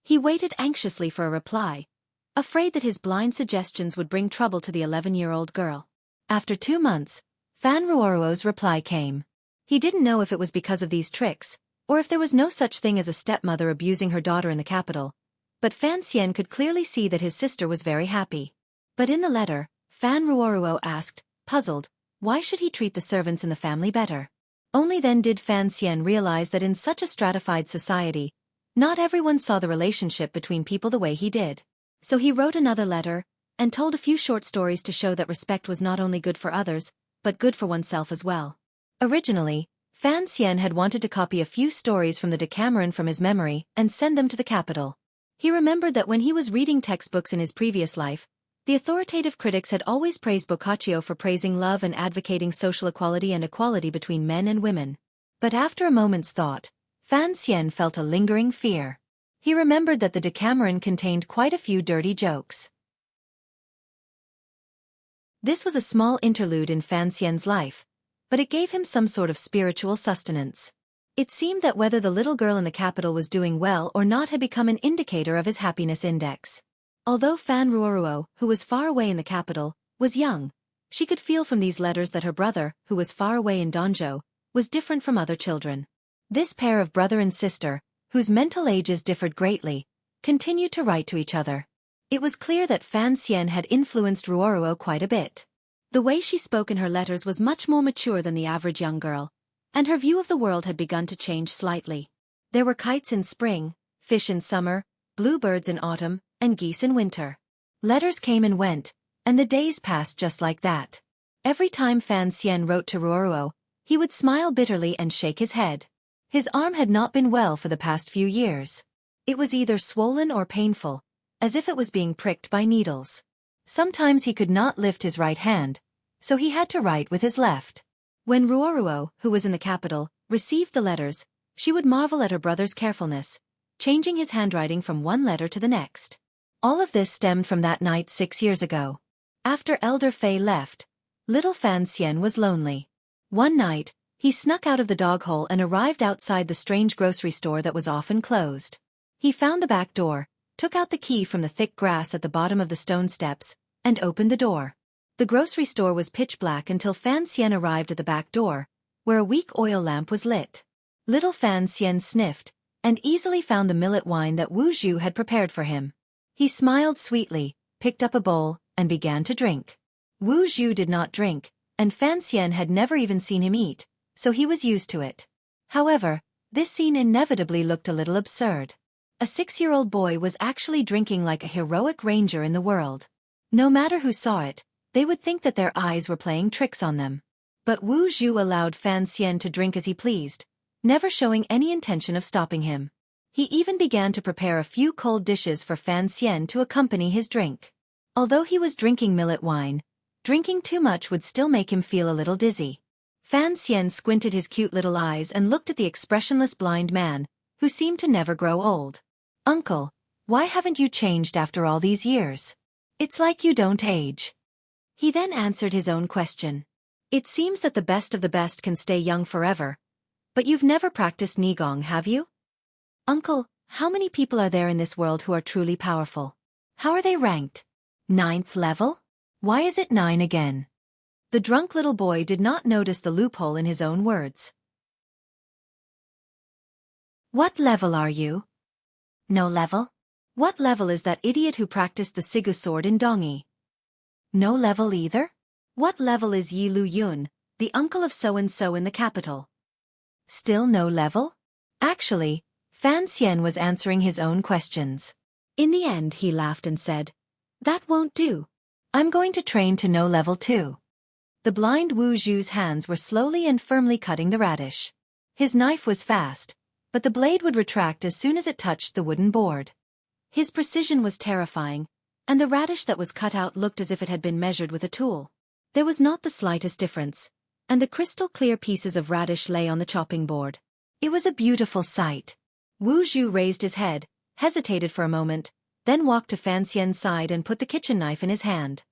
He waited anxiously for a reply, afraid that his blind suggestions would bring trouble to the 11-year-old girl. After 2 months, Fan Ruoruo's reply came. He didn't know if it was because of these tricks, or if there was no such thing as a stepmother abusing her daughter in the capital, but Fan Xian could clearly see that his sister was very happy. But in the letter, Fan Ruoruo asked, puzzled, why should he treat the servants in the family better? Only then did Fan Xian realize that in such a stratified society, not everyone saw the relationship between people the way he did. So he wrote another letter, and told a few short stories to show that respect was not only good for others, but good for oneself as well. Originally, Fan Xian had wanted to copy a few stories from the Decameron from his memory and send them to the capital. He remembered that when he was reading textbooks in his previous life, the authoritative critics had always praised Boccaccio for praising love and advocating social equality and equality between men and women. But after a moment's thought, Fan Xian felt a lingering fear. He remembered that the Decameron contained quite a few dirty jokes. This was a small interlude in Fan Xian's life, but it gave him some sort of spiritual sustenance. It seemed that whether the little girl in the capital was doing well or not had become an indicator of his happiness index. Although Fan Ruoruo, who was far away in the capital, was young, she could feel from these letters that her brother, who was far away in Danzhou, was different from other children. This pair of brother and sister, whose mental ages differed greatly, continued to write to each other. It was clear that Fan Xian had influenced Ruoruo quite a bit. The way she spoke in her letters was much more mature than the average young girl, and her view of the world had begun to change slightly. There were kites in spring, fish in summer, bluebirds in autumn, and geese in winter. Letters came and went, and the days passed just like that. Every time Fan Xian wrote to Ruoruo, he would smile bitterly and shake his head. His arm had not been well for the past few years. It was either swollen or painful, as if it was being pricked by needles. Sometimes he could not lift his right hand, so he had to write with his left. When Ruoruo, who was in the capital, received the letters, she would marvel at her brother's carefulness, changing his handwriting from one letter to the next. All of this stemmed from that night 6 years ago. After Elder Fei left, little Fan Xian was lonely. One night, he snuck out of the dog hole and arrived outside the strange grocery store that was often closed. He found the back door, took out the key from the thick grass at the bottom of the stone steps, and opened the door. The grocery store was pitch black until Fan Xian arrived at the back door, where a weak oil lamp was lit. Little Fan Xian sniffed, and easily found the millet wine that Wu Zhu had prepared for him. He smiled sweetly, picked up a bowl, and began to drink. Wu Zhu did not drink, and Fan Xian had never even seen him eat, so he was used to it. However, this scene inevitably looked a little absurd. A 6-year-old boy was actually drinking like a heroic ranger in the world. No matter who saw it, they would think that their eyes were playing tricks on them. But Wu Zhu allowed Fan Xian to drink as he pleased, never showing any intention of stopping him. He even began to prepare a few cold dishes for Fan Xian to accompany his drink. Although he was drinking millet wine, Drinking too much would still make him feel a little dizzy. Fan Xian squinted his cute little eyes and looked at the expressionless blind man, who seemed to never grow old. "Uncle, why haven't you changed after all these years? It's like you don't age." He then answered his own question. "It seems that the best of the best can stay young forever. But you've never practiced Nigong, have you?" "Uncle, how many people are there in this world who are truly powerful? How are they ranked? 9th level? Why is it 9 again?" The drunk little boy did not notice the loophole in his own words. "What level are you?" "No level." "What level is that idiot who practiced the Sigu sword in Dongyi?" "No level either." "What level is Yi Lu Yun, the uncle of so-and-so in the capital?" "Still no level?" Actually, Fan Xian was answering his own questions. In the end he laughed and said, "That won't do. I'm going to train to no level too." The blind Wu Zhu's hands were slowly and firmly cutting the radish. His knife was fast, but the blade would retract as soon as it touched the wooden board. His precision was terrifying, and the radish that was cut out looked as if it had been measured with a tool. There was not the slightest difference, and the crystal-clear pieces of radish lay on the chopping board. It was a beautiful sight. Wu Zhu raised his head, hesitated for a moment, then walked to Fan Xian's side and put the kitchen knife in his hand.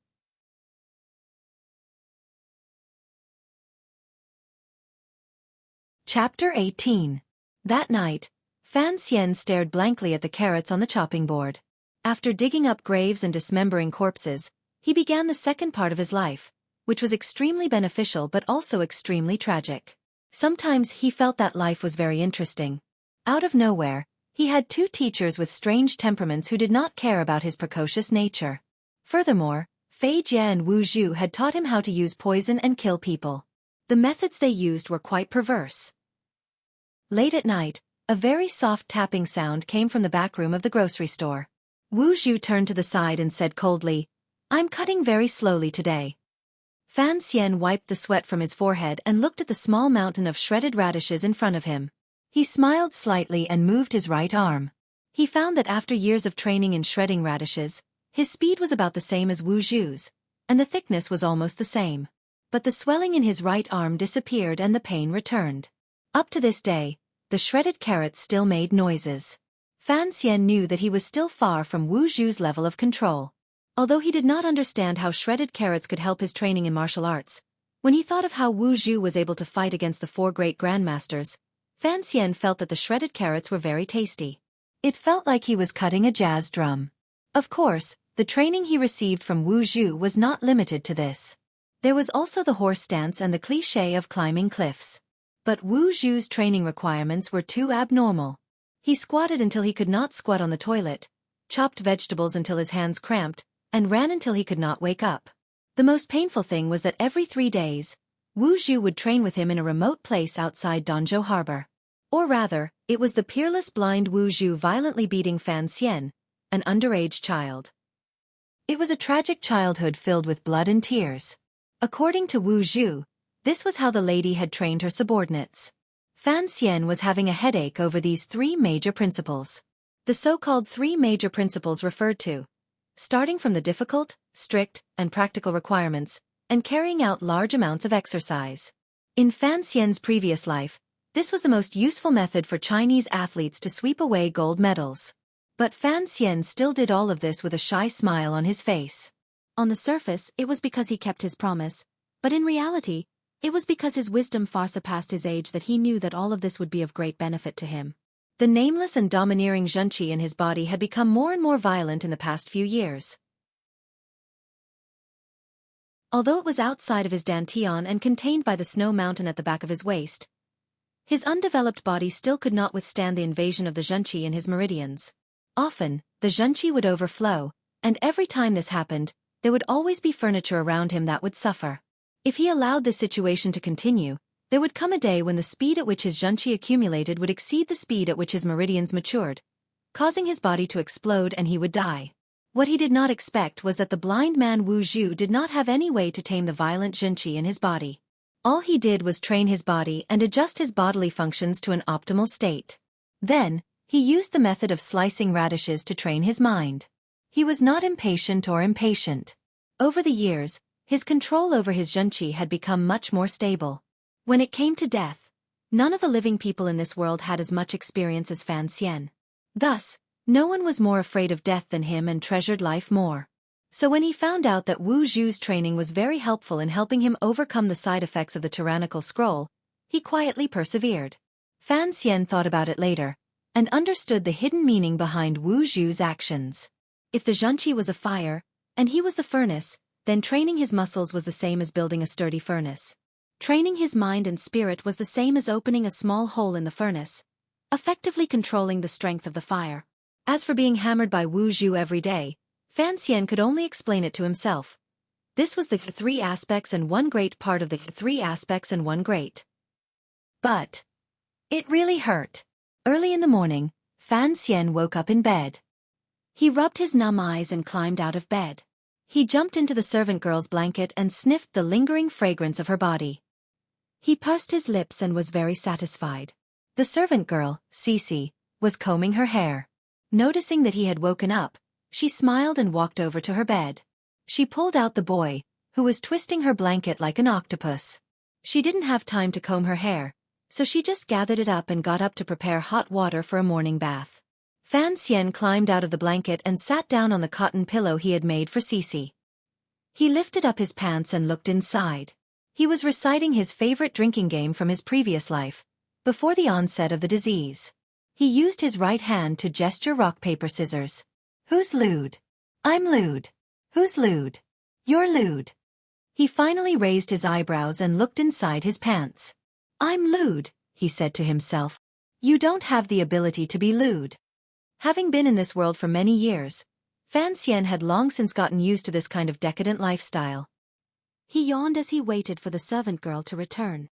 Chapter 18. That night, Fan Xian stared blankly at the carrots on the chopping board. After digging up graves and dismembering corpses, he began the second part of his life, which was extremely beneficial but also extremely tragic. Sometimes he felt that life was very interesting. Out of nowhere, he had 2 teachers with strange temperaments who did not care about his precocious nature. Furthermore, Fei Jie and Wu Zhu had taught him how to use poison and kill people. The methods they used were quite perverse. Late at night, a very soft tapping sound came from the back room of the grocery store. Wu Zhu turned to the side and said coldly, "I'm cutting very slowly today." Fan Xian wiped the sweat from his forehead and looked at the small mountain of shredded radishes in front of him. He smiled slightly and moved his right arm. He found that after years of training in shredding radishes, his speed was about the same as Wu Zhu's, and the thickness was almost the same. But the swelling in his right arm disappeared and the pain returned. Up to this day, the shredded carrots still made noises. Fan Xian knew that he was still far from Wu Zhu's level of control. Although he did not understand how shredded carrots could help his training in martial arts, when he thought of how Wu Zhu was able to fight against the 4 great grandmasters, Fan Xian felt that the shredded carrots were very tasty. It felt like he was cutting a jazz drum. Of course, the training he received from Wu Zhu was not limited to this. There was also the horse stance and the cliché of climbing cliffs. But Wu Zhu's training requirements were too abnormal. He squatted until he could not squat on the toilet, chopped vegetables until his hands cramped, and ran until he could not wake up. The most painful thing was that every 3 days, Wu Zhu would train with him in a remote place outside Danzhou Harbor. Or rather, it was the peerless blind Wu Zhu violently beating Fan Xian, an underage child. It was a tragic childhood filled with blood and tears. According to Wu Zhu, this was how the lady had trained her subordinates. Fan Xian was having a headache over these 3 major principles. The so-called 3 major principles referred to starting from the difficult, strict, and practical requirements, and carrying out large amounts of exercise. In Fan Xian's previous life, this was the most useful method for Chinese athletes to sweep away gold medals. But Fan Xian still did all of this with a shy smile on his face. On the surface, it was because he kept his promise, but in reality, it was because his wisdom far surpassed his age that he knew that all of this would be of great benefit to him. The nameless and domineering Xueqi in his body had become more and more violent in the past few years. Although it was outside of his dantian and contained by the snow mountain at the back of his waist, his undeveloped body still could not withstand the invasion of the Xueqi in his meridians. Often, the Xueqi would overflow, and every time this happened, there would always be furniture around him that would suffer. If he allowed this situation to continue, there would come a day when the speed at which his Xueqi accumulated would exceed the speed at which his meridians matured, causing his body to explode and he would die. What he did not expect was that the blind man Wu Zhu did not have any way to tame the violent Xueqi in his body. All he did was train his body and adjust his bodily functions to an optimal state. Then, he used the method of slicing radishes to train his mind. He was not impatient or impatient. Over the years, His control over his Xueqi had become much more stable. When it came to death, none of the living people in this world had as much experience as Fan Xian. Thus, no one was more afraid of death than him and treasured life more. So when he found out that Wu Zhu's training was very helpful in helping him overcome the side effects of the tyrannical scroll, he quietly persevered. Fan Xian thought about it later, and understood the hidden meaning behind Wu Zhu's actions. If the Xueqi was a fire, and he was the furnace, then training his muscles was the same as building a sturdy furnace. Training his mind and spirit was the same as opening a small hole in the furnace, effectively controlling the strength of the fire. As for being hammered by Wu Zhu every day, Fan Xian could only explain it to himself. This was the three aspects and one great part of the three aspects and one great. But it really hurt. Early in the morning, Fan Xian woke up in bed. He rubbed his numb eyes and climbed out of bed. He jumped into the servant girl's blanket and sniffed the lingering fragrance of her body. He pursed his lips and was very satisfied. The servant girl, Xueqi, was combing her hair. Noticing that he had woken up, she smiled and walked over to her bed. She pulled out the boy, who was twisting her blanket like an octopus. She didn't have time to comb her hair, so she just gathered it up and got up to prepare hot water for a morning bath. Fan Xian climbed out of the blanket and sat down on the cotton pillow he had made for Xueqi. He lifted up his pants and looked inside. He was reciting his favorite drinking game from his previous life, before the onset of the disease. He used his right hand to gesture rock paper scissors. Who's lewd? I'm lewd. Who's lewd? You're lewd. He finally raised his eyebrows and looked inside his pants. I'm lewd, he said to himself. You don't have the ability to be lewd. Having been in this world for many years, Fan Xian had long since gotten used to this kind of decadent lifestyle. He yawned as he waited for the servant girl to return.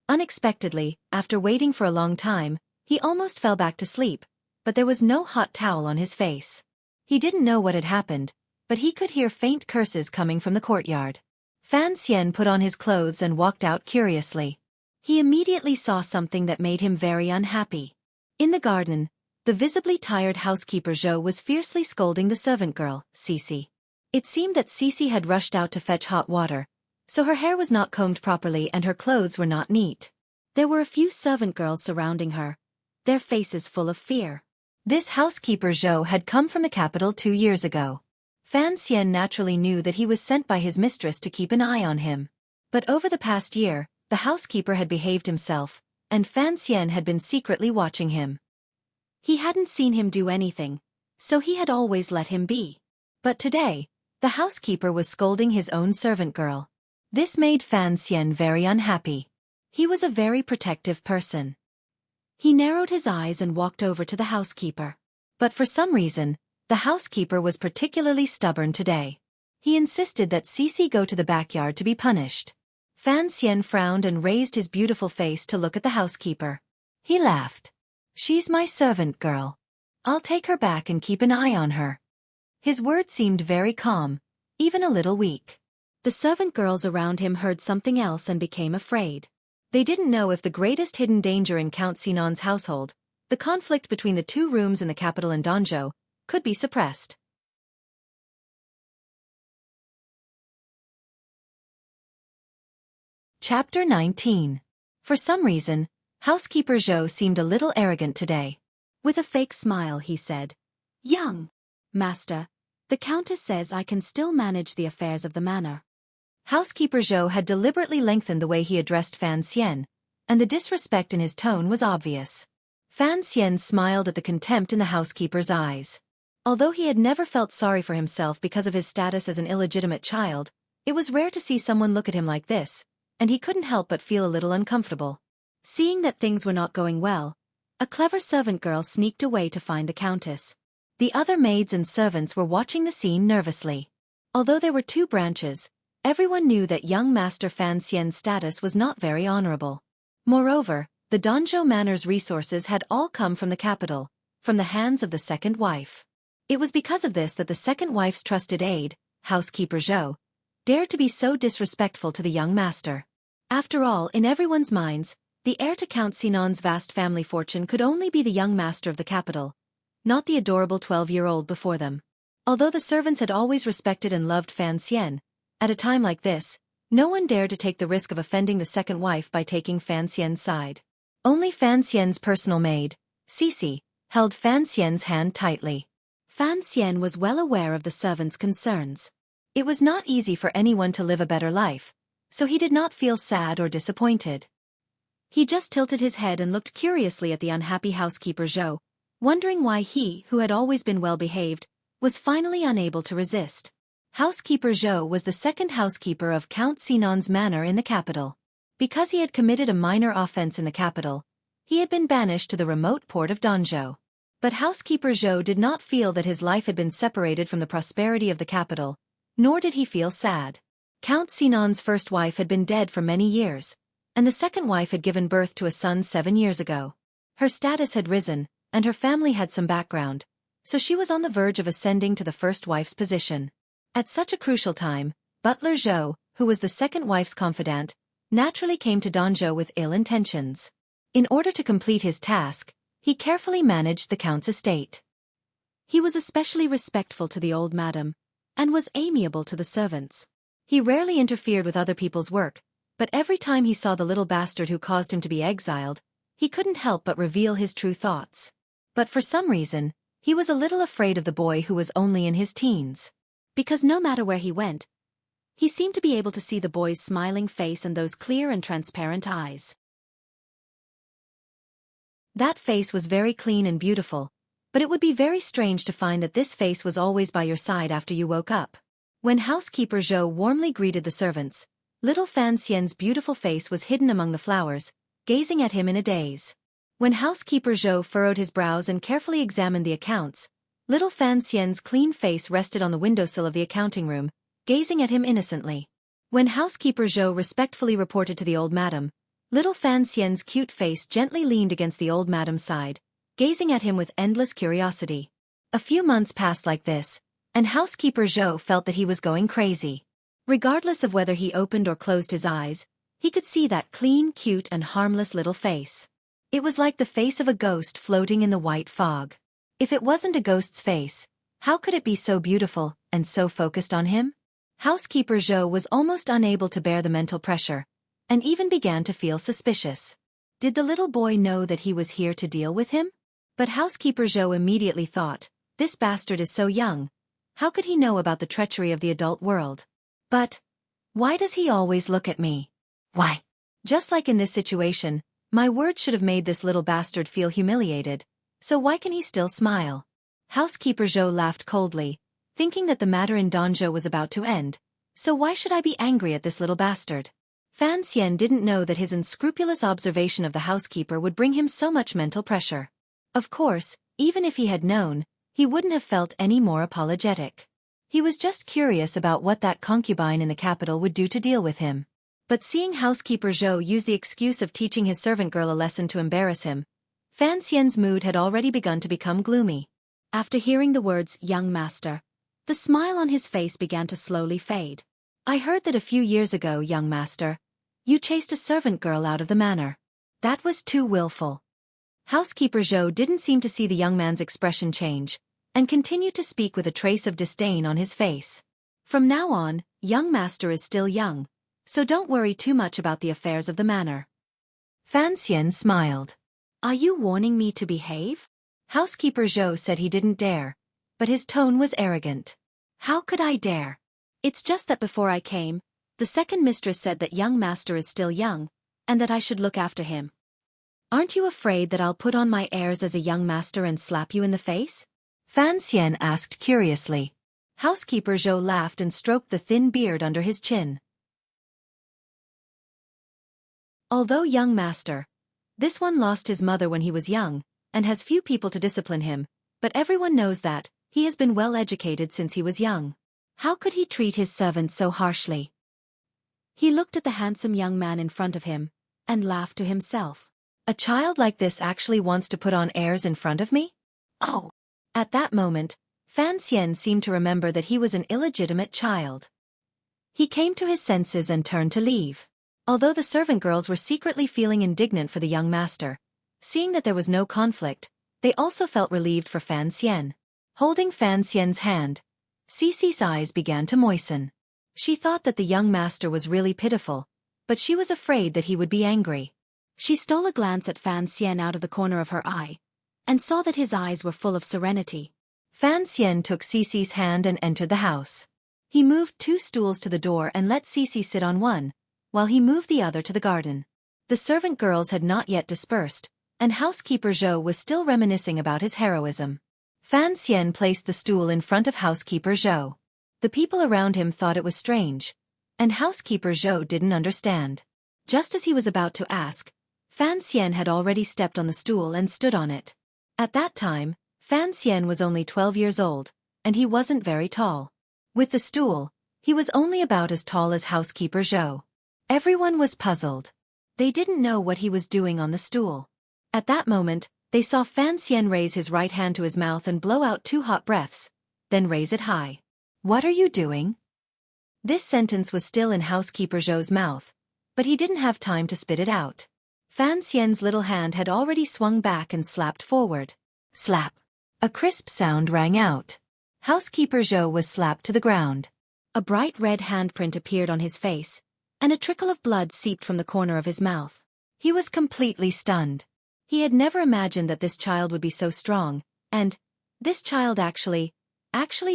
Unexpectedly, after waiting for a long time, he almost fell back to sleep, but there was no hot towel on his face. He didn't know what had happened, but he could hear faint curses coming from the courtyard. Fan Xian put on his clothes and walked out curiously. He immediately saw something that made him very unhappy. In the garden, the visibly tired housekeeper Zhou was fiercely scolding the servant girl, Xueqi. It seemed that Xueqi had rushed out to fetch hot water, so her hair was not combed properly and her clothes were not neat. There were a few servant girls surrounding her, their faces full of fear. This housekeeper Zhou had come from the capital 2 years ago. Fan Xian naturally knew that he was sent by his mistress to keep an eye on him. But over the past year, the housekeeper had behaved himself, and Fan Xian had been secretly watching him. He hadn't seen him do anything, so he had always let him be. But today, the housekeeper was scolding his own servant girl. This made Fan Xian very unhappy. He was a very protective person. He narrowed his eyes and walked over to the housekeeper. But for some reason, the housekeeper was particularly stubborn today. He insisted that Xueqi go to the backyard to be punished. Fan Xian frowned and raised his beautiful face to look at the housekeeper. He laughed. She's my servant girl. I'll take her back and keep an eye on her. His words seemed very calm, even a little weak. The servant girls around him heard something else and became afraid. They didn't know if the greatest hidden danger in Count Sinan's household, the conflict between the two rooms in the capital and Danzhou, could be suppressed. Chapter 19. For some reason, housekeeper Zhou seemed a little arrogant today. With a fake smile he said, "Young master, the countess says I can still manage the affairs of the manor." Housekeeper Zhou had deliberately lengthened the way he addressed Fan Xian, and the disrespect in his tone was obvious. Fan Xian smiled at the contempt in the housekeeper's eyes. Although he had never felt sorry for himself because of his status as an illegitimate child, it was rare to see someone look at him like this, and he couldn't help but feel a little uncomfortable. Seeing that things were not going well, a clever servant girl sneaked away to find the countess. The other maids and servants were watching the scene nervously. Although there were 2 branches, everyone knew that young Master Fan Xian's status was not very honorable. Moreover, the Danzhou Manor's resources had all come from the capital, from the hands of the second wife. It was because of this that the second wife's trusted aide, housekeeper Zhou, dared to be so disrespectful to the young master. After all, in everyone's minds, the heir to Count Sinan's vast family fortune could only be the young master of the capital, not the adorable 12-year-old before them. Although the servants had always respected and loved Fan Xian, at a time like this, no one dared to take the risk of offending the second wife by taking Fan Xian's side. Only Fan Xian's personal maid, Cece, held Fan Xian's hand tightly. Fan Xian was well aware of the servants' concerns. It was not easy for anyone to live a better life, so he did not feel sad or disappointed. He just tilted his head and looked curiously at the unhappy housekeeper Zhou, wondering why he, who had always been well-behaved, was finally unable to resist. Housekeeper Zhou was the second housekeeper of Count Sinan's manor in the capital. Because he had committed a minor offense in the capital, he had been banished to the remote port of Danzhou. But housekeeper Zhou did not feel that his life had been separated from the prosperity of the capital, nor did he feel sad. Count Sinan's first wife had been dead for many years, and the second wife had given birth to a son 7 years ago. Her status had risen, and her family had some background, so she was on the verge of ascending to the first wife's position. At such a crucial time, Butler Zhou, who was the second wife's confidant, naturally came to Danzhou with ill intentions. In order to complete his task, he carefully managed the count's estate. He was especially respectful to the old madam, and was amiable to the servants. He rarely interfered with other people's work, but every time he saw the little bastard who caused him to be exiled, he couldn't help but reveal his true thoughts. But for some reason, he was a little afraid of the boy who was only in his teens. Because no matter where he went, he seemed to be able to see the boy's smiling face and those clear and transparent eyes. That face was very clean and beautiful, but it would be very strange to find that this face was always by your side after you woke up. When housekeeper Zhou warmly greeted the servants, little Fan Xian's beautiful face was hidden among the flowers, gazing at him in a daze. When housekeeper Zhou furrowed his brows and carefully examined the accounts, little Fan Xian's clean face rested on the windowsill of the accounting room, gazing at him innocently. When housekeeper Zhou respectfully reported to the old madam, little Fan Xian's cute face gently leaned against the old madam's side, gazing at him with endless curiosity. A few months passed like this, and housekeeper Zhou felt that he was going crazy. Regardless of whether he opened or closed his eyes, he could see that clean, cute and harmless little face. It was like the face of a ghost floating in the white fog. If it wasn't a ghost's face, how could it be so beautiful and so focused on him? Housekeeper Zhou was almost unable to bear the mental pressure, and even began to feel suspicious. Did the little boy know that he was here to deal with him? But housekeeper Zhou immediately thought, this bastard is so young. How could he know about the treachery of the adult world? But why does he always look at me? Why? Just like in this situation, my words should have made this little bastard feel humiliated, so why can he still smile? Housekeeper Zhou laughed coldly, thinking that the matter in Danzhou was about to end, so why should I be angry at this little bastard? Fan Xian didn't know that his unscrupulous observation of the housekeeper would bring him so much mental pressure. Of course, even if he had known, he wouldn't have felt any more apologetic. He was just curious about what that concubine in the capital would do to deal with him. But seeing housekeeper Zhou use the excuse of teaching his servant girl a lesson to embarrass him, Fan Xian's mood had already begun to become gloomy. After hearing the words, young master, the smile on his face began to slowly fade. I heard that a few years ago, young master, you chased a servant girl out of the manor. That was too willful. Housekeeper Zhou didn't seem to see the young man's expression change, and continued to speak with a trace of disdain on his face. From now on, young master is still young, so don't worry too much about the affairs of the manor. Fan Xian smiled. Are you warning me to behave? Housekeeper Zhou said he didn't dare, but his tone was arrogant. How could I dare? It's just that before I came, the second mistress said that young master is still young, and that I should look after him. Aren't you afraid that I'll put on my airs as a young master and slap you in the face? Fan Xian asked curiously. Housekeeper Zhou laughed and stroked the thin beard under his chin. Although young master, this one lost his mother when he was young, and has few people to discipline him, but everyone knows that he has been well educated since he was young. How could he treat his servants so harshly? He looked at the handsome young man in front of him, and laughed to himself. A child like this actually wants to put on airs in front of me? Oh! At that moment, Fan Xian seemed to remember that he was an illegitimate child. He came to his senses and turned to leave. Although the servant girls were secretly feeling indignant for the young master, seeing that there was no conflict, they also felt relieved for Fan Xian. Holding Fan Xian's hand, Cece's eyes began to moisten. She thought that the young master was really pitiful, but she was afraid that he would be angry. She stole a glance at Fan Xian out of the corner of her eye, and saw that his eyes were full of serenity. Fan Xian took Cece's hand and entered the house. He moved 2 stools to the door and let Cece sit on one, while he moved the other to the garden. The servant girls had not yet dispersed, and housekeeper Zhou was still reminiscing about his heroism. Fan Xian placed the stool in front of housekeeper Zhou. The people around him thought it was strange, and housekeeper Zhou didn't understand. Just as he was about to ask, Fan Xian had already stepped on the stool and stood on it. At that time, Fan Xian was only 12 years old, and he wasn't very tall. With the stool, he was only about as tall as housekeeper Zhou. Everyone was puzzled. They didn't know what he was doing on the stool. At that moment, they saw Fan Xian raise his right hand to his mouth and blow out 2 hot breaths, then raise it high. "What are you doing?" This sentence was still in housekeeper Zhou's mouth, but he didn't have time to spit it out. Fan Xian's little hand had already swung back and slapped forward. Slap! A crisp sound rang out. Housekeeper Zhou was slapped to the ground. A bright red handprint appeared on his face, and a trickle of blood seeped from the corner of his mouth. He was completely stunned. He had never imagined that this child would be so strong, and this child actually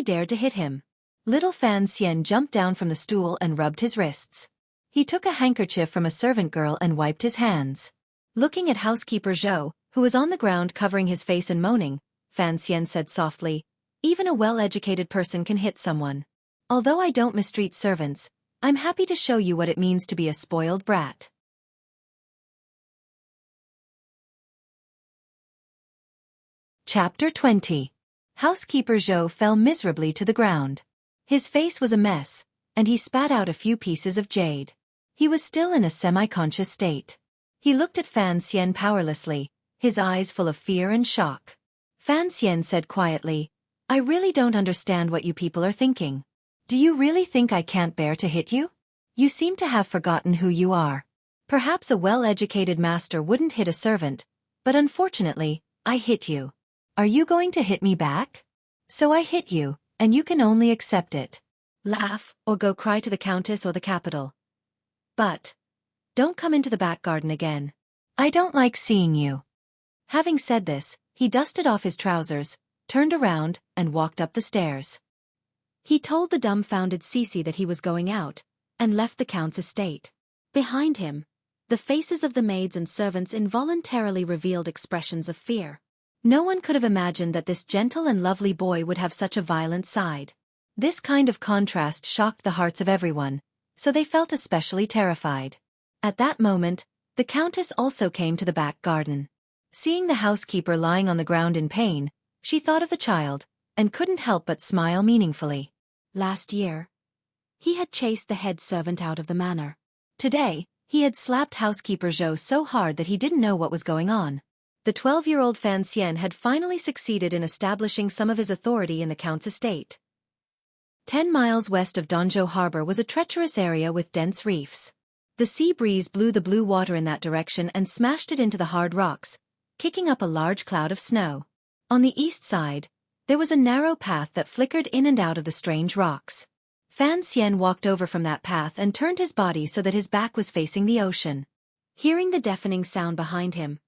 dared to hit him. Little Fan Xian jumped down from the stool and rubbed his wrists. He took a handkerchief from a servant girl and wiped his hands. Looking at housekeeper Zhou, who was on the ground covering his face and moaning, Fan Xian said softly, "Even a well-educated person can hit someone. Although I don't mistreat servants, I'm happy to show you what it means to be a spoiled brat." Chapter 20. Housekeeper Zhou fell miserably to the ground. His face was a mess, and he spat out a few pieces of jade. He was still in a semi-conscious state. He looked at Fan Xian powerlessly, his eyes full of fear and shock. Fan Xian said quietly, "I really don't understand what you people are thinking. Do you really think I can't bear to hit you? You seem to have forgotten who you are. Perhaps a well-educated master wouldn't hit a servant, but unfortunately, I hit you. Are you going to hit me back? So I hit you, and you can only accept it. Laugh, or go cry to the countess or the capital. But don't come into the back garden again. I don't like seeing you." Having said this, he dusted off his trousers, turned around, and walked up the stairs. He told the dumbfounded Cece that he was going out, and left the count's estate. Behind him, the faces of the maids and servants involuntarily revealed expressions of fear. No one could have imagined that this gentle and lovely boy would have such a violent side. This kind of contrast shocked the hearts of everyone, so they felt especially terrified. At that moment, the countess also came to the back garden. Seeing the housekeeper lying on the ground in pain, she thought of the child, and couldn't help but smile meaningfully. Last year, he had chased the head servant out of the manor. Today, he had slapped housekeeper Zhou so hard that he didn't know what was going on. The 12-year-old Fan Xian had finally succeeded in establishing some of his authority in the count's estate. 10 miles west of Danzhou Harbor was a treacherous area with dense reefs. The sea breeze blew the blue water in that direction and smashed it into the hard rocks, kicking up a large cloud of snow. On the east side, there was a narrow path that flickered in and out of the strange rocks. Fan Xian walked over from that path and turned his body so that his back was facing the ocean. Hearing the deafening sound behind him,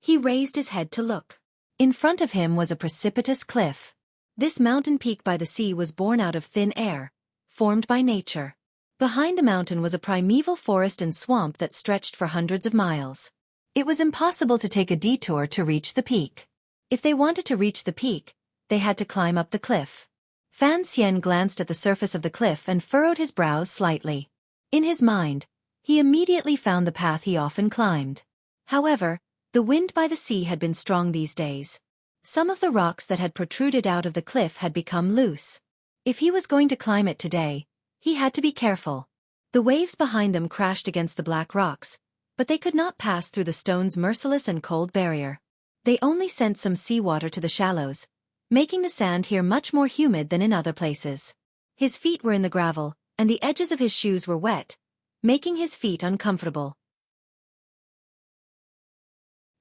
he raised his head to look. In front of him was a precipitous cliff. This mountain peak by the sea was born out of thin air, formed by nature. Behind the mountain was a primeval forest and swamp that stretched for hundreds of miles. It was impossible to take a detour to reach the peak. If they wanted to reach the peak, they had to climb up the cliff. Fan Xian glanced at the surface of the cliff and furrowed his brows slightly. In his mind, he immediately found the path he often climbed. However, the wind by the sea had been strong these days. Some of the rocks that had protruded out of the cliff had become loose. If he was going to climb it today, he had to be careful. The waves behind them crashed against the black rocks, but they could not pass through the stone's merciless and cold barrier. They only sent some seawater to the shallows, making the sand here much more humid than in other places. His feet were in the gravel, and the edges of his shoes were wet, making his feet uncomfortable.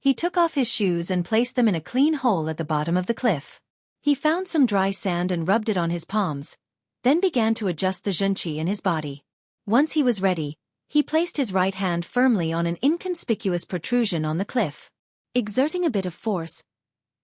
He took off his shoes and placed them in a clean hole at the bottom of the cliff. He found some dry sand and rubbed it on his palms, then began to adjust the Xueqi in his body. Once he was ready, he placed his right hand firmly on an inconspicuous protrusion on the cliff. Exerting a bit of force,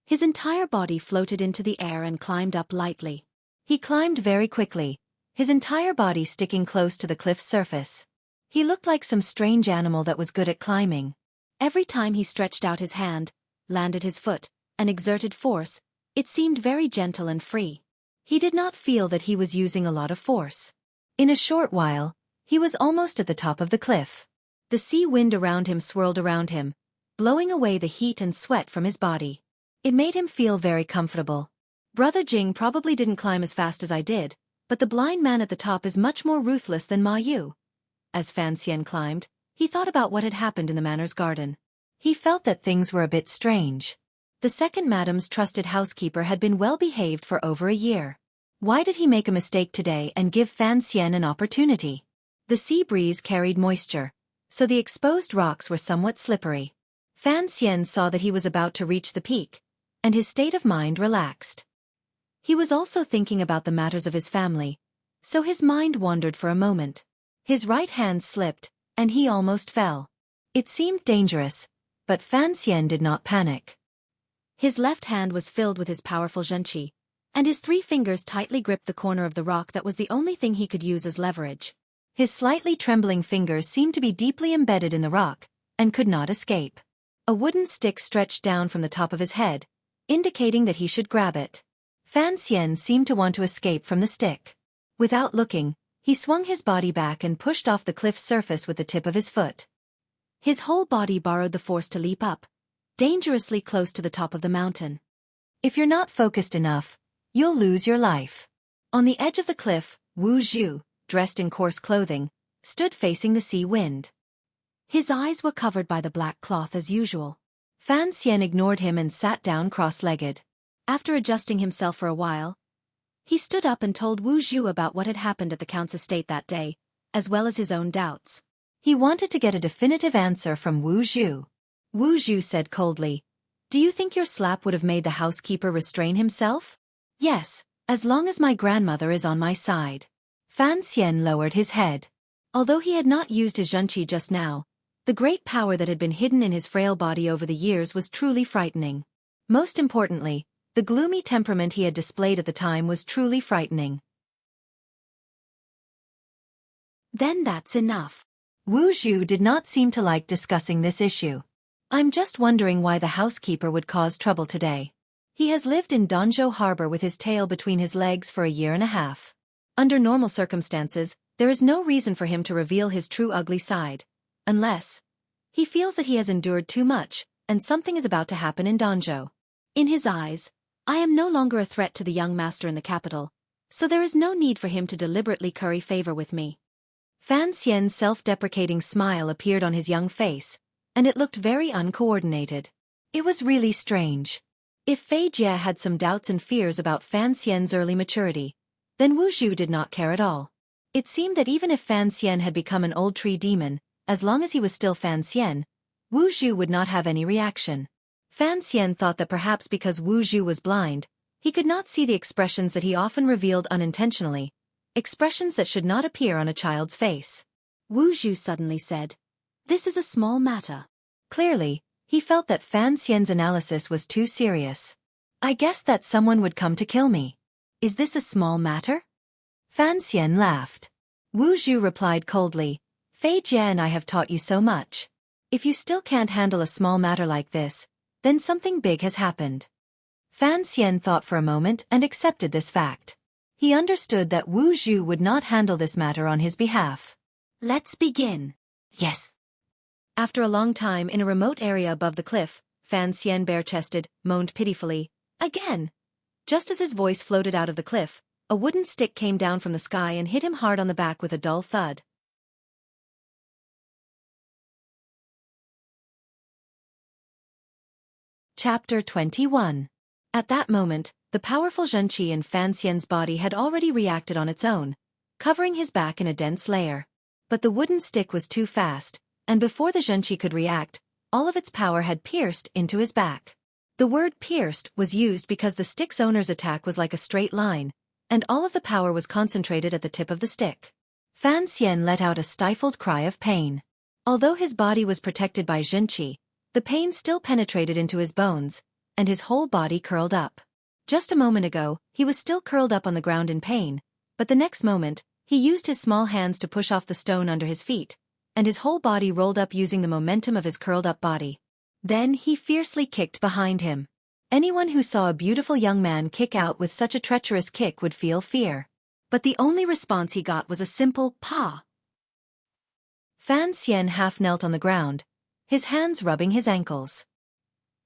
his entire body floated into the air and climbed up lightly. He climbed very quickly, his entire body sticking close to the cliff's surface. He looked like some strange animal that was good at climbing. Every time he stretched out his hand, landed his foot, and exerted force, it seemed very gentle and free. He did not feel that he was using a lot of force. In a short while, he was almost at the top of the cliff. The sea wind around him swirled around him, blowing away the heat and sweat from his body. It made him feel very comfortable. Brother Jing probably didn't climb as fast as I did, but the blind man at the top is much more ruthless than Ma Yu. As Fan Xian climbed, he thought about what had happened in the manor's garden. He felt that things were a bit strange. The second madam's trusted housekeeper had been well behaved for over a year. Why did he make a mistake today and give Fan Xian an opportunity? The sea breeze carried moisture, so the exposed rocks were somewhat slippery. Fan Xian saw that he was about to reach the peak, and his state of mind relaxed. He was also thinking about the matters of his family, so his mind wandered for a moment. His right hand slipped, and he almost fell. It seemed dangerous, but Fan Xian did not panic. His left hand was filled with his powerful Xueqi, and his 3 fingers tightly gripped the corner of the rock that was the only thing he could use as leverage. His slightly trembling fingers seemed to be deeply embedded in the rock, and could not escape. A wooden stick stretched down from the top of his head, indicating that he should grab it. Fan Xian seemed to want to escape from the stick. Without looking, he swung his body back and pushed off the cliff's surface with the tip of his foot. His whole body borrowed the force to leap up, dangerously close to the top of the mountain. If you're not focused enough, you'll lose your life. On the edge of the cliff, Wu Zhu, dressed in coarse clothing, stood facing the sea wind. His eyes were covered by the black cloth as usual. Fan Xian ignored him and sat down cross-legged. After adjusting himself for a while, he stood up and told Wu Zhu about what had happened at the Count's estate that day, as well as his own doubts. He wanted to get a definitive answer from Wu Zhu. Wu Zhu said coldly, "Do you think your slap would have made the housekeeper restrain himself?" "Yes, as long as my grandmother is on my side." Fan Xian lowered his head. Although he had not used his Xueqi just now, the great power that had been hidden in his frail body over the years was truly frightening. Most importantly, the gloomy temperament he had displayed at the time was truly frightening. "Then that's enough." Wu Zhu did not seem to like discussing this issue. "I'm just wondering why the housekeeper would cause trouble today. He has lived in Danzhou Harbor with his tail between his legs for a year and a half. Under normal circumstances, there is no reason for him to reveal his true ugly side, unless he feels that he has endured too much, and something is about to happen in Danzhou. In his eyes, I am no longer a threat to the young master in the capital, so there is no need for him to deliberately curry favor with me." Fan Xian's self-deprecating smile appeared on his young face, and it looked very uncoordinated. It was really strange. If Fei Jie had some doubts and fears about Fan Xian's early maturity, then Wu Zhu did not care at all. It seemed that even if Fan Xian had become an old tree demon, as long as he was still Fan Xian, Wu Zhu would not have any reaction. Fan Xian thought that perhaps because Wu Zhu was blind, he could not see the expressions that he often revealed unintentionally, expressions that should not appear on a child's face. Wu Zhu suddenly said, "This is a small matter." Clearly, he felt that Fan Xian's analysis was too serious. "I guess that someone would come to kill me. Is this a small matter?" Fan Xian laughed. Wu Zhu replied coldly, "Fei Jie and I have taught you so much. If you still can't handle a small matter like this, then something big has happened." Fan Xian thought for a moment and accepted this fact. He understood that Wu Zhu would not handle this matter on his behalf. "Let's begin." "Yes." After a long time in a remote area above the cliff, Fan Xian bare-chested, moaned pitifully, "Again!" Just as his voice floated out of the cliff, a wooden stick came down from the sky and hit him hard on the back with a dull thud. Chapter 21. At that moment, the powerful Xueqi in Fan Xian's body had already reacted on its own, covering his back in a dense layer. But the wooden stick was too fast, and before the Xueqi could react, all of its power had pierced into his back. The word pierced was used because the stick's owner's attack was like a straight line, and all of the power was concentrated at the tip of the stick. Fan Xian let out a stifled cry of pain. Although his body was protected by Xueqi, the pain still penetrated into his bones, and his whole body curled up. Just a moment ago, he was still curled up on the ground in pain, but the next moment, he used his small hands to push off the stone under his feet, and his whole body rolled up using the momentum of his curled-up body. Then he fiercely kicked behind him. Anyone who saw a beautiful young man kick out with such a treacherous kick would feel fear. But the only response he got was a simple "pa." Fan Xian half knelt on the ground, his hands rubbing his ankles.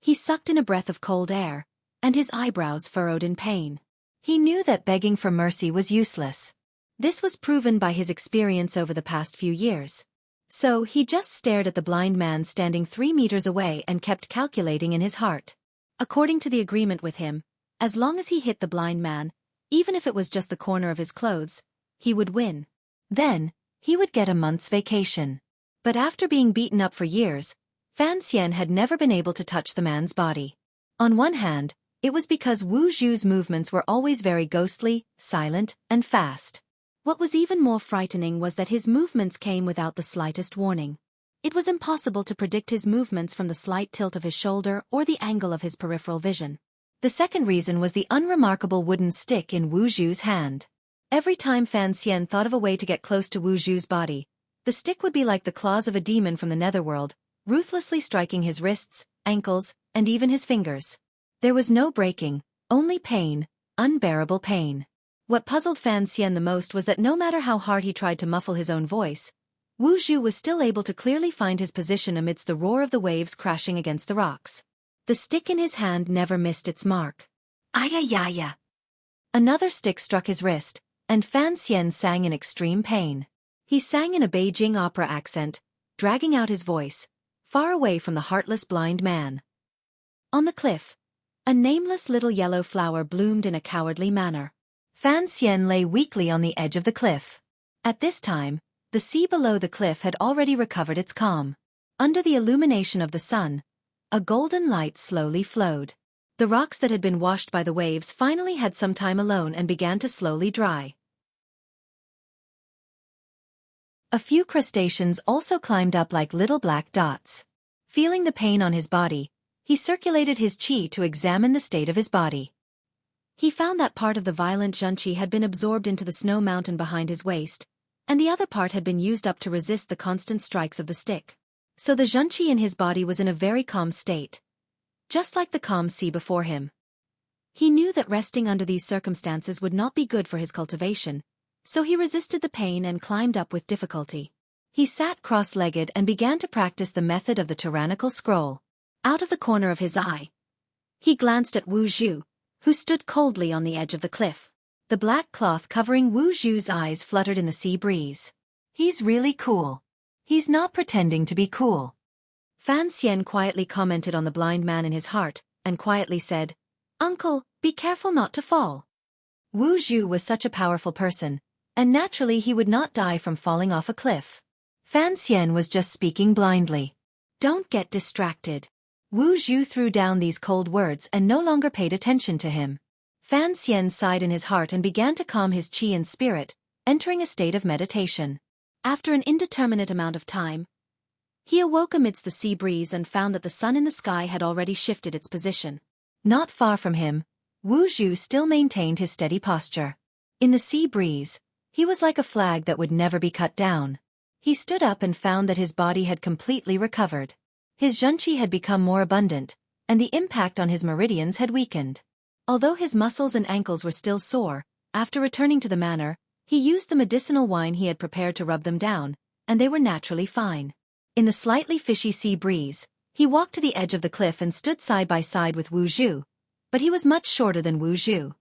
He sucked in a breath of cold air, and his eyebrows furrowed in pain. He knew that begging for mercy was useless. This was proven by his experience over the past few years. So he just stared at the blind man standing 3 meters away and kept calculating in his heart. According to the agreement with him, as long as he hit the blind man, even if it was just the corner of his clothes, he would win. Then, he would get a month's vacation. But after being beaten up for years, Fan Xian had never been able to touch the man's body. On one hand, it was because Wu Zhu's movements were always very ghostly, silent, and fast. What was even more frightening was that his movements came without the slightest warning. It was impossible to predict his movements from the slight tilt of his shoulder or the angle of his peripheral vision. The second reason was the unremarkable wooden stick in Wu Zhu's hand. Every time Fan Xian thought of a way to get close to Wu Zhu's body, the stick would be like the claws of a demon from the netherworld, ruthlessly striking his wrists, ankles, and even his fingers. There was no breaking, only pain, unbearable pain. What puzzled Fan Xian the most was that no matter how hard he tried to muffle his own voice, Wu Zhu was still able to clearly find his position amidst the roar of the waves crashing against the rocks. The stick in his hand never missed its mark. Ayayaya! Another stick struck his wrist, and Fan Xian sang in extreme pain. He sang in a Beijing opera accent, dragging out his voice, far away from the heartless blind man. On the cliff, a nameless little yellow flower bloomed in a cowardly manner. Fan Xian lay weakly on the edge of the cliff. At this time, the sea below the cliff had already recovered its calm. Under the illumination of the sun, a golden light slowly flowed. The rocks that had been washed by the waves finally had some time alone and began to slowly dry. A few crustaceans also climbed up like little black dots. Feeling the pain on his body, he circulated his qi to examine the state of his body. He found that part of the violent Xueqi had been absorbed into the snow mountain behind his waist, and the other part had been used up to resist the constant strikes of the stick. So the Xueqi in his body was in a very calm state, just like the calm sea before him. He knew that resting under these circumstances would not be good for his cultivation, so he resisted the pain and climbed up with difficulty. He sat cross-legged and began to practice the method of the tyrannical scroll. Out of the corner of his eye, he glanced at Wu Zhu, who stood coldly on the edge of the cliff. The black cloth covering Wu Zhu's eyes fluttered in the sea breeze. He's really cool. He's not pretending to be cool. Fan Xian quietly commented on the blind man in his heart, and quietly said, "Uncle, be careful not to fall." Wu Zhu was such a powerful person, and naturally he would not die from falling off a cliff. Fan Xian was just speaking blindly. Don't get distracted. Wu Zhu threw down these cold words and no longer paid attention to him. Fan Xian sighed in his heart and began to calm his qi and spirit, entering a state of meditation. After an indeterminate amount of time, he awoke amidst the sea breeze and found that the sun in the sky had already shifted its position. Not far from him, Wu Zhu still maintained his steady posture. In the sea breeze, he was like a flag that would never be cut down. He stood up and found that his body had completely recovered. His Xueqi had become more abundant, and the impact on his meridians had weakened. Although his muscles and ankles were still sore, after returning to the manor, he used the medicinal wine he had prepared to rub them down, and they were naturally fine. In the slightly fishy sea breeze, he walked to the edge of the cliff and stood side by side with Wu Zhu, but he was much shorter than Wu Zhu.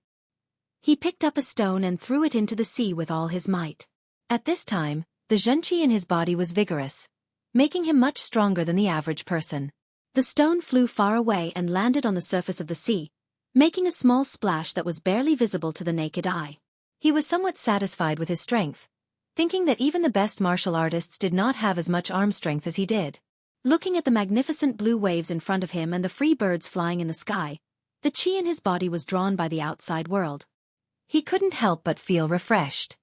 He picked up a stone and threw it into the sea with all his might. At this time, the Xueqi in his body was vigorous, making him much stronger than the average person. The stone flew far away and landed on the surface of the sea, making a small splash that was barely visible to the naked eye. He was somewhat satisfied with his strength, thinking that even the best martial artists did not have as much arm strength as he did. Looking at the magnificent blue waves in front of him and the free birds flying in the sky, the chi in his body was drawn by the outside world. He couldn't help but feel refreshed.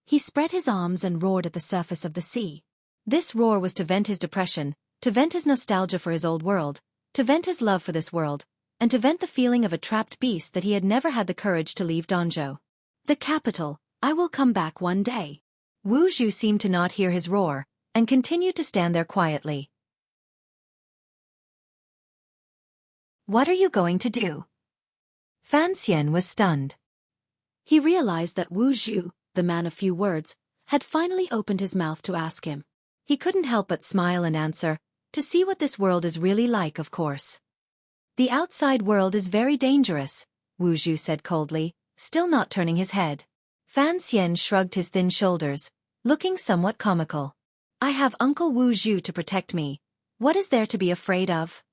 He spread his arms and roared at the surface of the sea. This roar was to vent his depression, to vent his nostalgia for his old world, to vent his love for this world, and to vent the feeling of a trapped beast that he had never had the courage to leave Danzhou. The capital, I will come back one day. Wu Zhu seemed to not hear his roar, and continued to stand there quietly. What are you going to do? Fan Xian was stunned. He realized that Wu Zhu, the man of few words, had finally opened his mouth to ask him. He couldn't help but smile and answer, to see what this world is really like, of course. The outside world is very dangerous, Wu Zhu said coldly, still not turning his head. Fan Xian shrugged his thin shoulders, looking somewhat comical. I have Uncle Wu Zhu to protect me. What is there to be afraid of?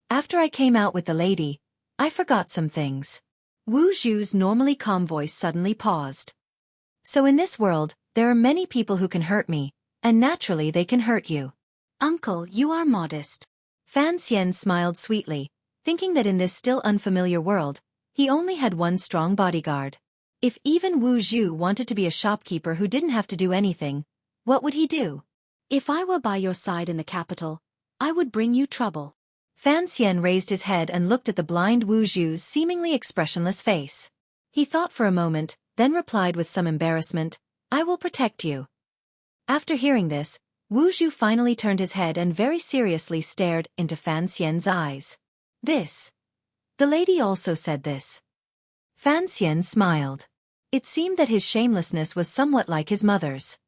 After I came out with the lady, I forgot some things. Wu Zhu's normally calm voice suddenly paused. So in this world, there are many people who can hurt me, and naturally they can hurt you. Uncle, you are modest. Fan Xian smiled sweetly, thinking that in this still unfamiliar world, he only had one strong bodyguard. If even Wu Zhu wanted to be a shopkeeper who didn't have to do anything, what would he do? If I were by your side in the capital, I would bring you trouble. Fan Xian raised his head and looked at the blind Wu Zhu's seemingly expressionless face. He thought for a moment, then replied with some embarrassment, I will protect you. After hearing this, Wu Zhu finally turned his head and very seriously stared into Fan Xian's eyes. This. The lady also said this. Fan Xian smiled. It seemed that his shamelessness was somewhat like his mother's.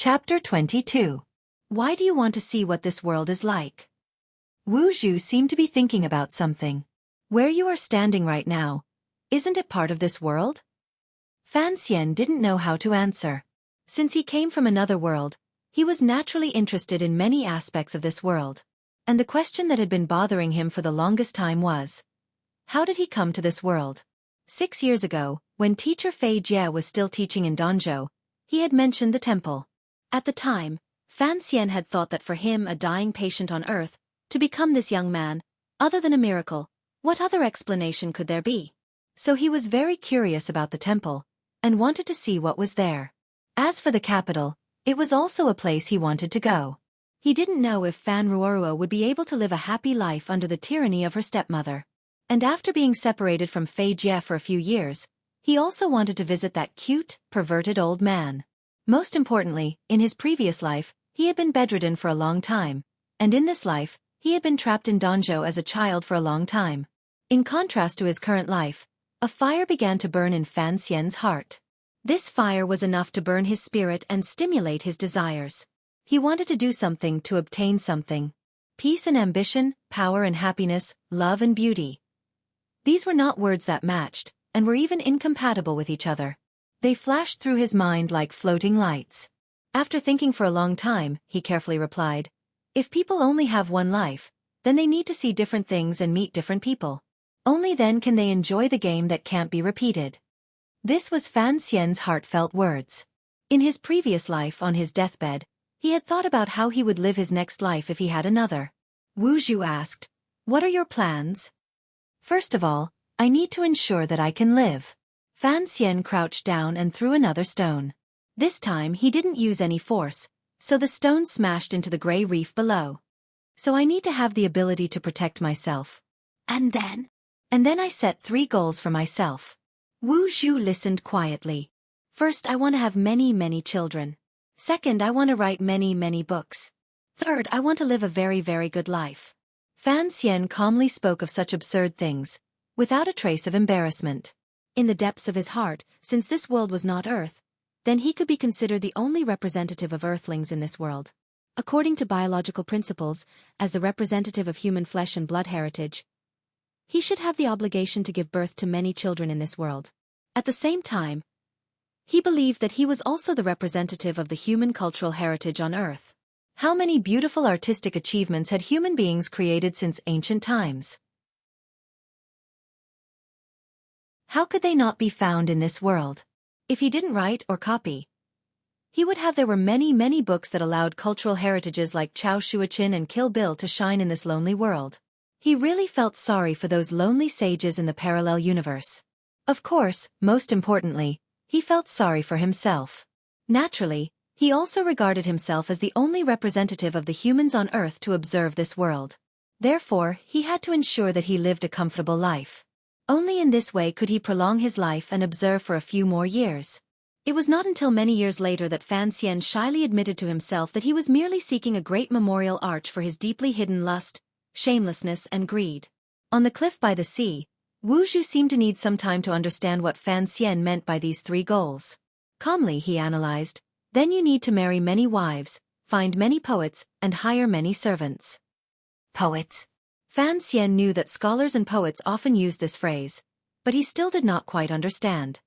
Chapter 22. Why do you want to see what this world is like? Wu Zhu seemed to be thinking about something. Where you are standing right now, isn't it part of this world? Fan Xian didn't know how to answer. Since he came from another world, he was naturally interested in many aspects of this world. And the question that had been bothering him for the longest time was, how did he come to this world? 6 years ago, when teacher Fei Jie was still teaching in Danzhou, he had mentioned the temple. At the time, Fan Xian had thought that for him, a dying patient on earth, to become this young man, other than a miracle, what other explanation could there be? So he was very curious about the temple, and wanted to see what was there. As for the capital, it was also a place he wanted to go. He didn't know if Fan Ruorua would be able to live a happy life under the tyranny of her stepmother. And after being separated from Fei Jie for a few years, he also wanted to visit that cute, perverted old man. Most importantly, in his previous life, he had been bedridden for a long time, and in this life, he had been trapped in Danzhou as a child for a long time. In contrast to his current life, a fire began to burn in Fan Xian's heart. This fire was enough to burn his spirit and stimulate his desires. He wanted to do something to obtain something. Peace and ambition, power and happiness, love and beauty. These were not words that matched, and were even incompatible with each other. They flashed through his mind like floating lights. After thinking for a long time, he carefully replied, if people only have one life, then they need to see different things and meet different people. Only then can they enjoy the game that can't be repeated. This was Fan Xian's heartfelt words. In his previous life on his deathbed, he had thought about how he would live his next life if he had another. Wu Zhu asked, what are your plans? First of all, I need to ensure that I can live. Fan Xian crouched down and threw another stone. This time he didn't use any force, so the stone smashed into the gray reef below. So I need to have the ability to protect myself. And then I set 3 goals for myself. Wu Zhu listened quietly. First, I want to have many children. Second, I want to write many books. Third, I want to live a very good life. Fan Xian calmly spoke of such absurd things, without a trace of embarrassment. In the depths of his heart, since this world was not Earth, then he could be considered the only representative of Earthlings in this world. According to biological principles, as the representative of human flesh and blood heritage, he should have the obligation to give birth to many children in this world. At the same time, he believed that he was also the representative of the human cultural heritage on Earth. How many beautiful artistic achievements had human beings created since ancient times? How could they not be found in this world? If he didn't write or copy, he would have there were many books that allowed cultural heritages like Xueqi and Kill Bill to shine in this lonely world. He really felt sorry for those lonely sages in the parallel universe. Of course, most importantly, he felt sorry for himself. Naturally, he also regarded himself as the only representative of the humans on Earth to observe this world. Therefore, he had to ensure that he lived a comfortable life. Only in this way could he prolong his life and observe for a few more years. It was not until many years later that Fan Xian shyly admitted to himself that he was merely seeking a great memorial arch for his deeply hidden lust, shamelessness and greed. On the cliff by the sea, Wu Zhu seemed to need some time to understand what Fan Xian meant by these three goals. Calmly he analyzed, then you need to marry many wives, find many poets, and hire many servants. Poets. Fan Xian knew that scholars and poets often used this phrase, but he still did not quite understand.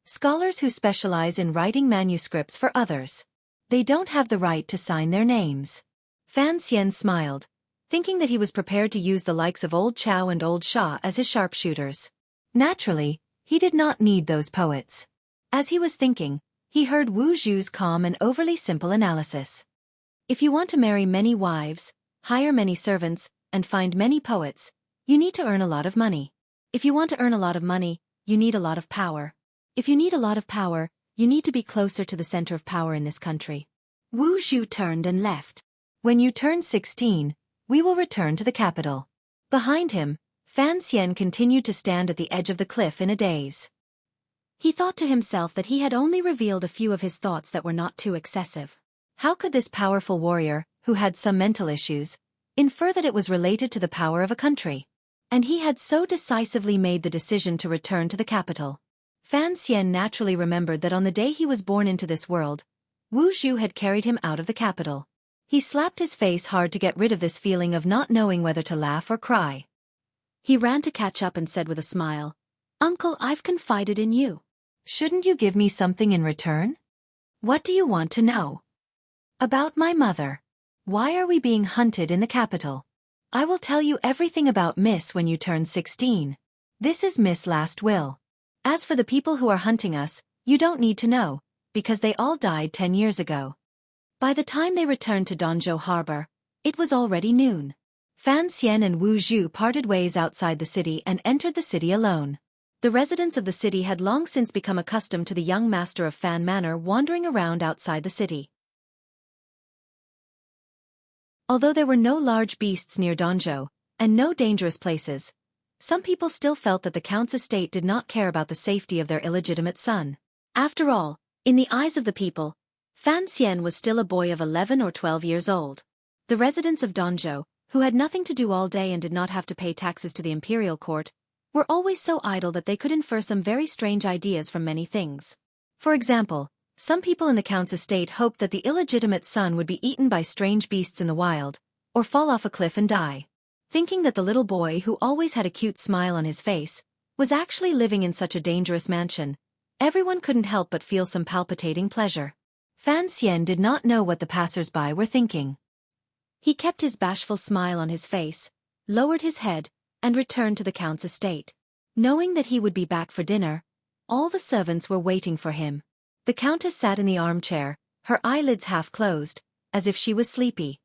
Scholars who specialize in writing manuscripts for others. They don't have the right to sign their names. Fan Xian smiled, thinking that he was prepared to use the likes of Old Chow and Old Sha as his sharpshooters. Naturally, he did not need those poets. As he was thinking, he heard Wu Zhu's calm and overly simple analysis. If you want to marry many wives, hire many servants, and find many poets, you need to earn a lot of money. If you want to earn a lot of money, you need a lot of power. If you need a lot of power, you need to be closer to the center of power in this country. Wu Zhu turned and left. When you turn 16, we will return to the capital. Behind him, Fan Xian continued to stand at the edge of the cliff in a daze. He thought to himself that he had only revealed a few of his thoughts that were not too excessive. How could this powerful warrior, who had some mental issues, infer that it was related to the power of a country? And he had so decisively made the decision to return to the capital. Fan Xian naturally remembered that on the day he was born into this world, Wu Zhu had carried him out of the capital. He slapped his face hard to get rid of this feeling of not knowing whether to laugh or cry. He ran to catch up and said with a smile, "Uncle, I've confided in you. Shouldn't you give me something in return? What do you want to know?" "About my mother. Why are we being hunted in the capital? I will tell you everything about Miss when you turn 16. This is Miss' last will. As for the people who are hunting us, you don't need to know, because they all died 10 years ago." By the time they returned to Donzhou Harbor, it was already noon. Fan Xian and Wu Zhu parted ways outside the city and entered the city alone. The residents of the city had long since become accustomed to the young master of Fan Manor wandering around outside the city. Although there were no large beasts near Donzhou, and no dangerous places, some people still felt that the Count's estate did not care about the safety of their illegitimate son. After all, in the eyes of the people, Fan Xian was still a boy of 11 or 12 years old. The residents of Donzhou, who had nothing to do all day and did not have to pay taxes to the imperial court, were always so idle that they could infer some very strange ideas from many things. For example, some people in the Count's estate hoped that the illegitimate son would be eaten by strange beasts in the wild, or fall off a cliff and die. Thinking that the little boy who always had a cute smile on his face was actually living in such a dangerous mansion, everyone couldn't help but feel some palpitating pleasure. Fan Xian did not know what the passers-by were thinking. He kept his bashful smile on his face, lowered his head, and returned to the Count's estate. Knowing that he would be back for dinner, all the servants were waiting for him. The Countess sat in the armchair, her eyelids half closed, as if she was sleepy.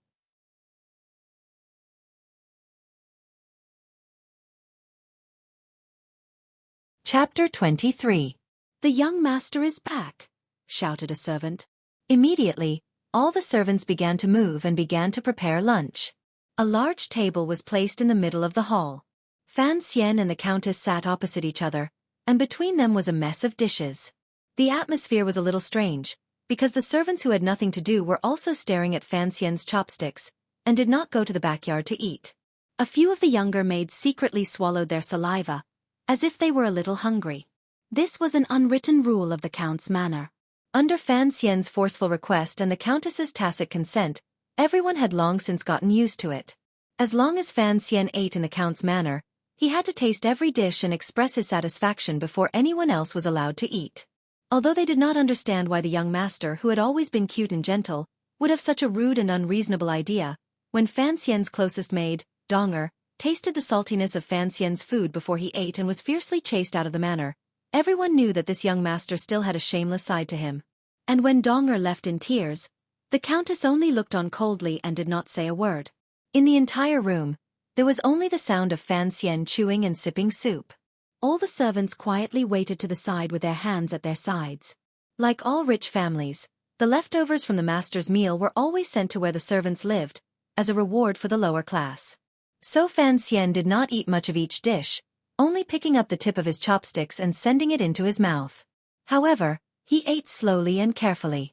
Chapter 23. "The young master is back," shouted a servant. Immediately, all the servants began to move and began to prepare lunch. A large table was placed in the middle of the hall. Fan Xian and the Countess sat opposite each other, and between them was a mess of dishes. The atmosphere was a little strange, because the servants who had nothing to do were also staring at Fan Xian's chopsticks, and did not go to the backyard to eat. A few of the younger maids secretly swallowed their saliva, as if they were a little hungry. This was an unwritten rule of the Count's manor. Under Fan Xian's forceful request and the Countess's tacit consent, everyone had long since gotten used to it. As long as Fan Xian ate in the Count's manor, he had to taste every dish and express his satisfaction before anyone else was allowed to eat. Although they did not understand why the young master, who had always been cute and gentle, would have such a rude and unreasonable idea, when Fan Xian's closest maid, Donger, tasted the saltiness of Fan Xian's food before he ate and was fiercely chased out of the manor, Everyone knew that this young master still had a shameless side to him. And when Donger left in tears, the countess only looked on coldly and did not say a word. In the entire room, there was only the sound of Fan Xian chewing and sipping soup. All the servants quietly waited to the side with their hands at their sides. Like all rich families, the leftovers from the master's meal were always sent to where the servants lived, as a reward for the lower class. So Fan Xian did not eat much of each dish, only picking up the tip of his chopsticks and sending it into his mouth. However, he ate slowly and carefully.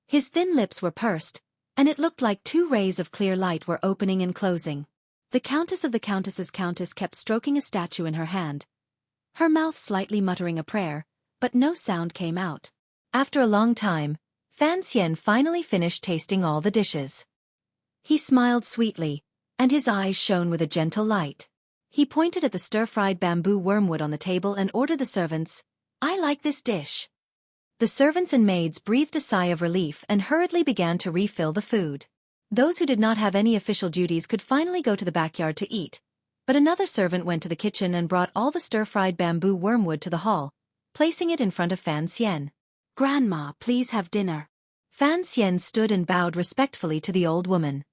His thin lips were pursed, and it looked like two rays of clear light were opening and closing. The Countess of the Countess's Countess kept stroking a statue in her hand, her mouth slightly muttering a prayer, but no sound came out. After a long time, Fan Xian finally finished tasting all the dishes. He smiled sweetly, and his eyes shone with a gentle light. He pointed at the stir-fried bamboo wormwood on the table and ordered the servants, "I like this dish." The servants and maids breathed a sigh of relief and hurriedly began to refill the food. Those who did not have any official duties could finally go to the backyard to eat, but another servant went to the kitchen and brought all the stir-fried bamboo wormwood to the hall, placing it in front of Fan Xian. "Grandma, please have dinner." Fan Xian stood and bowed respectfully to the old woman.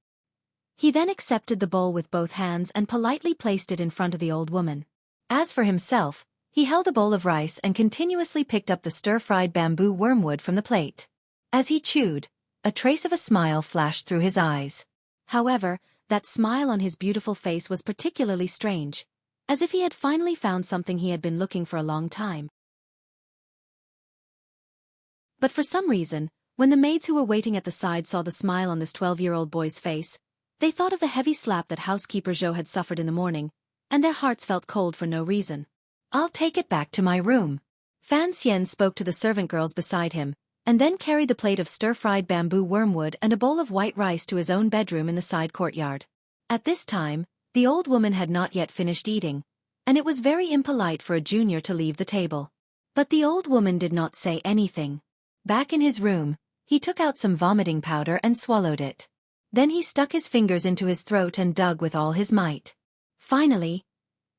He then accepted the bowl with both hands and politely placed it in front of the old woman. As for himself, he held a bowl of rice and continuously picked up the stir-fried bamboo wormwood from the plate. As he chewed, a trace of a smile flashed through his eyes. However, that smile on his beautiful face was particularly strange, as if he had finally found something he had been looking for a long time. But for some reason, when the maids who were waiting at the side saw the smile on this 12-year-old boy's face, they thought of the heavy slap that housekeeper Zhou had suffered in the morning, and their hearts felt cold for no reason. "I'll take it back to my room." Fan Xian spoke to the servant girls beside him, and then carried the plate of stir-fried bamboo wormwood and a bowl of white rice to his own bedroom in the side courtyard. At this time, the old woman had not yet finished eating, and it was very impolite for a junior to leave the table. But the old woman did not say anything. Back in his room, he took out some vomiting powder and swallowed it. Then he stuck his fingers into his throat and dug with all his might. Finally,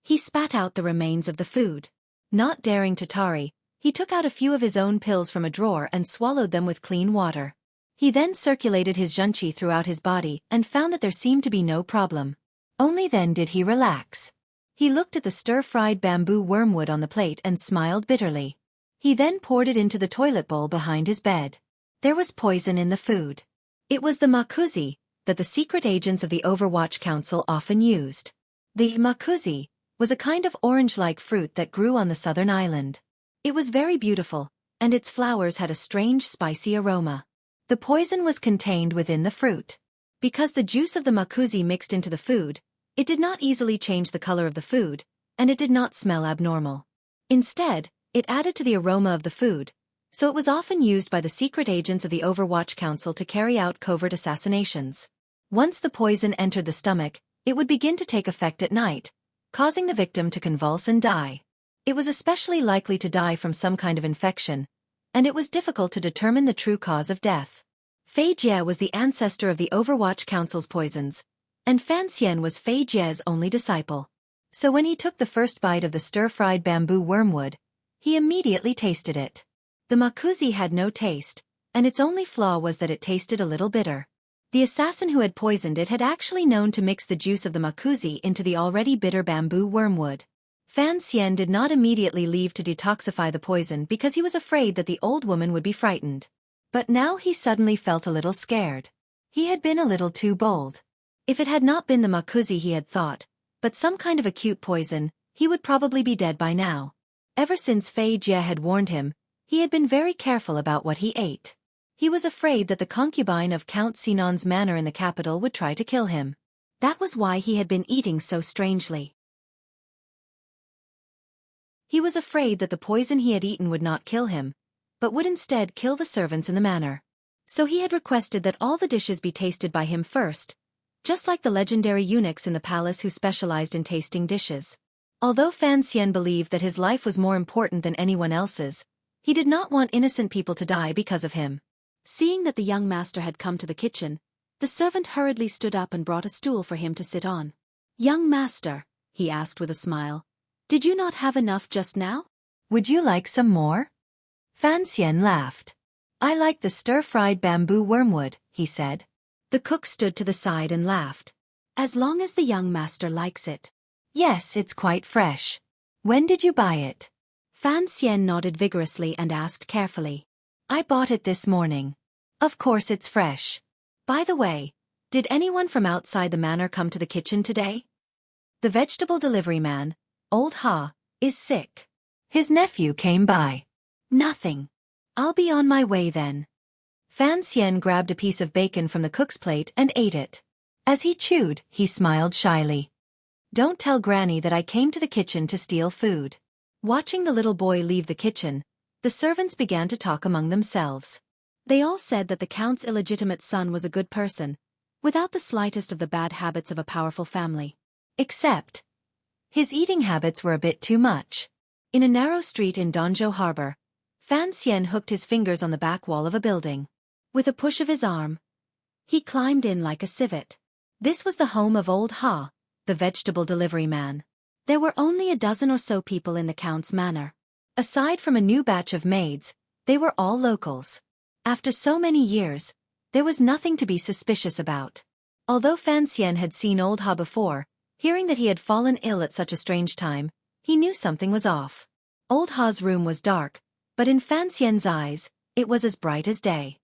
he spat out the remains of the food. Not daring to tarry, he took out a few of his own pills from a drawer and swallowed them with clean water. He then circulated his Xueqi throughout his body and found that there seemed to be no problem. Only then did he relax. He looked at the stir-fried bamboo wormwood on the plate and smiled bitterly. He then poured it into the toilet bowl behind his bed. There was poison in the food. It was the makuzi that the secret agents of the Overwatch Council often used. The makuzi was a kind of orange-like fruit that grew on the southern island. It was very beautiful, and its flowers had a strange spicy aroma. The poison was contained within the fruit. Because the juice of the makuzi mixed into the food, it did not easily change the color of the food, and it did not smell abnormal. Instead, it added to the aroma of the food, so it was often used by the secret agents of the Overwatch Council to carry out covert assassinations. Once the poison entered the stomach, it would begin to take effect at night, causing the victim to convulse and die. It was especially likely to die from some kind of infection, and it was difficult to determine the true cause of death. Fei Jie was the ancestor of the Overwatch Council's poisons, and Fan Xian was Fei Jie's only disciple. So when he took the first bite of the stir-fried bamboo wormwood, he immediately tasted it. The makuzi had no taste, and its only flaw was that it tasted a little bitter. The assassin who had poisoned it had actually known to mix the juice of the makuzi into the already bitter bamboo wormwood. Fan Xian did not immediately leave to detoxify the poison because he was afraid that the old woman would be frightened. But now he suddenly felt a little scared. He had been a little too bold. If it had not been the makuzi he had thought, but some kind of acute poison, he would probably be dead by now. Ever since Fei Jie had warned him, he had been very careful about what he ate. He was afraid that the concubine of Count Sinan's manor in the capital would try to kill him. That was why he had been eating so strangely. He was afraid that the poison he had eaten would not kill him, but would instead kill the servants in the manor. So he had requested that all the dishes be tasted by him first, just like the legendary eunuchs in the palace who specialized in tasting dishes. Although Fan Xian believed that his life was more important than anyone else's, he did not want innocent people to die because of him. Seeing that the young master had come to the kitchen, the servant hurriedly stood up and brought a stool for him to sit on. "Young master," he asked with a smile, "did you not have enough just now?" Would you like some more? Fan Xian laughed. I like the stir-fried bamboo wormwood, he said. The cook stood to the side and laughed. As long as the young master likes it. Yes, it's quite fresh. When did you buy it? Fan Xian nodded vigorously and asked carefully. I bought it this morning. Of course it's fresh. By the way, did anyone from outside the manor come to the kitchen today? The vegetable delivery man, Old Ha, is sick. His nephew came by. Nothing. I'll be on my way then. Fan Xian grabbed a piece of bacon from the cook's plate and ate it. As he chewed, he smiled shyly. Don't tell Granny that I came to the kitchen to steal food. Watching the little boy leave the kitchen, the servants began to talk among themselves. They all said that the Count's illegitimate son was a good person, without the slightest of the bad habits of a powerful family. Except, his eating habits were a bit too much. In a narrow street in Danzhou Harbor, Fan Xian hooked his fingers on the back wall of a building. With a push of his arm, he climbed in like a civet. This was the home of Old Ha, the vegetable delivery man. There were only a dozen or so people in the Count's manor. Aside from a new batch of maids, they were all locals. After so many years, there was nothing to be suspicious about. Although Fan Xian had seen Old Ha before, hearing that he had fallen ill at such a strange time, he knew something was off. Old Ha's room was dark, but in Fan Xian's eyes, it was as bright as day.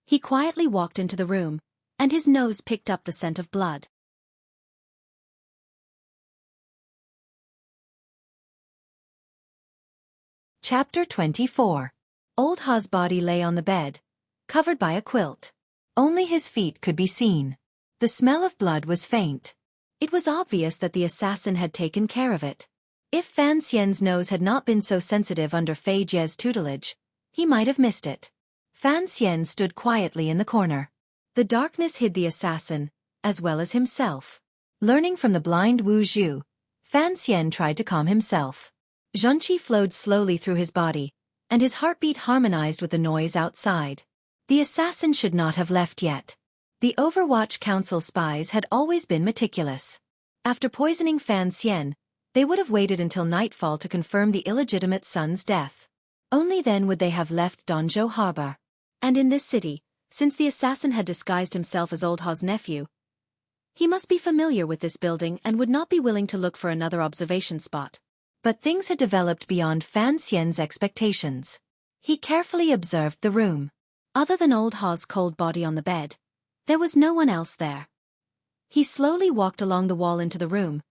He quietly walked into the room, and his nose picked up the scent of blood. Chapter 24. Old Ha's body lay on the bed, covered by a quilt. Only his feet could be seen. The smell of blood was faint. It was obvious that the assassin had taken care of it. If Fan Xian's nose had not been so sensitive under Fei Jie's tutelage, he might have missed it. Fan Xian stood quietly in the corner. The darkness hid the assassin, as well as himself. Learning from the blind Wu Zhu, Fan Xian tried to calm himself. Xueqi flowed slowly through his body, and his heartbeat harmonized with the noise outside. The assassin should not have left yet. The Overwatch Council spies had always been meticulous. After poisoning Fan Xian, they would have waited until nightfall to confirm the illegitimate son's death. Only then would they have left Danzhou Harbor. And in this city, since the assassin had disguised himself as Old Ha's nephew, he must be familiar with this building and would not be willing to look for another observation spot. But things had developed beyond Fan Xian's expectations. He carefully observed the room. Other than Old Ha's cold body on the bed, there was no one else there. He slowly walked along the wall into the room,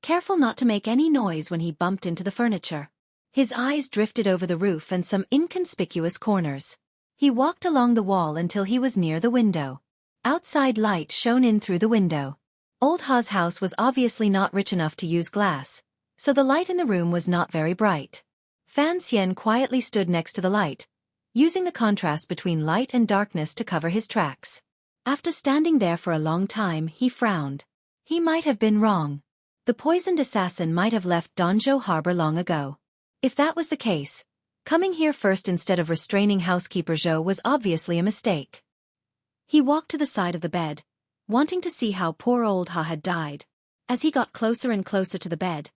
careful not to make any noise when he bumped into the furniture. His eyes drifted over the roof and some inconspicuous corners. He walked along the wall until he was near the window. Outside light shone in through the window. Old Ha's house was obviously not rich enough to use glass, so the light in the room was not very bright. Fan Xian quietly stood next to the light, using the contrast between light and darkness to cover his tracks. After standing there for a long time, he frowned. He might have been wrong. The poisoned assassin might have left Danzhou Harbor long ago. If that was the case, coming here first instead of restraining housekeeper Zhou was obviously a mistake. He walked to the side of the bed, wanting to see how poor Old Ha had died. As he got closer and closer to the bed,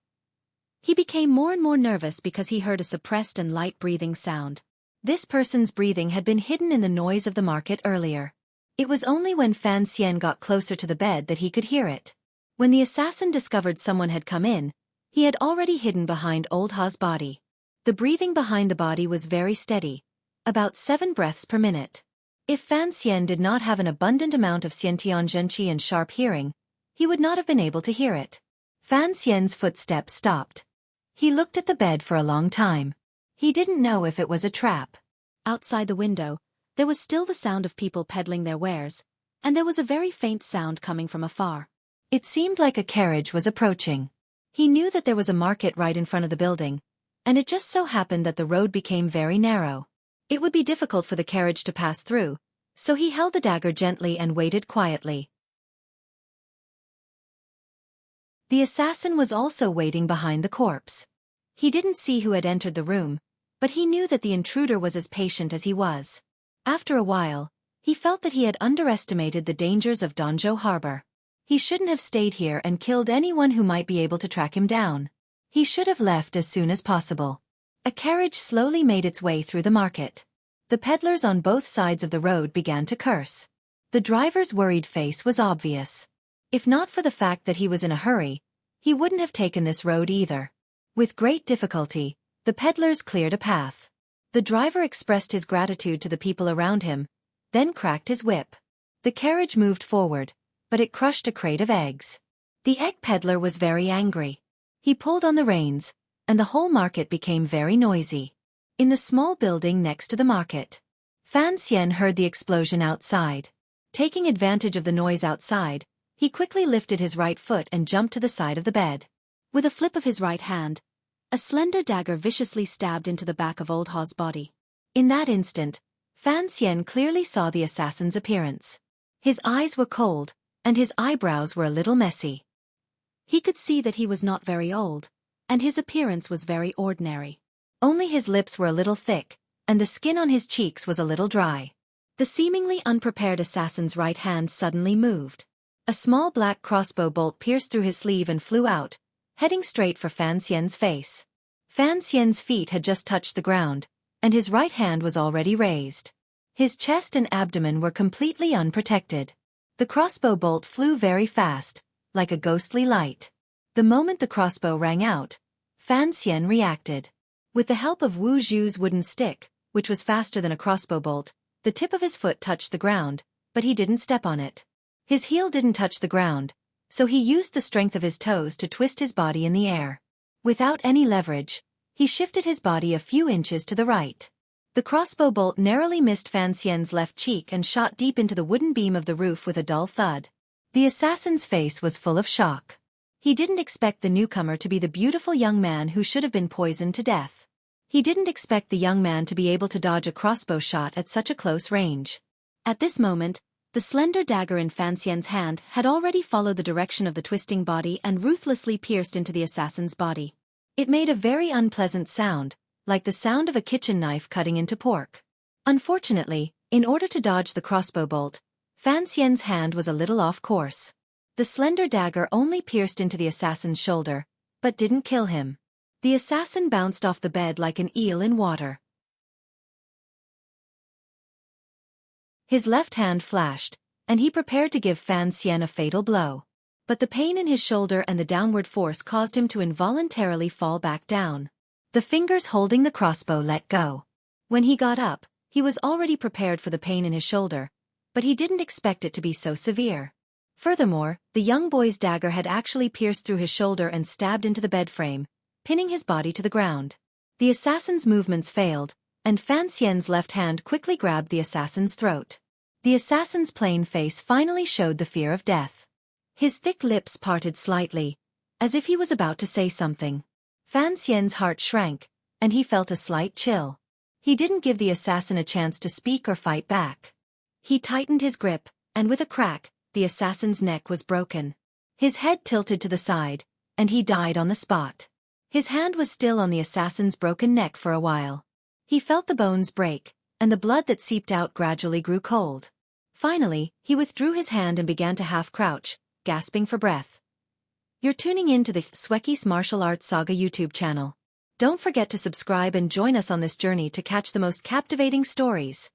he became more and more nervous because he heard a suppressed and light breathing sound. This person's breathing had been hidden in the noise of the market earlier. It was only when Fan Xian got closer to the bed that he could hear it. When the assassin discovered someone had come in, he had already hidden behind Old Ha's body. The breathing behind the body was very steady, about 7 breaths per minute. If Fan Xian did not have an abundant amount of Xiantian Zhenqi and sharp hearing, he would not have been able to hear it. Fan Xian's footsteps stopped. He looked at the bed for a long time. He didn't know if it was a trap. Outside the window, there was still the sound of people peddling their wares, and there was a very faint sound coming from afar. It seemed like a carriage was approaching. He knew that there was a market right in front of the building, and it just so happened that the road became very narrow. It would be difficult for the carriage to pass through, so he held the dagger gently and waited quietly. The assassin was also waiting behind the corpse. He didn't see who had entered the room, but he knew that the intruder was as patient as he was. After a while, he felt that he had underestimated the dangers of Danzhou Harbor. He shouldn't have stayed here and killed anyone who might be able to track him down. He should have left as soon as possible. A carriage slowly made its way through the market. The peddlers on both sides of the road began to curse. The driver's worried face was obvious. If not for the fact that he was in a hurry, he wouldn't have taken this road either. With great difficulty, the peddlers cleared a path. The driver expressed his gratitude to the people around him, then cracked his whip. The carriage moved forward, but it crushed a crate of eggs. The egg peddler was very angry. He pulled on the reins, and the whole market became very noisy. In the small building next to the market, Fan Xian heard the explosion outside. Taking advantage of the noise outside, he quickly lifted his right foot and jumped to the side of the bed. With a flip of his right hand, a slender dagger viciously stabbed into the back of Old Ha's body. In that instant, Fan Xian clearly saw the assassin's appearance. His eyes were cold, and his eyebrows were a little messy. He could see that he was not very old, and his appearance was very ordinary. Only his lips were a little thick, and the skin on his cheeks was a little dry. The seemingly unprepared assassin's right hand suddenly moved. A small black crossbow bolt pierced through his sleeve and flew out, heading straight for Fan Xian's face. Fan Xian's feet had just touched the ground, and his right hand was already raised. His chest and abdomen were completely unprotected. The crossbow bolt flew very fast, like a ghostly light. The moment the crossbow rang out, Fan Xian reacted. With the help of Wu Zhu's wooden stick, which was faster than a crossbow bolt, the tip of his foot touched the ground, but he didn't step on it. His heel didn't touch the ground, so he used the strength of his toes to twist his body in the air. Without any leverage, he shifted his body a few inches to the right. The crossbow bolt narrowly missed Fan Xian's left cheek and shot deep into the wooden beam of the roof with a dull thud. The assassin's face was full of shock. He didn't expect the newcomer to be the beautiful young man who should have been poisoned to death. He didn't expect the young man to be able to dodge a crossbow shot at such a close range. At this moment, the slender dagger in Fan Xian's hand had already followed the direction of the twisting body and ruthlessly pierced into the assassin's body. It made a very unpleasant sound, like the sound of a kitchen knife cutting into pork. Unfortunately, in order to dodge the crossbow bolt, Fan Xian's hand was a little off course. The slender dagger only pierced into the assassin's shoulder, but didn't kill him. The assassin bounced off the bed like an eel in water. His left hand flashed, and he prepared to give Fan Xian a fatal blow. But the pain in his shoulder and the downward force caused him to involuntarily fall back down. The fingers holding the crossbow let go. When he got up, he was already prepared for the pain in his shoulder, but he didn't expect it to be so severe. Furthermore, the young boy's dagger had actually pierced through his shoulder and stabbed into the bed frame, pinning his body to the ground. The assassin's movements failed, and Fan Xian's left hand quickly grabbed the assassin's throat. The assassin's plain face finally showed the fear of death. His thick lips parted slightly, as if he was about to say something. Fan Xian's heart shrank, and he felt a slight chill. He didn't give the assassin a chance to speak or fight back. He tightened his grip, and with a crack, the assassin's neck was broken. His head tilted to the side, and he died on the spot. His hand was still on the assassin's broken neck for a while. He felt the bones break, and the blood that seeped out gradually grew cold. Finally, he withdrew his hand and began to half-crouch, gasping for breath. You're tuning in to the Xueqi's Martial Arts Saga YouTube channel. Don't forget to subscribe and join us on this journey to catch the most captivating stories.